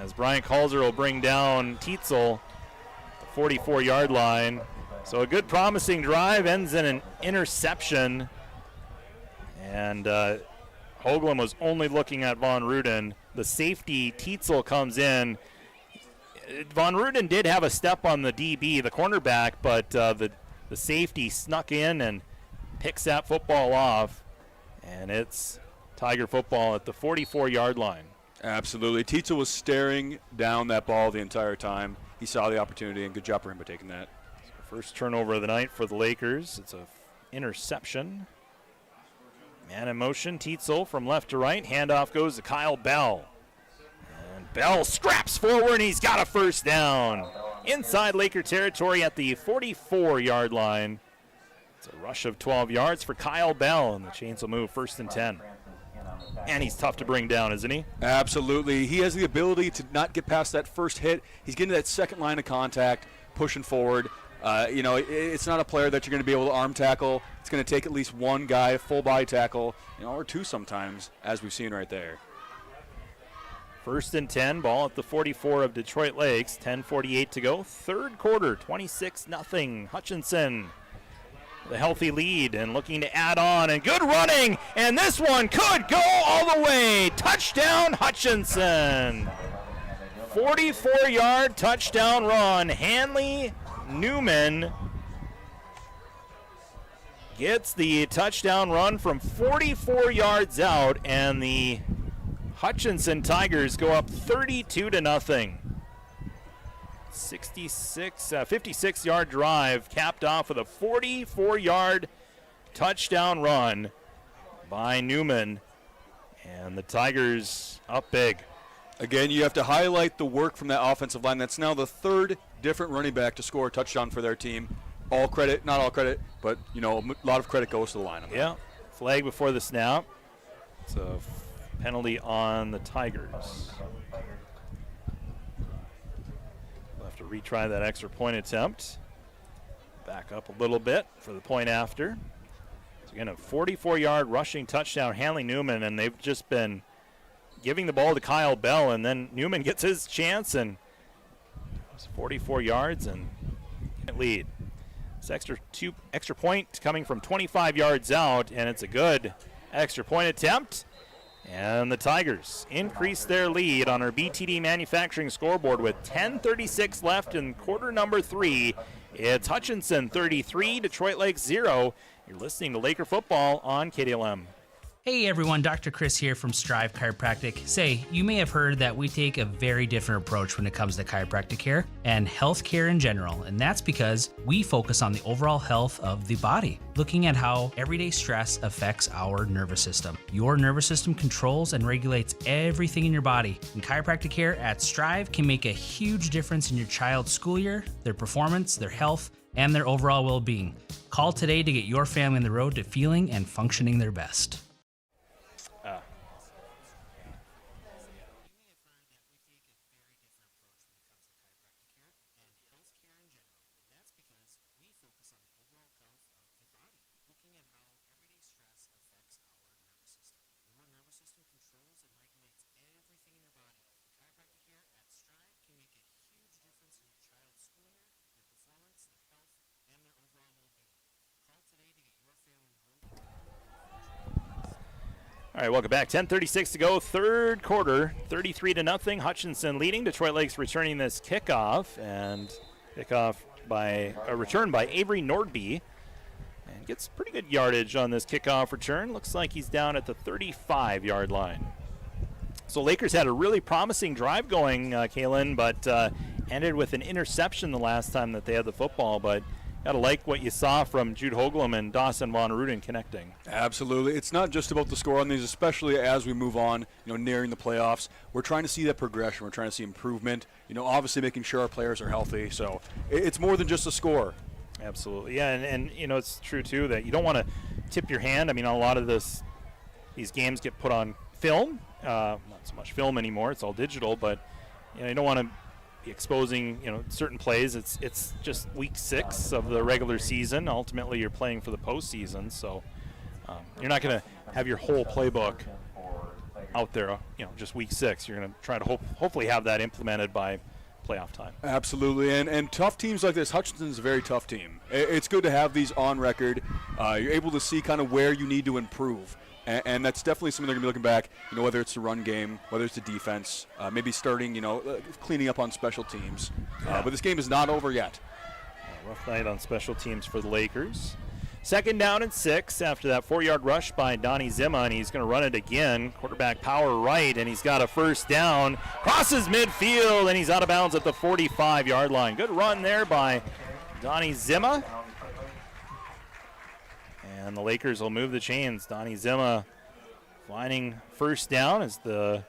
as Brian Calzer will bring down Tietzel, the 44-yard line. So a good promising drive ends in an interception. And Hoagland was only looking at Von Ruden. The safety, Tietzel, comes in. Von Ruden did have a step on the DB, the cornerback, but the safety snuck in and picks that football off. And it's Tiger football at the 44-yard line. Absolutely. Tietzel was staring down that ball the entire time. He saw the opportunity, and good job for him by taking that. First turnover of the night for the Lakers. It's an interception. Man in motion, Tietzel from left to right. Handoff goes to Kyle Bell. And Bell scraps forward, and he's got a first down inside Laker territory at the 44-yard line. It's a rush of 12 yards for Kyle Bell, and the Chains will move 1st and 10. And he's tough to bring down, isn't he? Absolutely. He has the ability to not get past that first hit. He's getting to that second line of contact, pushing forward. It's not a player that you're going to be able to arm tackle. It's going to take at least one guy, full body tackle, or two sometimes, as we've seen right there. 1st and 10, ball at the 44 of Detroit Lakes. 10:48 to go. Third quarter, 26-0. Hutchinson, the healthy lead and looking to add on, and good running, and this one could go all the way. Touchdown, Hutchinson. 44-yard touchdown run. Hanley Newman gets the touchdown run from 44 yards out, and the Hutchinson Tigers go up 32-0. 56-yard drive capped off with a 44-yard touchdown run by Newman, and the Tigers up big. Again, you have to highlight the work from that offensive line. That's now the third different running back to score a touchdown for their team. All credit, not all credit, but a lot of credit goes to the line. Yeah, flag before the snap. It's a penalty on the Tigers. We'll have to retry that extra point attempt. Back up a little bit for the point after. So again, a 44-yard rushing touchdown, Hanley Newman, and they've just been giving the ball to Kyle Bell, and then Newman gets his chance, and it's 44 yards and lead. It's extra point coming from 25 yards out, and it's a good extra point attempt. And the Tigers increase their lead on our BTD Manufacturing scoreboard with 10:36 left in quarter number 3. It's Hutchinson 33, Detroit Lakes 0. You're listening to Laker football on KDLM. Hey everyone, Dr. Chris here from Strive Chiropractic. Say, you may have heard that we take a very different approach when it comes to chiropractic care and health care in general, and that's because we focus on the overall health of the body, looking at how everyday stress affects our nervous system. Your nervous system controls and regulates everything in your body, and chiropractic care at Strive can make a huge difference in your child's school year, their performance, their health, and their overall well-being. Call today to get your family on the road to feeling and functioning their best. All right, welcome back. 10:36 to go, third quarter, 33-0. Hutchinson leading. Detroit Lakes returning this kickoff, and a return by Avery Nordby, and gets pretty good yardage on this kickoff return. Looks like he's down at the 35-yard line. So Lakers had a really promising drive going, Kaylin, but ended with an interception the last time that they had the football, but got to like what you saw from Jude Hoagland and Dawson Von Ruden connecting. Absolutely. It's not just about the score on these, especially as we move on, nearing the playoffs. We're trying to see that progression. We're trying to see improvement, obviously making sure our players are healthy. So it's more than just a score. Absolutely. Yeah, and it's true, too, that you don't want to tip your hand. I mean, a lot of these games get put on film. Not so much film anymore. It's all digital, but you don't want to exposing certain plays. It's just week 6 of the regular season. Ultimately you're playing for the postseason, so you're not going to have your whole playbook out there just week 6. You're going to try to hopefully have that implemented by playoff time. Absolutely, and tough teams like this, Hutchinson's a very tough team. It's good to have these on record. You're able to see kind of where you need to improve. And that's definitely something they're going to be looking back, whether it's the run game, whether it's the defense, maybe starting, cleaning up on special teams. But this game is not over yet. Rough night on special teams for the Lakers. 2nd down and 6 after that 4-yard rush by Donnie Zima, and he's going to run it again. Quarterback power right, and he's got a first down. Crosses midfield, and he's out of bounds at the 45-yard line. Good run there by Donnie Zima. And the Lakers will move the chains. Donnie Zima finding first down as the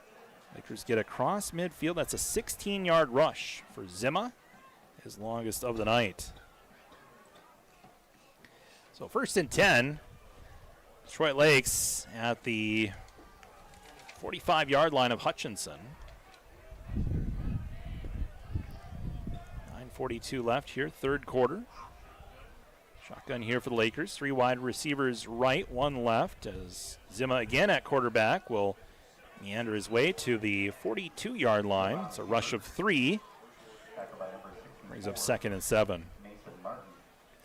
Lakers get across midfield. That's a 16-yard rush for Zima. his longest of the night. So 1st and 10. Detroit Lakes at the 45-yard line of Hutchinson. 9:42 left here, third quarter. Shotgun here for the Lakers. 3 wide receivers right, 1 left, as Zima again at quarterback will meander his way to the 42-yard line. It's a rush of 3. Brings up 2nd and 7.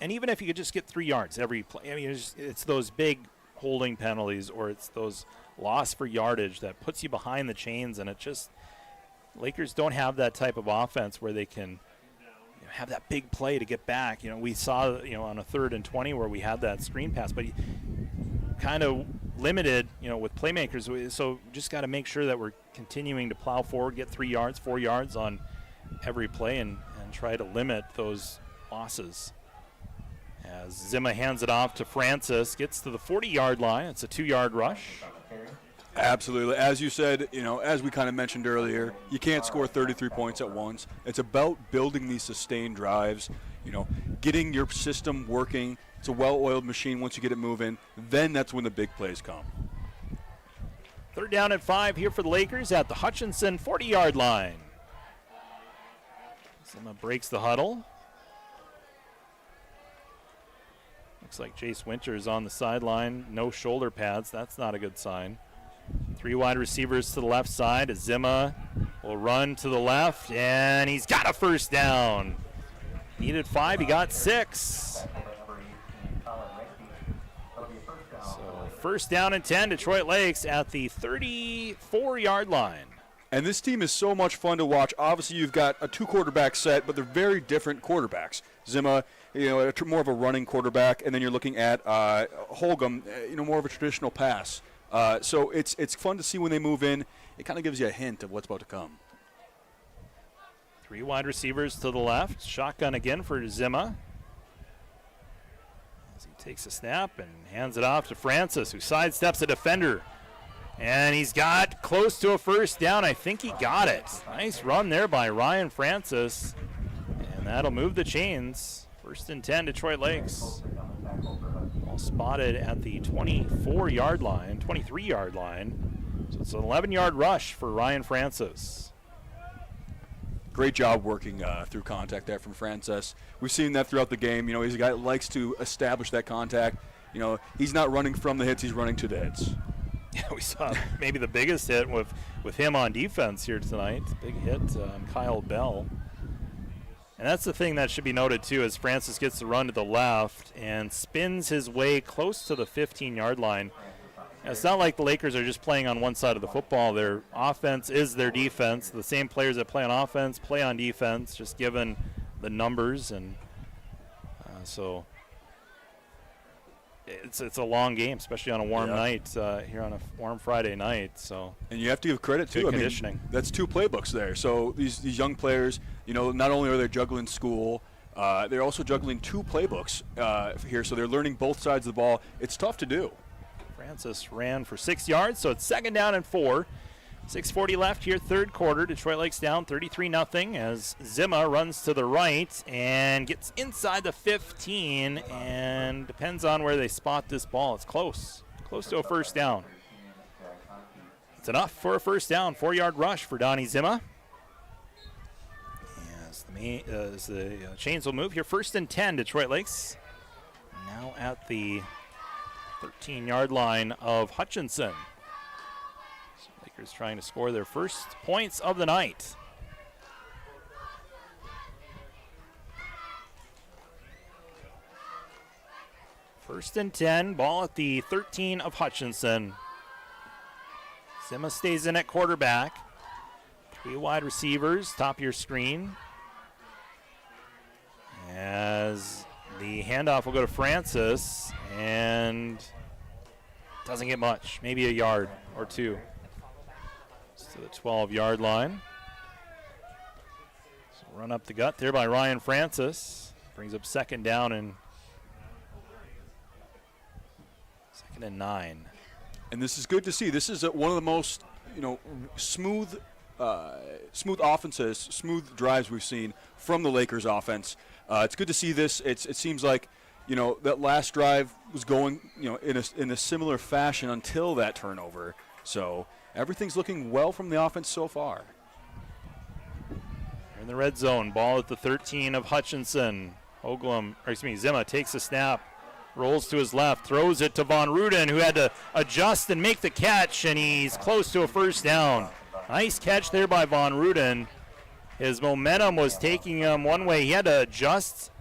And even if you could just get 3 yards every play, I mean, it's those big holding penalties or it's those loss for yardage that puts you behind the chains, and it just, Lakers don't have that type of offense where they can have that big play to get back. We saw, on a 3rd and 20 where we had that screen pass, but kind of limited, with playmakers. So just got to make sure that we're continuing to plow forward, get 3 yards, 4 yards on every play, and try to limit those losses. As Zima hands it off to Francis, gets to the 40-yard line. It's a 2-yard rush. Absolutely. As you said, as we kind of mentioned earlier, you can't score 33 points at once. It's about building these sustained drives, getting your system working. It's a well-oiled machine once you get it moving. Then that's when the big plays come. 3rd down and 5 here for the Lakers at the Hutchinson 40-yard line. Zima breaks the huddle. Looks like Jace Winters on the sideline. No shoulder pads. That's not a good sign. 3 wide receivers to the left side. Zima will run to the left, and he's got a 1st down. Needed 5. He got 6. So 1st down and 10. Detroit Lakes at the 34-yard line. And this team is so much fun to watch. Obviously, you've got a 2-quarterback set, but they're very different quarterbacks. Zima, more of a running quarterback, and then you're looking at Holcomb, more of a traditional pass. So it's fun to see when they move in. It kind of gives you a hint of what's about to come. 3 wide receivers to the left. Shotgun again for Zima. As he takes a snap and hands it off to Francis, who sidesteps a defender. And he's got close to a 1st down. I think he got it. Nice run there by Ryan Francis. And that'll move the chains. 1st and 10, Detroit Lakes. All spotted at the 24-yard line, 23-yard line. So it's an 11-yard rush for Ryan Francis. Great job working through contact there from Francis. We've seen that throughout the game. He's a guy that likes to establish that contact. He's not running from the hits, he's running to the hits. Yeah, we saw maybe the biggest hit with him on defense here tonight. Big hit on Kyle Bell. And that's the thing that should be noted, too, as Francis gets the run to the left and spins his way close to the 15-yard line. And it's not like the Lakers are just playing on one side of the football. Their offense is their defense. The same players that play on offense play on defense, just given the numbers. And so it's a long game, especially on a warm night here on a warm Friday night. So and you have to give credit too. Conditioning. That's 2 playbooks there. So these young players, not only are they juggling school, they're also juggling 2 playbooks here. So they're learning both sides of the ball. It's tough to do. Francis ran for 6 yards, so it's 2nd down and 4. 6:40 left here, 3rd quarter. Detroit Lakes down 33-0 as Zima runs to the right and gets inside the 15, and depends on where they spot this ball. It's close to a 1st down. It's enough for a 1st down. 4-yard rush for Donnie Zima. As the chains will move here, 1st and 10, Detroit Lakes. Now at the 13-yard line of Hutchinson. Lakers trying to score their first points of the night. First and 10, ball at the 13 of Hutchinson. Zima stays in at quarterback. 3 wide receivers, top of your screen. As the handoff will go to Francis, and doesn't get much, maybe a yard or 2. To the 12-yard line. So run up the gut there by Ryan Francis. Brings up 2nd down and 2nd and 9. And this is good to see. This is one of the most, smooth smooth offenses, smooth drives we've seen from the Lakers offense. It's good to see this. It seems like, that last drive was going, in a similar fashion until that turnover. So everything's looking well from the offense so far. In the red zone, ball at the 13 of Hutchinson. Zima takes a snap, rolls to his left, throws it to Von Ruden, who had to adjust and make the catch, and he's close to a first down. Nice catch there by Von Ruden. His momentum was taking him one way. He had to adjust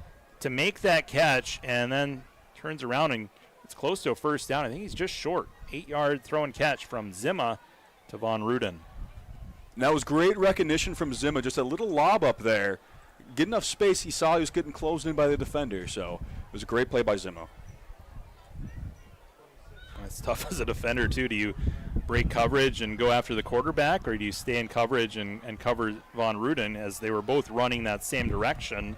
to make that catch, and then turns around and it's close to a first down. I think he's just short. 8-yard throw and catch from Zima to Von Ruden. And that was great recognition from Zima, just a little lob up there. Get enough space, he saw he was getting closed in by the defender, so it was a great play by Zima. It's tough as a defender, too. Do you break coverage and go after the quarterback, or do you stay in coverage and cover Von Ruden, as they were both running that same direction?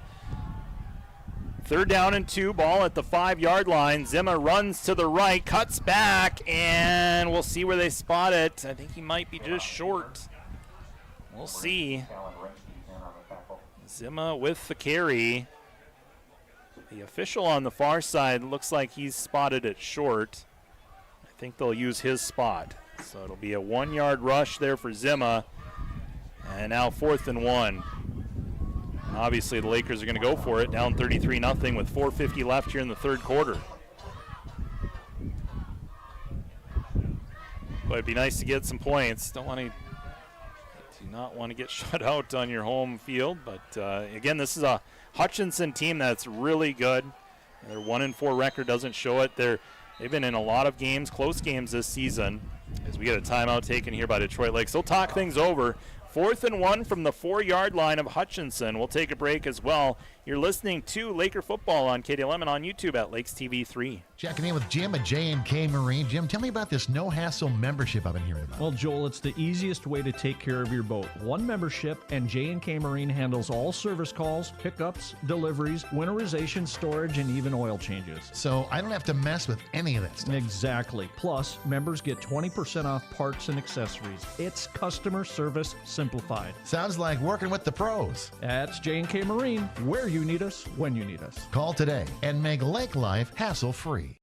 3rd down and 2, ball at the 5-yard line. Zima runs to the right, cuts back, and we'll see where they spot it. I think he might be just short. We'll see. Zima with the carry. The official on the far side looks like he's spotted it short. I think they'll use his spot. So it'll be a 1-yard rush there for Zima. And now 4th and 1. Obviously the Lakers are going to go for it, down 33-0 with 4:50 left here in the 3rd quarter. But it'd be nice to get some points. Do not want to get shut out on your home field. But again, this is a Hutchinson team that's really good. Their 1-4 record doesn't show it. They've been in a lot of games, close games this season. As we get a timeout taken here by Detroit Lakes, they'll talk things over. 4th and 1 from the 4-yard line of Hutchinson. We'll take a break as well. You're listening to Laker football on KDLM and on YouTube at Lakes TV 3. Checking in with Jim at J&K Marine. Jim, tell me about this no-hassle membership I've been hearing about. Well, Joel, it's the easiest way to take care of your boat. One membership, and J&K Marine handles all service calls, pickups, deliveries, winterization, storage, and even oil changes. So I don't have to mess with any of that stuff. Exactly. Plus, members get 20% off parts and accessories. It's customer service simplified. Sounds like working with the pros. That's J&K Marine, where you need us, when you need us. Call today and make lake life hassle-free.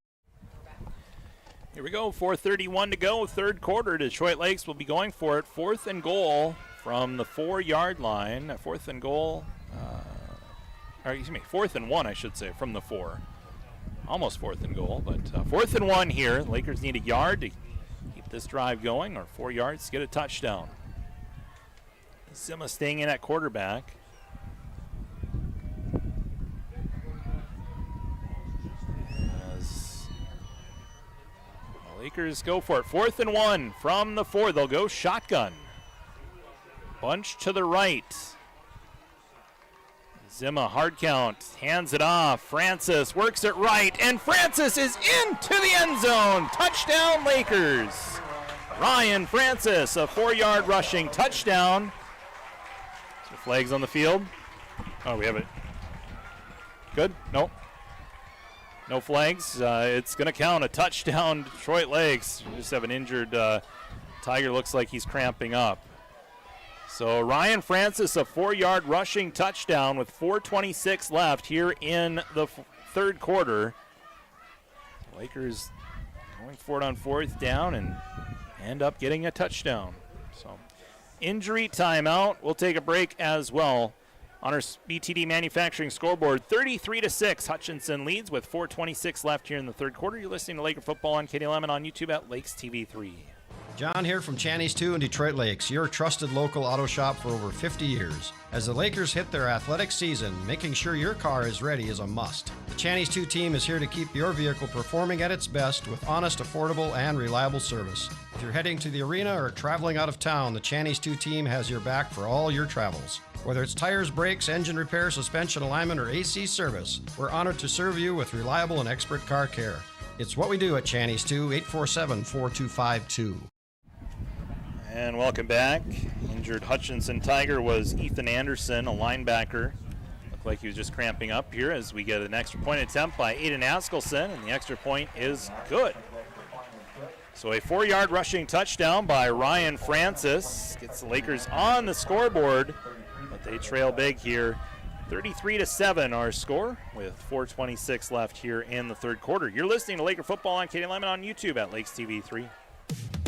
Here we go, 4:31 to go, 3rd quarter. Detroit Lakes will be going for it. 4th and goal from the 4-yard line. 4th and goal, 4th and 1, I should say, from the 4. Almost 4th and goal, but 4th and 1 here. Lakers need a yard to keep this drive going, or 4 yards to get a touchdown. Zima staying in at quarterback. Lakers go for it. 4th and 1 from the 4. They'll go shotgun. Bunch to the right. Zima, hard count, hands it off. Francis works it right, and Francis is into the end zone. Touchdown, Lakers. Ryan Francis, a 4-yard rushing touchdown. So flags on the field. Oh, we have it. Good? Nope. No flags. It's going to count a touchdown, Detroit Lakes. We just have an injured Tiger. Looks like he's cramping up. So Ryan Francis, a 4-yard rushing touchdown with 4:26 left here in the 3rd quarter. Lakers going for it on 4th down and end up getting a touchdown. So injury timeout. We'll take a break as well. On our BTD Manufacturing scoreboard, 33-6, Hutchinson leads with 4:26 left here in the 3rd quarter. You're listening to Laker football on KDLM and on YouTube at Lakes TV 3. John here from Channy's 2 in Detroit Lakes, your trusted local auto shop for over 50 years. As the Lakers hit their athletic season, making sure your car is ready is a must. The Channy's 2 team is here to keep your vehicle performing at its best with honest, affordable, and reliable service. If you're heading to the arena or traveling out of town, the Channy's 2 team has your back for all your travels. Whether it's tires, brakes, engine repair, suspension alignment, or AC service, we're honored to serve you with reliable and expert car care. It's what we do at Channy's 2, 847-4252. And welcome back. Injured Hutchinson Tiger was Ethan Anderson, a linebacker. Looked like he was just cramping up here as we get an extra point attempt by Aiden Askelson, and the extra point is good. So a 4-yard rushing touchdown by Ryan Francis gets the Lakers on the scoreboard, but they trail big here. 33-7 our score with 4:26 left here in the third quarter. You're listening to Laker football on Katie Lyman on YouTube at Lakes TV 3.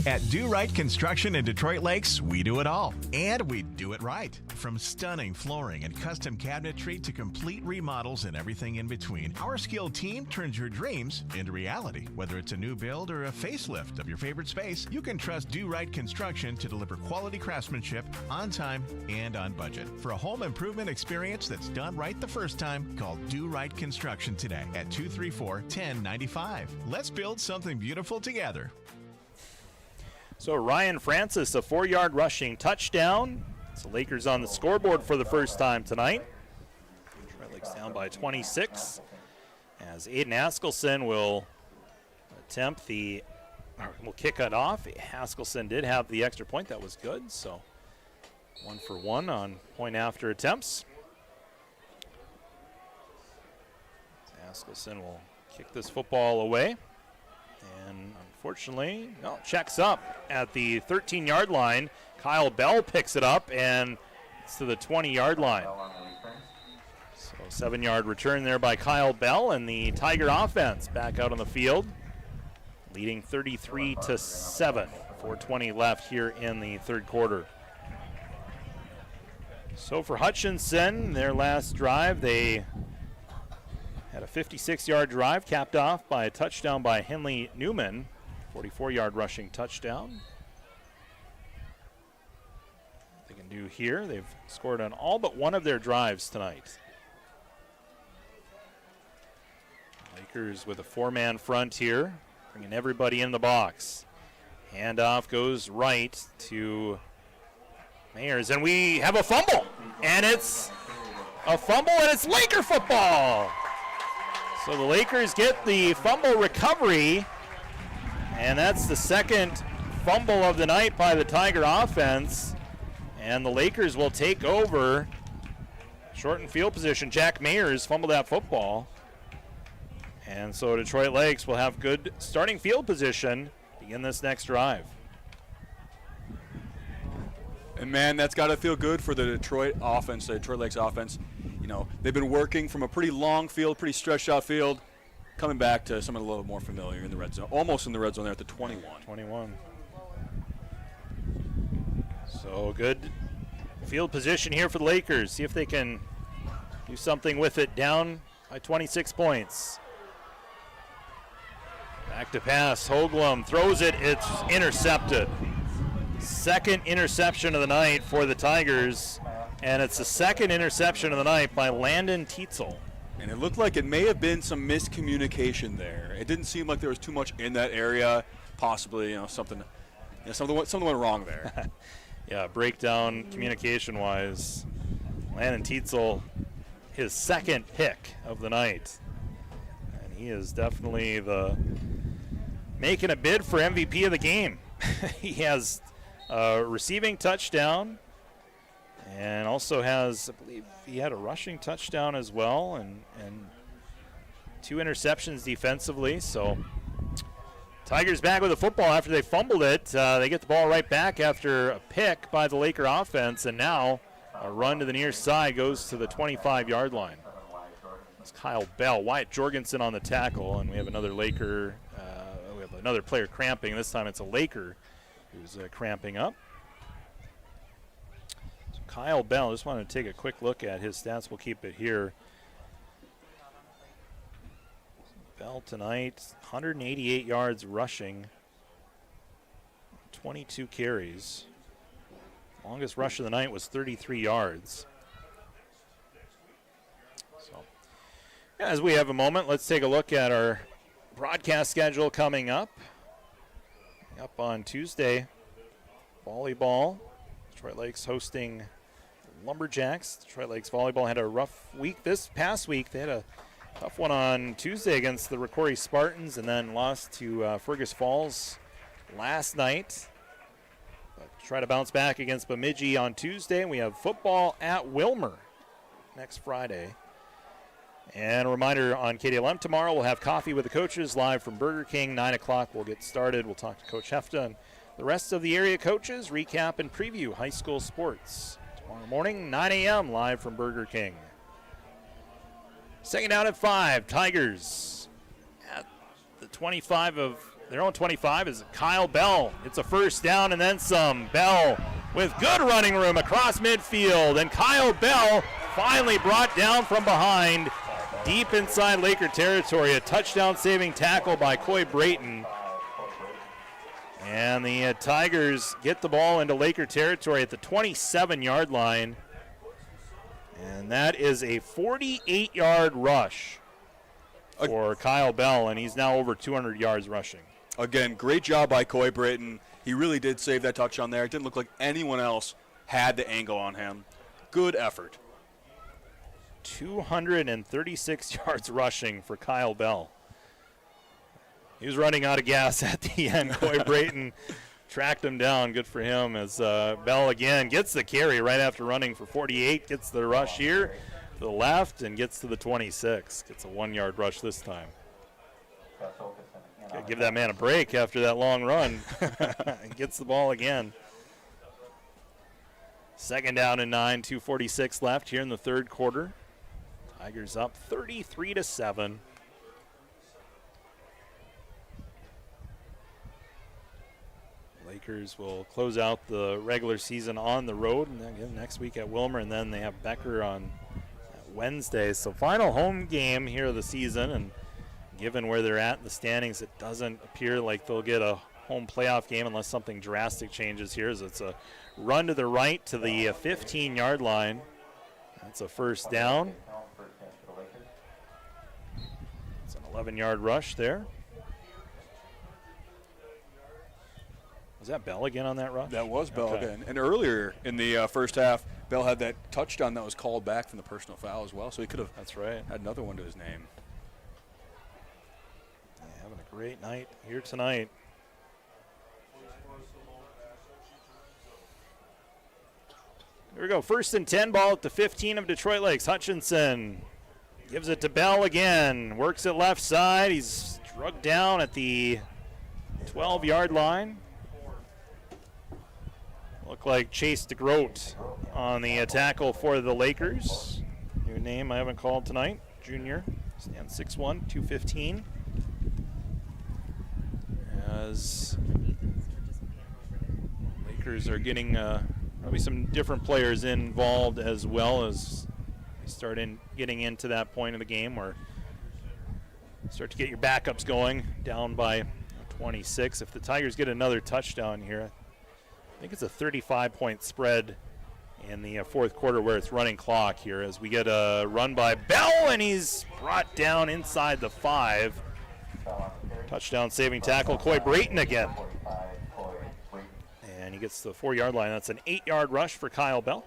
At Do Right Construction in Detroit Lakes, we do it all, and we do it right. From stunning flooring and custom cabinetry to complete remodels and everything in between, our skilled team turns your dreams into reality. Whether it's a new build or a facelift of your favorite space, you can trust Do Right Construction to deliver quality craftsmanship on time and on budget. For a home improvement experience that's done right the first time, call Do Right Construction today at 234-1095. Let's build something beautiful together. So Ryan Francis, a 4-yard rushing touchdown. So Lakers on the scoreboard for the first time tonight. Detroit Lakes down by 26. As Aiden Haskelson will kick it off. Haskelson did have the extra point. That was good. So 1 for 1 on point after attempts. Haskelson will kick this football away. And unfortunately, checks up at the 13-yard line. Kyle Bell picks it up, and it's to the 20-yard line. So 7-yard return there by Kyle Bell, and the Tiger offense back out on the field, leading 33-7. 4:20 left here in the third quarter. So for Hutchinson, their last drive, they had a 56-yard drive capped off by a touchdown by Henley Newman, 44-yard rushing touchdown. What they can do here, they've scored on all but one of their drives tonight. Lakers with a 4-man front here, bringing everybody in the box. Handoff goes right to Mayers, and we have a fumble, and it's a fumble, and it's Laker football. So the Lakers get the fumble recovery, and that's the second fumble of the night by the Tiger offense. And the Lakers will take over, shortened field position. Jack Mayers fumbled that football. And so Detroit Lakes will have good starting field position to begin this next drive. And man, that's got to feel good for the Detroit offense, the Detroit Lakes offense. You know, they've been working from a pretty long field, pretty stretched out field, coming back to something a little more familiar in the red zone, almost in the red zone there at the 21. So good field position here for the Lakers. See if they can do something with it, down by 26 points. Back to pass, Hoagland throws it, it's intercepted. Second interception of the night for the Tigers. And it's the second interception of the night by Landon Tietzel. And it looked like it may have been some miscommunication there. It didn't seem like there was too much in that area. Possibly, something went wrong there. Yeah, breakdown communication-wise. Landon Tietzel, his second pick of the night. And he is definitely making a bid for MVP of the game. He has a receiving touchdown. And also has, I believe he had a rushing touchdown as well, and 2 interceptions defensively. So Tigers back with the football after they fumbled it. They get the ball right back after a pick by the Laker offense, and now a run to the near side goes to the 25-yard line. It's Kyle Bell, Wyatt Jorgensen on the tackle, and we have another Laker, we have another player cramping. This time it's a Laker who's cramping up. Kyle Bell, just wanted to take a quick look at his stats. We'll keep it here. Bell tonight, 188 yards rushing, 22 carries. Longest rush of the night was 33 yards. So, as we have a moment, let's take a look at our broadcast schedule coming up. Up on Tuesday, volleyball. Detroit Lakes hosting Lumberjacks. Detroit Lakes volleyball had a rough week this past week. They had a tough one on Tuesday against the Rocori Spartans and then lost to Fergus Falls last night. But try to bounce back against Bemidji on Tuesday. We have football at Wilmer next Friday. And a reminder on KDLM tomorrow, we'll have Coffee with the Coaches live from Burger King. 9 o'clock, we'll get started. We'll talk to Coach Hefta and the rest of the area coaches, recap and preview high school sports. Tomorrow morning, 9 a.m., live from Burger King. Second down at 5, Tigers at the 25 of their own 25 is Kyle Bell. It's a first down and then some. Bell with good running room across midfield, and Kyle Bell finally brought down from behind. Deep inside Laker territory, a touchdown-saving tackle by Coy Brayton. And the Tigers get the ball into Laker territory at the 27-yard line. And that is a 48-yard rush for Kyle Bell, and he's now over 200 yards rushing. Again, great job by Coy Brayton. He really did save that touchdown there. It didn't look like anyone else had the angle on him. Good effort. 236 yards rushing for Kyle Bell. He was running out of gas at the end. Coy Brayton tracked him down. Good for him as Bell again gets the carry right after running for 48. Gets the rush here to the left and gets to the 26. Gets a 1-yard rush this time. Gotta give that man a break after that long run. Gets the ball again. Second down and 9, 2:46 left here in the third quarter. Tigers up 33-7. Lakers will close out the regular season on the road, and then again next week at Wilmer, and then they have Becker on Wednesday. So final home game here of the season, and given where they're at in the standings, it doesn't appear like they'll get a home playoff game unless something drastic changes here. As it's a run to the right to the 15-yard line. That's a first down. It's an 11-yard rush there. Was that Bell again on that rush? That was Bell again. And earlier in the first half, Bell had that touchdown that was called back from the personal foul as well. So he could have had another one to his name. Yeah, having a great night here tonight. Here we go. 1st and 10, ball at the 15 of Detroit Lakes. Hutchinson gives it to Bell again. Works it left side. He's struck down at the 12-yard line. Look like Chase DeGroat on the tackle for the Lakers. New name I haven't called tonight. Junior. Stands 6'1", 215. As Lakers are getting probably some different players involved as well as you start getting into that point of the game where you start to get your backups going down by 26. If the Tigers get another touchdown here, I think it's a 35-point spread in the fourth quarter where it's running clock here as we get a run by Bell, and he's brought down inside the 5. Touchdown saving tackle, Coy Brayton again. And he gets to the 4-yard line. That's an 8-yard rush for Kyle Bell.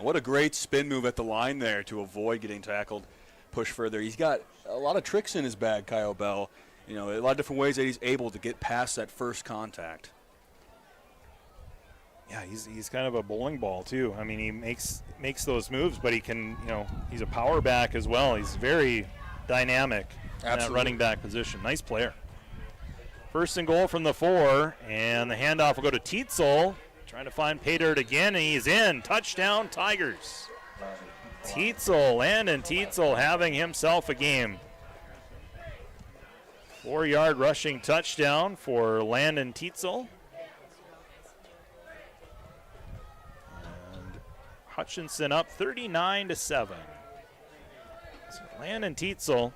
What a great spin move at the line there to avoid getting tackled, push further. He's got a lot of tricks in his bag, Kyle Bell. You know, a lot of different ways that he's able to get past that first contact. Yeah, he's kind of a bowling ball too. I mean, he makes those moves, but he can, he's a power back as well. He's very dynamic in that running back position. Nice player. 1st and goal from the 4, and the handoff will go to Tietzel. Trying to find Paydirt again, and he's in. Touchdown, Tigers. Tietzel, Landon Tietzel having himself a game. 4-yard rushing touchdown for Landon Tietzel. And Hutchinson up 39-7. So Landon Tietzel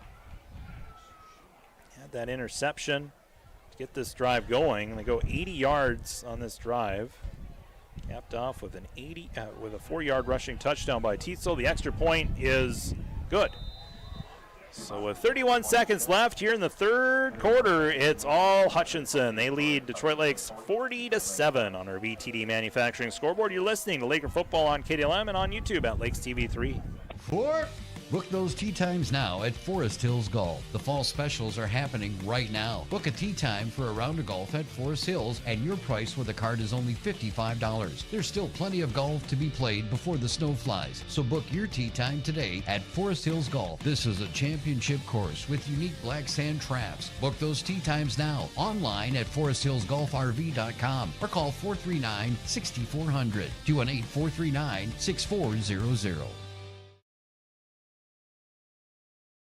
had that interception to get this drive going. They go 80 yards on this drive. Capped off with with a 4-yard rushing touchdown by Tietzel. The extra point is good. So with 31 seconds left here in the third quarter, it's all Hutchinson. They lead Detroit Lakes 40-7 on our VTD Manufacturing scoreboard. You're listening to Laker football on KDLM and on YouTube at Lakes TV 3. 4th Book those tee times now at Forest Hills Golf. The fall specials are happening right now. Book a tee time for a round of golf at Forest Hills, and your price with a card is only $55. There's still plenty of golf to be played before the snow flies, so book your tee time today at Forest Hills Golf. This is a championship course with unique black sand traps. Book those tee times now online at foresthillsgolfrv.com or call 439-6400, 218-439-6400.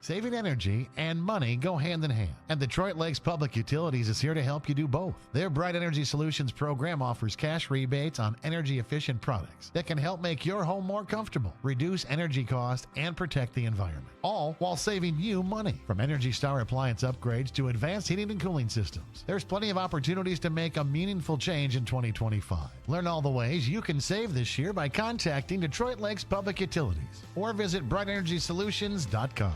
Saving energy and money go hand in hand, and Detroit Lakes Public Utilities is here to help you do both. Their Bright Energy Solutions program offers cash rebates on energy-efficient products that can help make your home more comfortable, reduce energy costs, and protect the environment, all while saving you money. From Energy Star appliance upgrades to advanced heating and cooling systems, there's plenty of opportunities to make a meaningful change in 2025. Learn all the ways you can save this year by contacting Detroit Lakes Public Utilities or visit brightenergysolutions.com.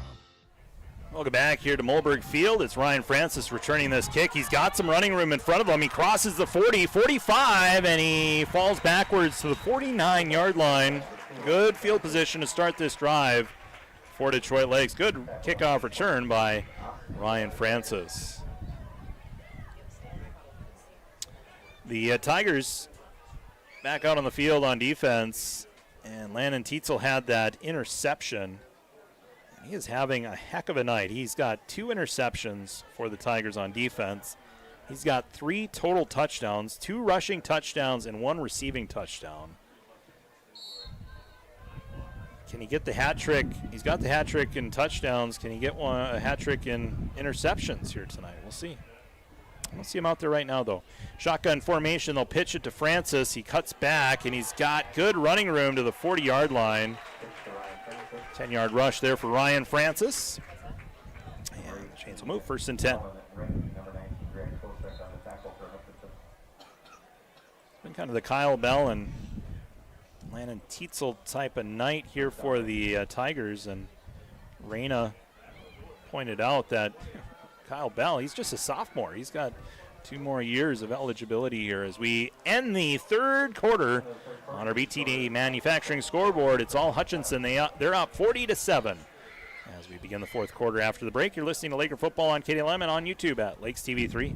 Welcome back here to Mohlberg Field. It's Ryan Francis returning this kick. He's got some running room in front of him. He crosses the 40, 45, and he falls backwards to the 49-yard line. Good field position to start this drive for Detroit Lakes. Good kickoff return by Ryan Francis. The Tigers back out on the field on defense, and Landon Tietzel had that interception. He is having a heck of a night. He's got 2 interceptions for the Tigers on defense. He's got 3 total touchdowns, 2 rushing touchdowns, and 1 receiving touchdown. Can he get the hat trick? He's got the hat trick in touchdowns. Can he get a hat trick in interceptions here tonight? We'll see. I don't see him out there right now, though. Shotgun formation. They'll pitch it to Francis. He cuts back, and he's got good running room to the 40-yard line. 10-yard rush there for Ryan Francis. And Chains will move, 1st and 10. It's been kind of the Kyle Bell and Landon Tietzel type of night here for the Tigers. And Reyna pointed out that Kyle Bell, he's just a sophomore. He's got 2 more years of eligibility here as we end the 3rd quarter on our BTD Manufacturing scoreboard. It's all Hutchinson. They're up 40-7 as we begin the 4th quarter. After the break, you're listening to Laker football on KDLM and on YouTube at Lakes TV 3.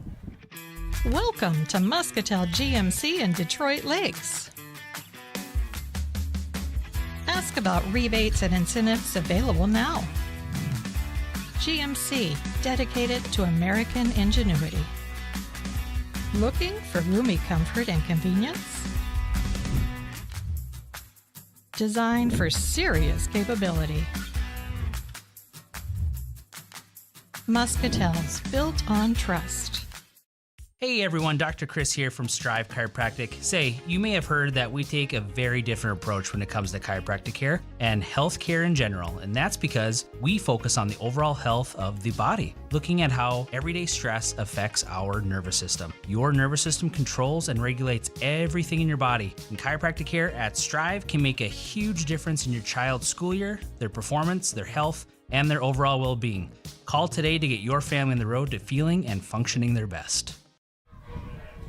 Welcome to Muscatel GMC in Detroit Lakes. Ask about rebates and incentives available now. GMC, dedicated to American ingenuity. Looking for roomy comfort and convenience? Designed for serious capability. Muscatel's, built on trust. Hey everyone, Dr. Chris here from Strive Chiropractic. Say, you may have heard that we take a very different approach when it comes to chiropractic care and health care in general, and that's because we focus on the overall health of the body, looking at how everyday stress affects our nervous system. Your nervous system controls and regulates everything in your body, and chiropractic care at Strive can make a huge difference in your child's school year, their performance, their health, and their overall well-being. Call today to get your family on the road to feeling and functioning their bst.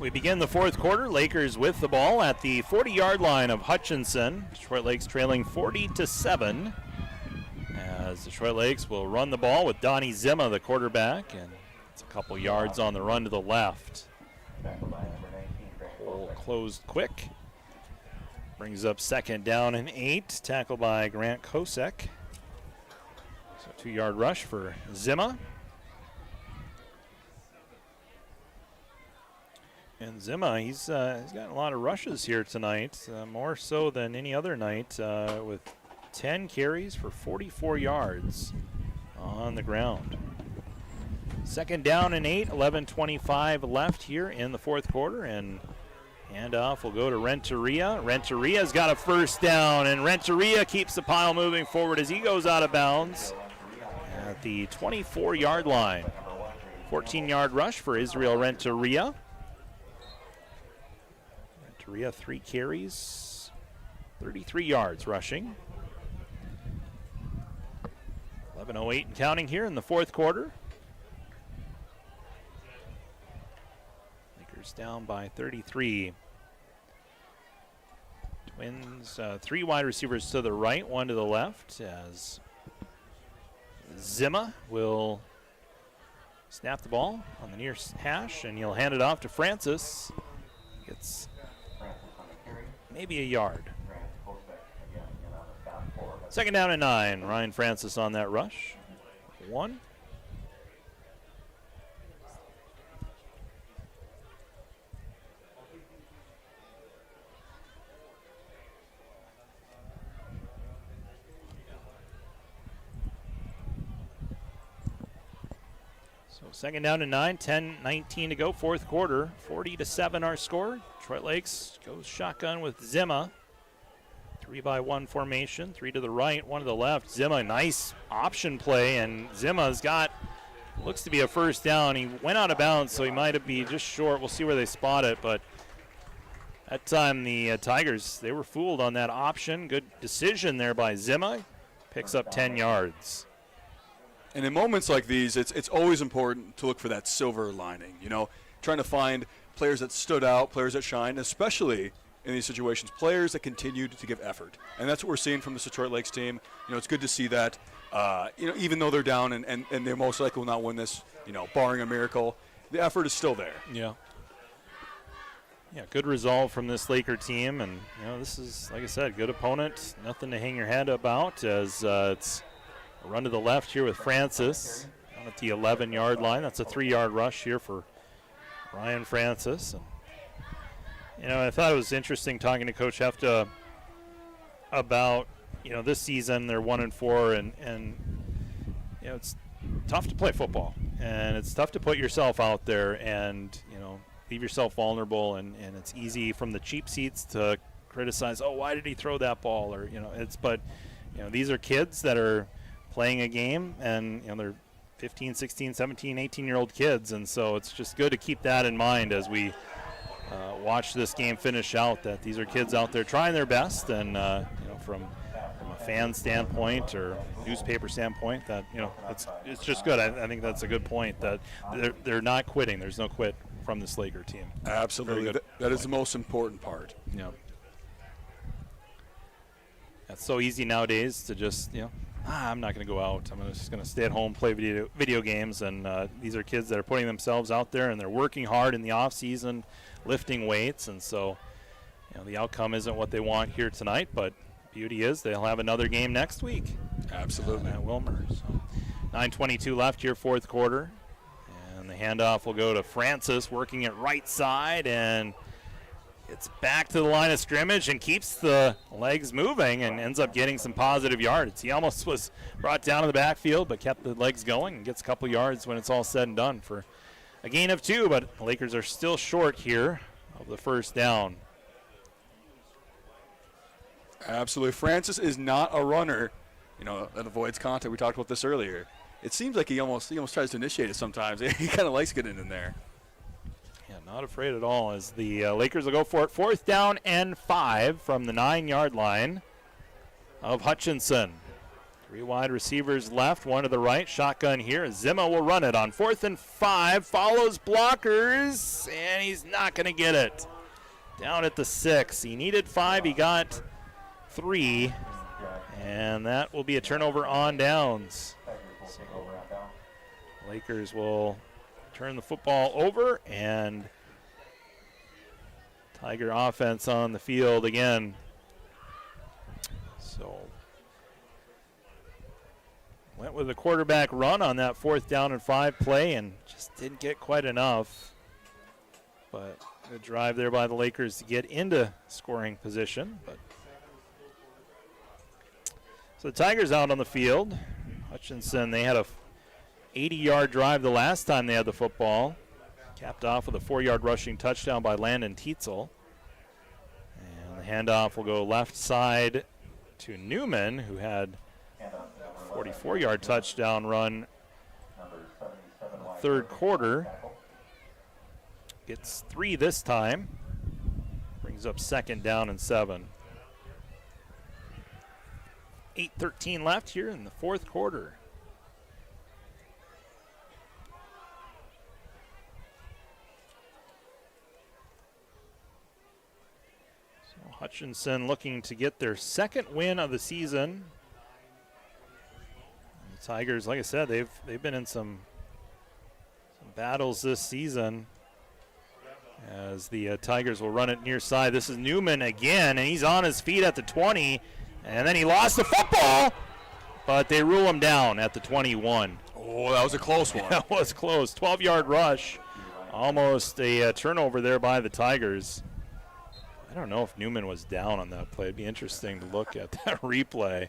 We begin the 4th quarter. Lakers with the ball at the 40-yard line of Hutchinson. Detroit Lakes trailing 40-7. As Detroit Lakes will run the ball with Donnie Zima, the quarterback, and it's a couple yards on the run to the left. Hole closed quick. Brings up 2nd down and 8. Tackled by Grant Kosek. So 2-yard rush for Zima. And Zima, he's got a lot of rushes here tonight, more so than any other night, with 10 carries for 44 yards on the ground. 2nd down and 8, 11:25 left here in the 4th quarter, and handoff will go to Renteria. Renteria's got a 1st down, and Renteria keeps the pile moving forward as he goes out of bounds at the 24-yard line. 14-yard rush for Israel Renteria. 3 carries, 33 yards rushing. 11:08 and counting here in the 4th quarter. Lakers down by 33. Twins, 3 wide receivers to the right, 1 to the left, as Zima will snap the ball on the near hash, and he'll hand it off to Francis. Gets maybe a yard. Second down and 9. Ryan Francis on that rush. 1. So second down and 9, 10-19 to go, fourth quarter. 40-7 our score. Detroit Lakes goes shotgun with Zima. 3-by-1 formation, 3 to the right, 1 to the left. Zima, nice option play, and Zima's got, looks to be a first down. He went out of bounds, so he might be just short. We'll see where they spot it, but that time the Tigers, they were fooled on that option. Good decision there by Zima. Picks up 10 yards. And in moments like these, it's always important to look for that silver lining, you know, trying to find players that stood out, players that shine, especially in these situations, players that continued to give effort. And that's what we're seeing from this Detroit Lakes team. You know, it's good to see that, you know, even though they're down and they most likely will not win this, you know, barring a miracle, the effort is still there. Yeah. Yeah, good resolve from this Laker team. And, you know, this is, like I said, good opponent. Nothing to hang your head about as it's a run to the left here with Francis down at the 11-yard line. That's a 3-yard rush here for Ryan Francis. And, you know, I thought it was interesting talking to Coach Hefta about, you know, this season they're 1-4 and you know, it's tough to play football and it's tough to put yourself out there and, you know, leave yourself vulnerable and it's easy from the cheap seats to criticize, oh, why did he throw that ball? Or, you know, but, you know, these are kids that are playing a game and, you know, they're 15, 16, 17, 18-year-old kids, and so it's just good to keep that in mind as we watch this game finish out, that these are kids out there trying their best, and you know, from a fan standpoint or newspaper standpoint, that, you know, it's just good. I think that's a good point, that they're not quitting. There's no quit from this Laker team. Absolutely. That is the most important part. Yeah. It's so easy nowadays to just, you know, I'm not going to go out. I'm just going to stay at home, play video games. And these are kids that are putting themselves out there, and they're working hard in the off season, lifting weights. And so, you know, the outcome isn't what they want here tonight, but beauty is they'll have another game next week. Absolutely. At Wilmer. So 9:22 left here, fourth quarter. And the handoff will go to Francis, working it right side, and it's back to the line of scrimmage and keeps the legs moving and ends up getting some positive yards. He almost was brought down to the backfield, but kept the legs going and gets a couple yards when it's all said and done for a gain of 2, but the Lakers are still short here of the first down. Absolutely. Francis is not a runner, you know, that avoids contact. We talked about this earlier. It seems like he almost tries to initiate it sometimes. He kind of likes getting in there. Yeah, not afraid at all as the Lakers will go for it. 4th down and 5 from the 9-yard line of Hutchinson. 3 wide receivers left, 1 to the right. Shotgun here. Zima will run it on 4th and 5. Follows blockers, and he's not going to get it. Down at the 6. He needed 5. He got 3. And that will be a turnover on downs. So Lakers will turn the football over, and Tiger offense on the field again. So went with a quarterback run on that 4th down and 5 play and just didn't get quite enough. But a drive there by the Lakers to get into scoring position. But so the Tigers out on the field. Hutchinson, they had a 80-yard drive the last time they had the football. Capped off with a 4-yard rushing touchdown by Landon Tietzel. And the handoff will go left side to Newman, who had a 44-yard touchdown run in the third quarter. Gets 3 this time. Brings up 2nd down and 7. 8:13 left here in the 4th quarter. So Hutchinson looking to get their 2nd win of the season. The Tigers, like I said, they've been in some battles this season as the Tigers will run it near side. This is Newman again, and he's on his feet at the 20, and then he lost the football, but they rule him down at the 21. Oh, that was a close one. That was close. 12-yard rush. Almost a turnover there by the Tigers. I don't know if Newman was down on that play. It'd be interesting to look at that replay.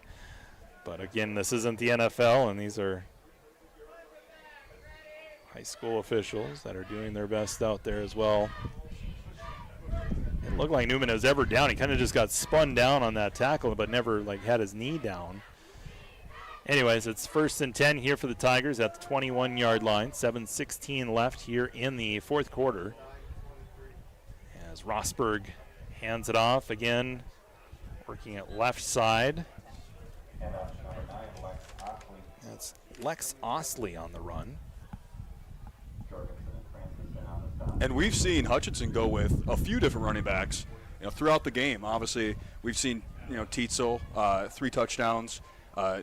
But again, this isn't the NFL, and these are high school officials that are doing their best out there as well. It looked like Newman was ever down. He kind of just got spun down on that tackle, but never had his knee down. Anyways, it's 1st and 10 here for the Tigers at the 21-yard line. 7:16 left here in the fourth quarter. As Rosberg hands it off again, working at left side. That's Lex Osley on the run. And we've seen Hutchinson go with a few different running backs, throughout the game. Obviously, we've seen, Tietzel, 3 touchdowns.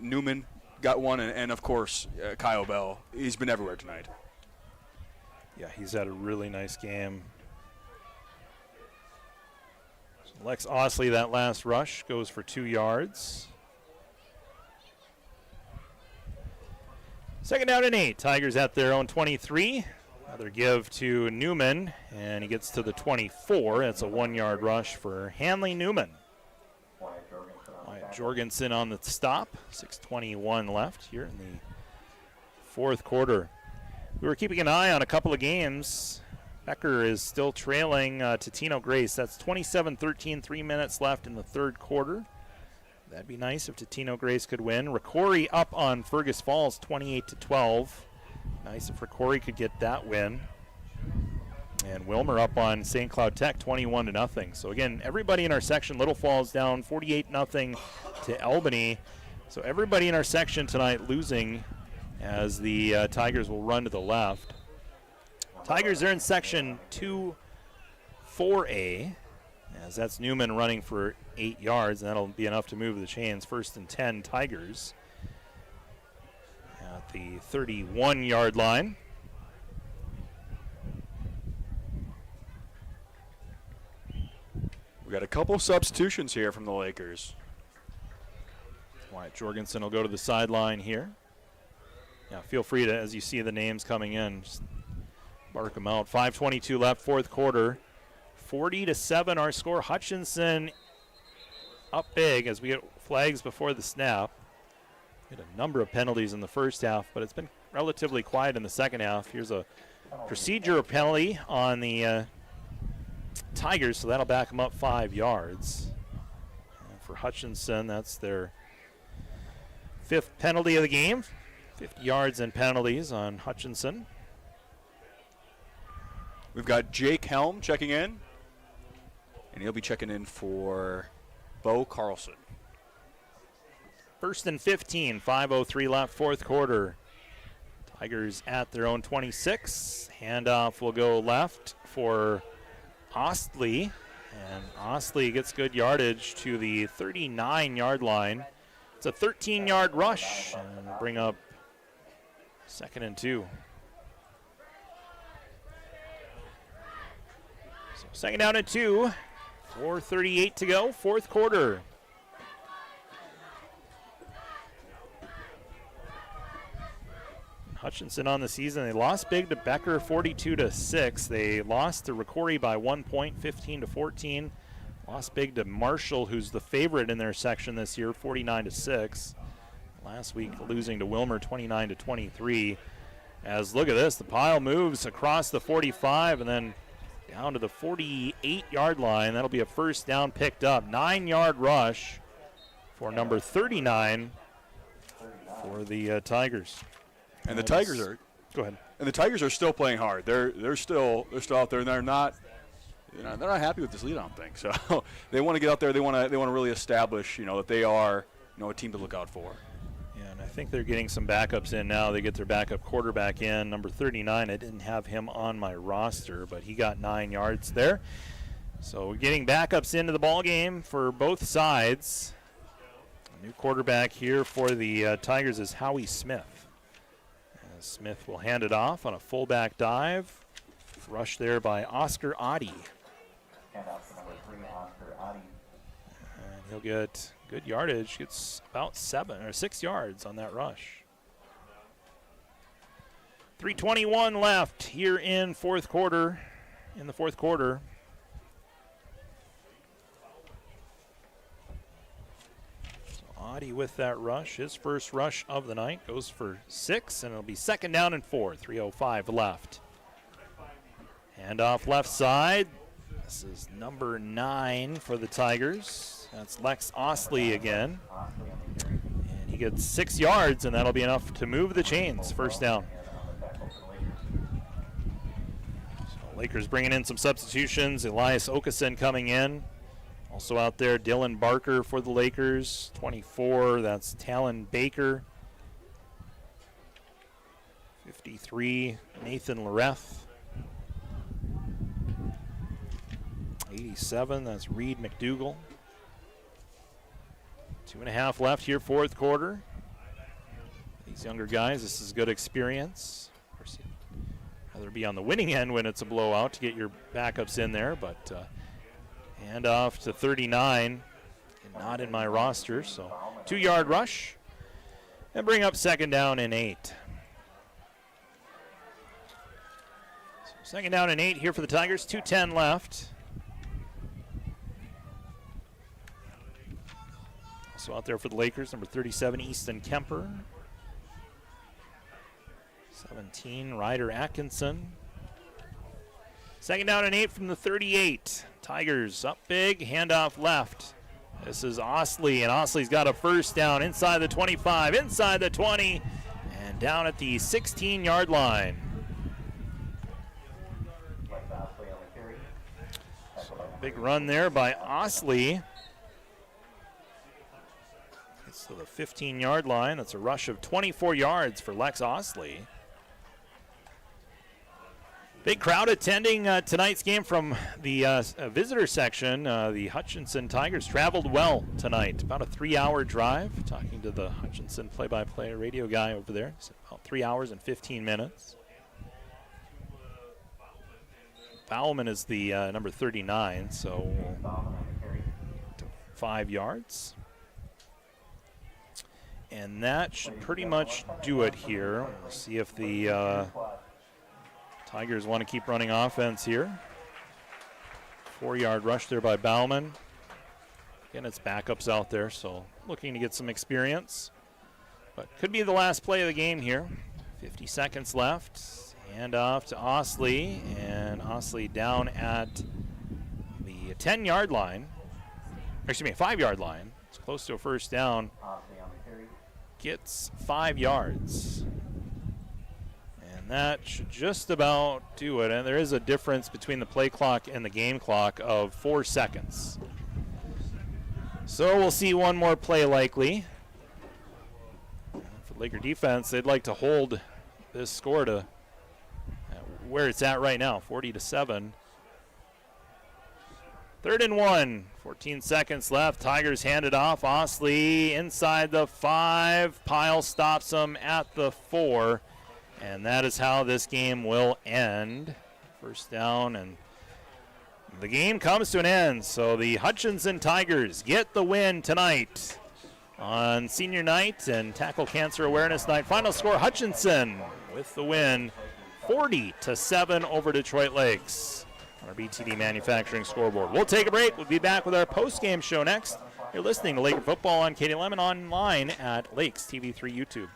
Newman got one, and of course, Kyle Bell. He's been everywhere tonight. Yeah, he's had a really nice game. So Lex Osley, that last rush, goes for 2 yards. 2nd down and 8. Tigers at their own 23. Another give to Newman, and he gets to the 24. That's a 1-yard rush for Hanley Newman. Wyatt Jorgensen on the stop. 6:21 left here in the fourth quarter. We were keeping an eye on a couple of games. Becker is still trailing Totino Grace. That's 27-13, 3 minutes left in the third quarter. That'd be nice if Totino Grace could win. Ricori up on Fergus Falls, 28-12. Nice if Ricori could get that win. And Wilmer up on St. Cloud Tech, 21-0. So again, everybody in our section, Little Falls down 48-0 to Albany. So everybody in our section tonight losing as the Tigers will run to the left. Tigers are in section 2-4A, as that's Newman running for 8 yards, and that'll be enough to move the chains. 1st and 10 Tigers at the 31-yard line. We got a couple substitutions here from the Lakers. Wyatt Jorgensen will go to the sideline here. Yeah, feel free to, as you see the names coming in, just bark them out. 5:22 left, fourth quarter. 40-7 our score. Hutchinson up big as we get flags before the snap. We had a number of penalties in the first half, but it's been relatively quiet in the second half. Here's a procedure penalty on the Tigers, so that'll back them up 5 yards. And for Hutchinson, that's their 5th penalty of the game. 50 yards and penalties on Hutchinson. We've got Jake Helm checking in, and he'll be checking in for Bo Carlson. 1st and 15, 5:03 left, fourth quarter. Tigers at their own 26. Handoff will go left for Ostley, and Ostley gets good yardage to the 39-yard line. It's a 13-yard rush, and we'll bring up 2nd and 2. So 2nd down and 2, 4:38 to go, fourth quarter. Hutchinson on the season, they lost big to Becker 42-6. They lost to Ricori by 1 point, 15-14. Lost big to Marshall, who's the favorite in their section this year, 49-6. Last week losing to Wilmer 29-23. As look at this, the pile moves across the 45 and then down to the 48-yard line. That'll be a first down picked up. 9-yard rush for number 39 for the Tigers. And the Tigers are go ahead. And the Tigers are still playing hard. They're still out there, and they're not happy with this lead, I don't think. So they want to get out there. They want to really establish, that they are, a team to look out for. Yeah, and I think they're getting some backups in now. They get their backup quarterback in, number 39. I didn't have him on my roster, but he got 9 yards there. So we're getting backups into the ball game for both sides. New quarterback here for the Tigers is Howie Smith. As Smith will hand it off on a fullback dive. Rush there by Oscar Oddie. And he'll get good yardage. Gets about 7 or 6 yards on that rush. 3:21 left here in the fourth quarter. Oddie with that rush, his first rush of the night, goes for 6, and it'll be 2nd down and 4, 3:05 left. Hand off left side. This is number 9 for the Tigers. That's Lex Osley again. And he gets 6 yards, and that'll be enough to move the chains. First down. So Lakers bringing in some substitutions. Elias Okeson coming in. Also out there, Dylan Barker for the Lakers. 24, that's Talon Baker. 53, Nathan Lareth. 87, that's Reed McDougall. 2.5 left here, fourth quarter. These younger guys, this is good experience. Of course, you'd rather be on the winning end when it's a blowout to get your backups in there, but hand off to 39, and not in my roster, so 2-yard rush, and bring up 2nd down and 8. So 2nd down and 8 here for the Tigers, 2:10 left. Also out there for the Lakers, number 37, Easton Kemper. 17, Ryder Atkinson. 2nd down and 8 from the 38. Tigers up big, handoff left. This is Osley, and Osley's got a first down inside the 25, inside the 20, and down at the 16-yard line. So big run there by Osley. Gets to the 15-yard line. That's a rush of 24 yards for Lex Osley. Big crowd attending tonight's game from the visitor section. The Hutchinson Tigers traveled well tonight. About a 3-hour drive. Talking to the Hutchinson play-by-play radio guy over there. It's about 3 hours and 15 minutes. Bauman is the number 39, so 5 yards. And that should pretty much do it here. We'll see if the Tigers want to keep running offense here. 4-yard rush there by Bauman. Again, it's backups out there, so looking to get some experience. But could be the last play of the game here. 50 seconds left. Hand off to Osley, and Osley down at the 10-yard line. Excuse me, 5-yard line. It's close to a first down. Gets 5 yards. And that should just about do it. And there is a difference between the play clock and the game clock of 4 seconds. So we'll see one more play likely. For Laker defense, they'd like to hold this score to where it's at right now, 40-7. 3rd and 1, 14 seconds left. Tigers hand it off. Osley inside the 5. Pyle stops him at the 4. And that is how this game will end. First down, and the game comes to an end. So the Hutchinson Tigers get the win tonight on senior night and Tackle Cancer Awareness Night. Final score, Hutchinson with the win, 40-7 over Detroit Lakes on our BTD Manufacturing scoreboard. We'll take a break. We'll be back with our post-game show next. You're listening to Laker Football on Katie Lemon, online at Lakes TV3 YouTube.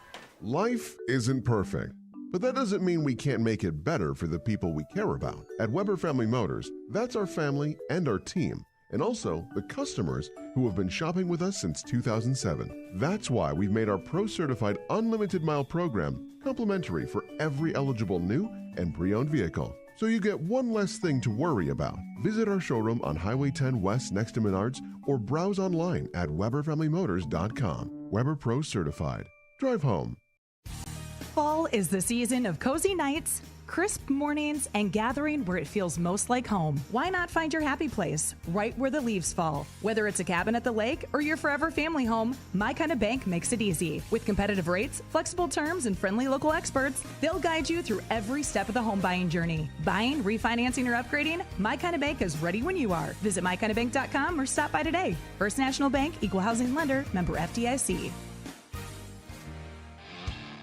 Life isn't perfect, but that doesn't mean we can't make it better for the people we care about. At Weber Family Motors, that's our family and our team, and also the customers who have been shopping with us since 2007. That's why we've made our Pro-Certified Unlimited Mile program complimentary for every eligible new and pre-owned vehicle. So you get one less thing to worry about. Visit our showroom on Highway 10 West next to Menards or browse online at WeberFamilyMotors.com. Weber Pro Certified. Drive home. Fall is the season of cozy nights, Crisp mornings and gathering where it feels most like home. Why not find your happy place right where the leaves fall? Whether it's a cabin at the lake or your forever family home, My Kind of Bank makes it easy. With competitive rates, flexible terms, and friendly local experts, they'll guide you through every step of the home buying journey. Buying, refinancing, or upgrading, My Kind of Bank is ready when you are. Visit mykindofbank.com or stop by today. First National Bank, Equal Housing Lender, member FDIC.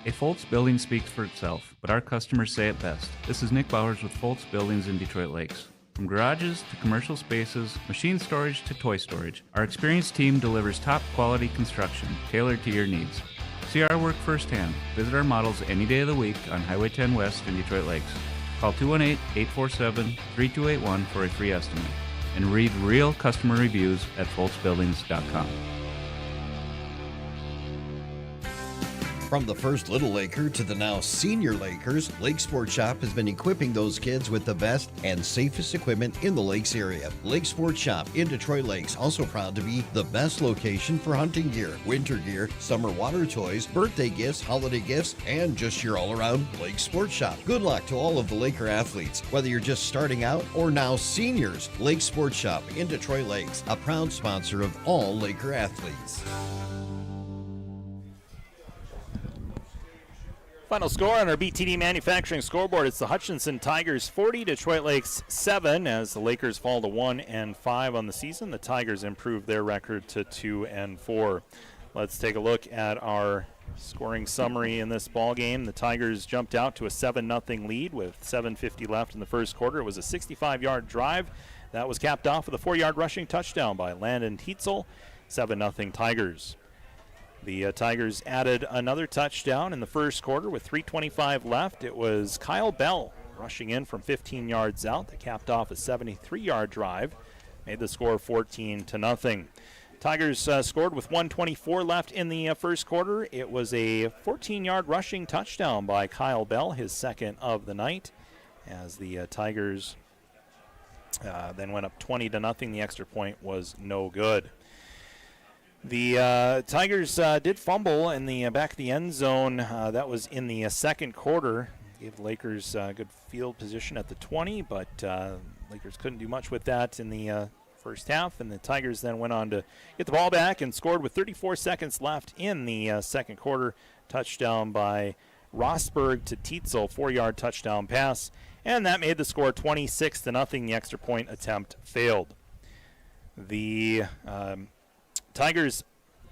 A Foltz building speaks for itself, but our customers say it best. This is Nick Bowers with Foltz Buildings in Detroit Lakes. From garages to commercial spaces, machine storage to toy storage, our experienced team delivers top quality construction tailored to your needs. See our work firsthand. Visit our models any day of the week on Highway 10 West in Detroit Lakes. Call 218-847-3281 for a free estimate. And read real customer reviews at foltzbuildings.com. From the first Little Laker to the now Senior Lakers, Lake Sports Shop has been equipping those kids with the best and safest equipment in the Lakes area. Lake Sports Shop in Detroit Lakes, also proud to be the best location for hunting gear, winter gear, summer water toys, birthday gifts, holiday gifts, and just your all-around Lake Sports Shop. Good luck to all of the Laker athletes, whether you're just starting out or now seniors. Lake Sports Shop in Detroit Lakes, a proud sponsor of all Laker athletes. Final score on our BTD Manufacturing scoreboard, it's the Hutchinson Tigers 40, Detroit Lakes 7, as the Lakers fall to 1-5 on the season. The Tigers improve their record to 2-4. Let's take a look at our scoring summary in this ball game. The Tigers jumped out to a 7-0 lead with 7:50 left in the first quarter. It was a 65-yard drive that was capped off with a 4-yard rushing touchdown by Landon Tietzel. 7-0 Tigers. The Tigers added another touchdown in the first quarter with 3:25 left. It was Kyle Bell rushing in from 15 yards out that capped off a 73-yard drive, made the score 14-0. Tigers scored with 1:24 left in the first quarter. It was a 14-yard rushing touchdown by Kyle Bell, his second of the night, as the Tigers then went up 20-0. The extra point was no good. The Tigers did fumble in the back of the end zone. That was in the second quarter. Gave the Lakers good field position at the 20, but Lakers couldn't do much with that in the first half. And the Tigers then went on to get the ball back and scored with 34 seconds left in the second quarter. Touchdown by Rosberg to Tietzel, 4-yard touchdown pass. And that made the score 26-0. The extra point attempt failed. The Tigers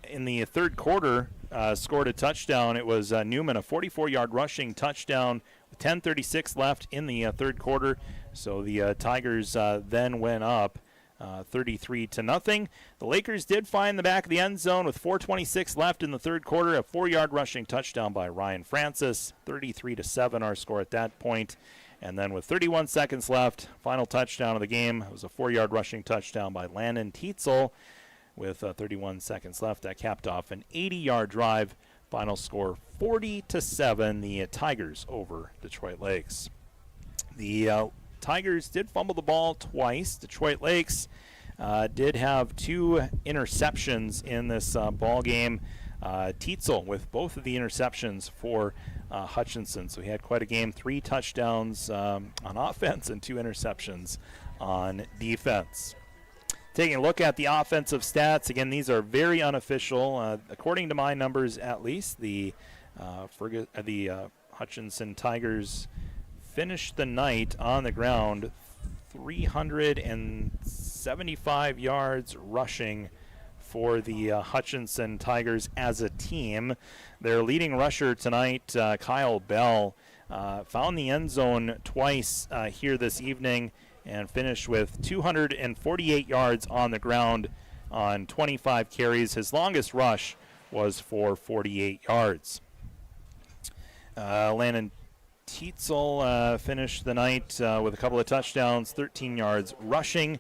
in the third quarter scored a touchdown. It was Newman, a 44-yard rushing touchdown with 10:36 left in the third quarter. So the Tigers then went up 33-0. The Lakers did find the back of the end zone with 4:26 left in the third quarter. A 4-yard rushing touchdown by Ryan Francis. 33-7 our score at that point. And then with 31 seconds left, final touchdown of the game. It was a 4-yard rushing touchdown by Landon Tietzel. With 31 seconds left, that capped off an 80-yard drive. Final score 40-7, the Tigers over Detroit Lakes. The Tigers did fumble the ball twice. Detroit Lakes did have 2 interceptions in this ball game. Tietzel with both of the interceptions for Hutchinson. So he had quite a game, 3 touchdowns on offense and 2 interceptions on defense. Taking a look at the offensive stats, again, these are very unofficial. According to my numbers, at least, the Hutchinson Tigers finished the night on the ground 375 yards rushing for the Hutchinson Tigers as a team. Their leading rusher tonight, Kyle Bell, found the end zone twice here this evening and finished with 248 yards on the ground on 25 carries. His longest rush was for 48 yards. Landon Tietzel finished the night with a couple of touchdowns, 13 yards rushing.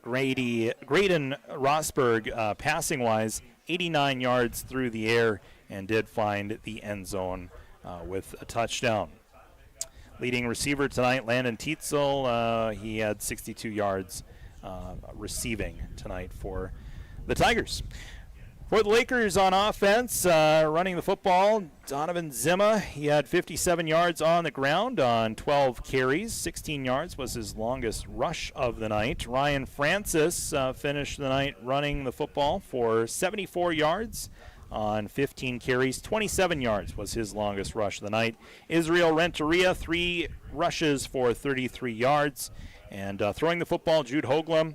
Graydon Rosberg, passing-wise, 89 yards through the air and did find the end zone with a touchdown. Leading receiver tonight, Landon Tietzel, he had 62 yards receiving tonight for the Tigers. For the Lakers on offense, running the football, Donovan Zima, he had 57 yards on the ground on 12 carries. 16 yards was his longest rush of the night. Ryan Francis finished the night running the football for 74 yards on 15 carries. 27 yards was his longest rush of the night. Israel Renteria, 3 rushes for 33 yards. And throwing the football, Jude Hoagland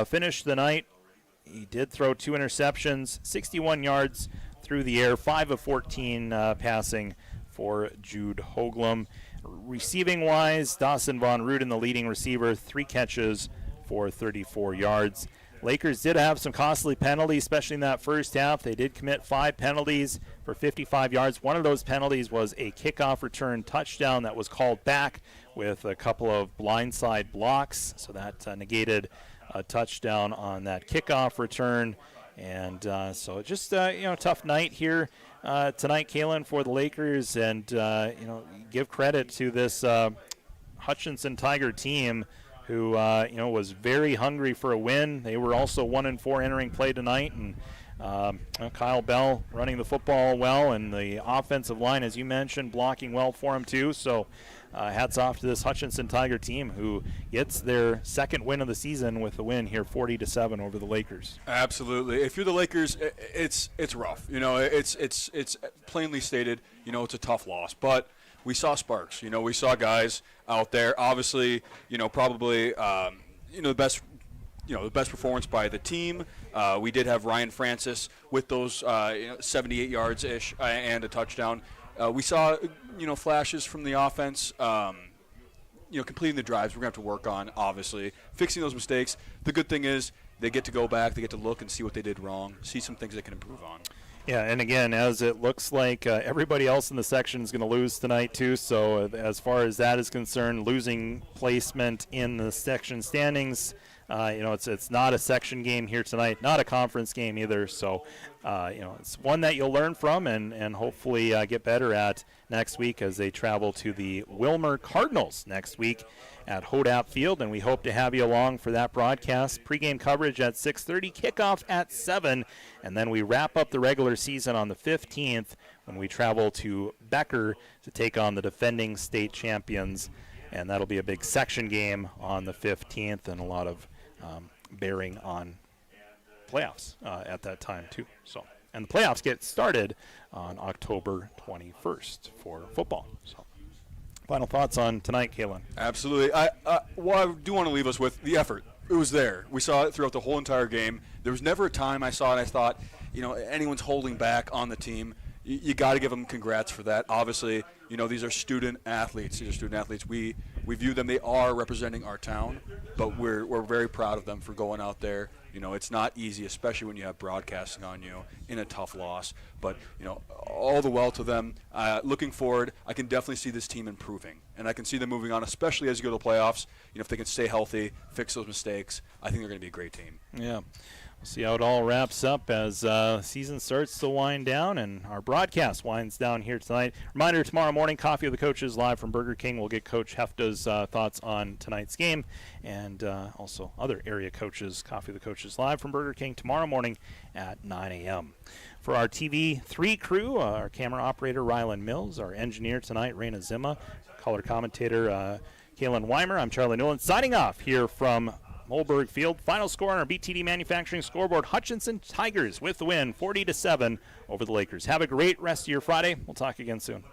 finished the night. He did throw 2 interceptions, 61 yards through the air, 5 of 14 passing for Jude Hoagland. Receiving-wise, Dawson Von Ruden, the leading receiver, 3 catches for 34 yards. Lakers did have some costly penalties, especially in that first half. They did commit 5 penalties for 55 yards. One of those penalties was a kickoff return touchdown that was called back with a couple of blindside blocks, so that negated a touchdown on that kickoff return. And so just, tough night here tonight, Kalen, for the Lakers. And, give credit to this Hutchinson Tiger team who, was very hungry for a win. They were also 1-4 entering play tonight. And Kyle Bell running the football well, and the offensive line, as you mentioned, blocking well for him too. So hats off to this Hutchinson Tiger team who gets their second win of the season with a win here 40-7 over the Lakers. Absolutely. If you're the Lakers, it's rough. It's plainly stated, it's a tough loss. But we saw sparks. We saw guys out there. Obviously, probably the best performance by the team. We did have Ryan Francis with those 78 yards-ish and a touchdown. We saw, flashes from the offense, completing the drives we're going to have to work on, obviously, fixing those mistakes. The good thing is they get to go back, they get to look and see what they did wrong, see some things they can improve on. Yeah, and again, as it looks like everybody else in the section is going to lose tonight too, so as far as that is concerned, losing placement in the section standings, it's not a section game here tonight, not a conference game either. So, it's one that you'll learn from and hopefully get better at next week as they travel to the Wilmer Cardinals next week at Hodap Field. And we hope to have you along for that broadcast. Pre-game coverage at 6:30, kickoff at 7, and then we wrap up the regular season on the 15th when we travel to Becker to take on the defending state champions. And that'll be a big section game on the 15th and a lot of bearing on playoffs at that time too. So, and the playoffs get started on October 21st for football. So, final thoughts on tonight, Kalen? Absolutely. I do want to leave us with the effort. It was there. We saw it throughout the whole entire game. There was never a time I saw it and I thought, anyone's holding back on the team. You got to give them congrats for that. Obviously, these are student athletes. We view them. They are representing our town, but we're very proud of them for going out there. It's not easy, especially when you have broadcasting on you in a tough loss. But, all the well to them. Looking forward, I can definitely see this team improving, and I can see them moving on, especially as you go to the playoffs. If they can stay healthy, fix those mistakes, I think they're going to be a great team. Yeah. See how it all wraps up as season starts to wind down and our broadcast winds down here tonight. Reminder, tomorrow morning, Coffee of the Coaches live from Burger King. We'll get Coach Hefta's thoughts on tonight's game and also other area coaches. Coffee of the Coaches live from Burger King tomorrow morning at 9 a.m. For our TV3 crew, our camera operator, Rylan Mills, our engineer tonight, Raina Zima, color commentator, Kalen Weimer, I'm Charlie Nolan, signing off here from Mohlberg Field. Final score on our BTD Manufacturing scoreboard, Hutchinson Tigers with the win, 40-7 over the Lakers. Have a great rest of your Friday. We'll talk again soon.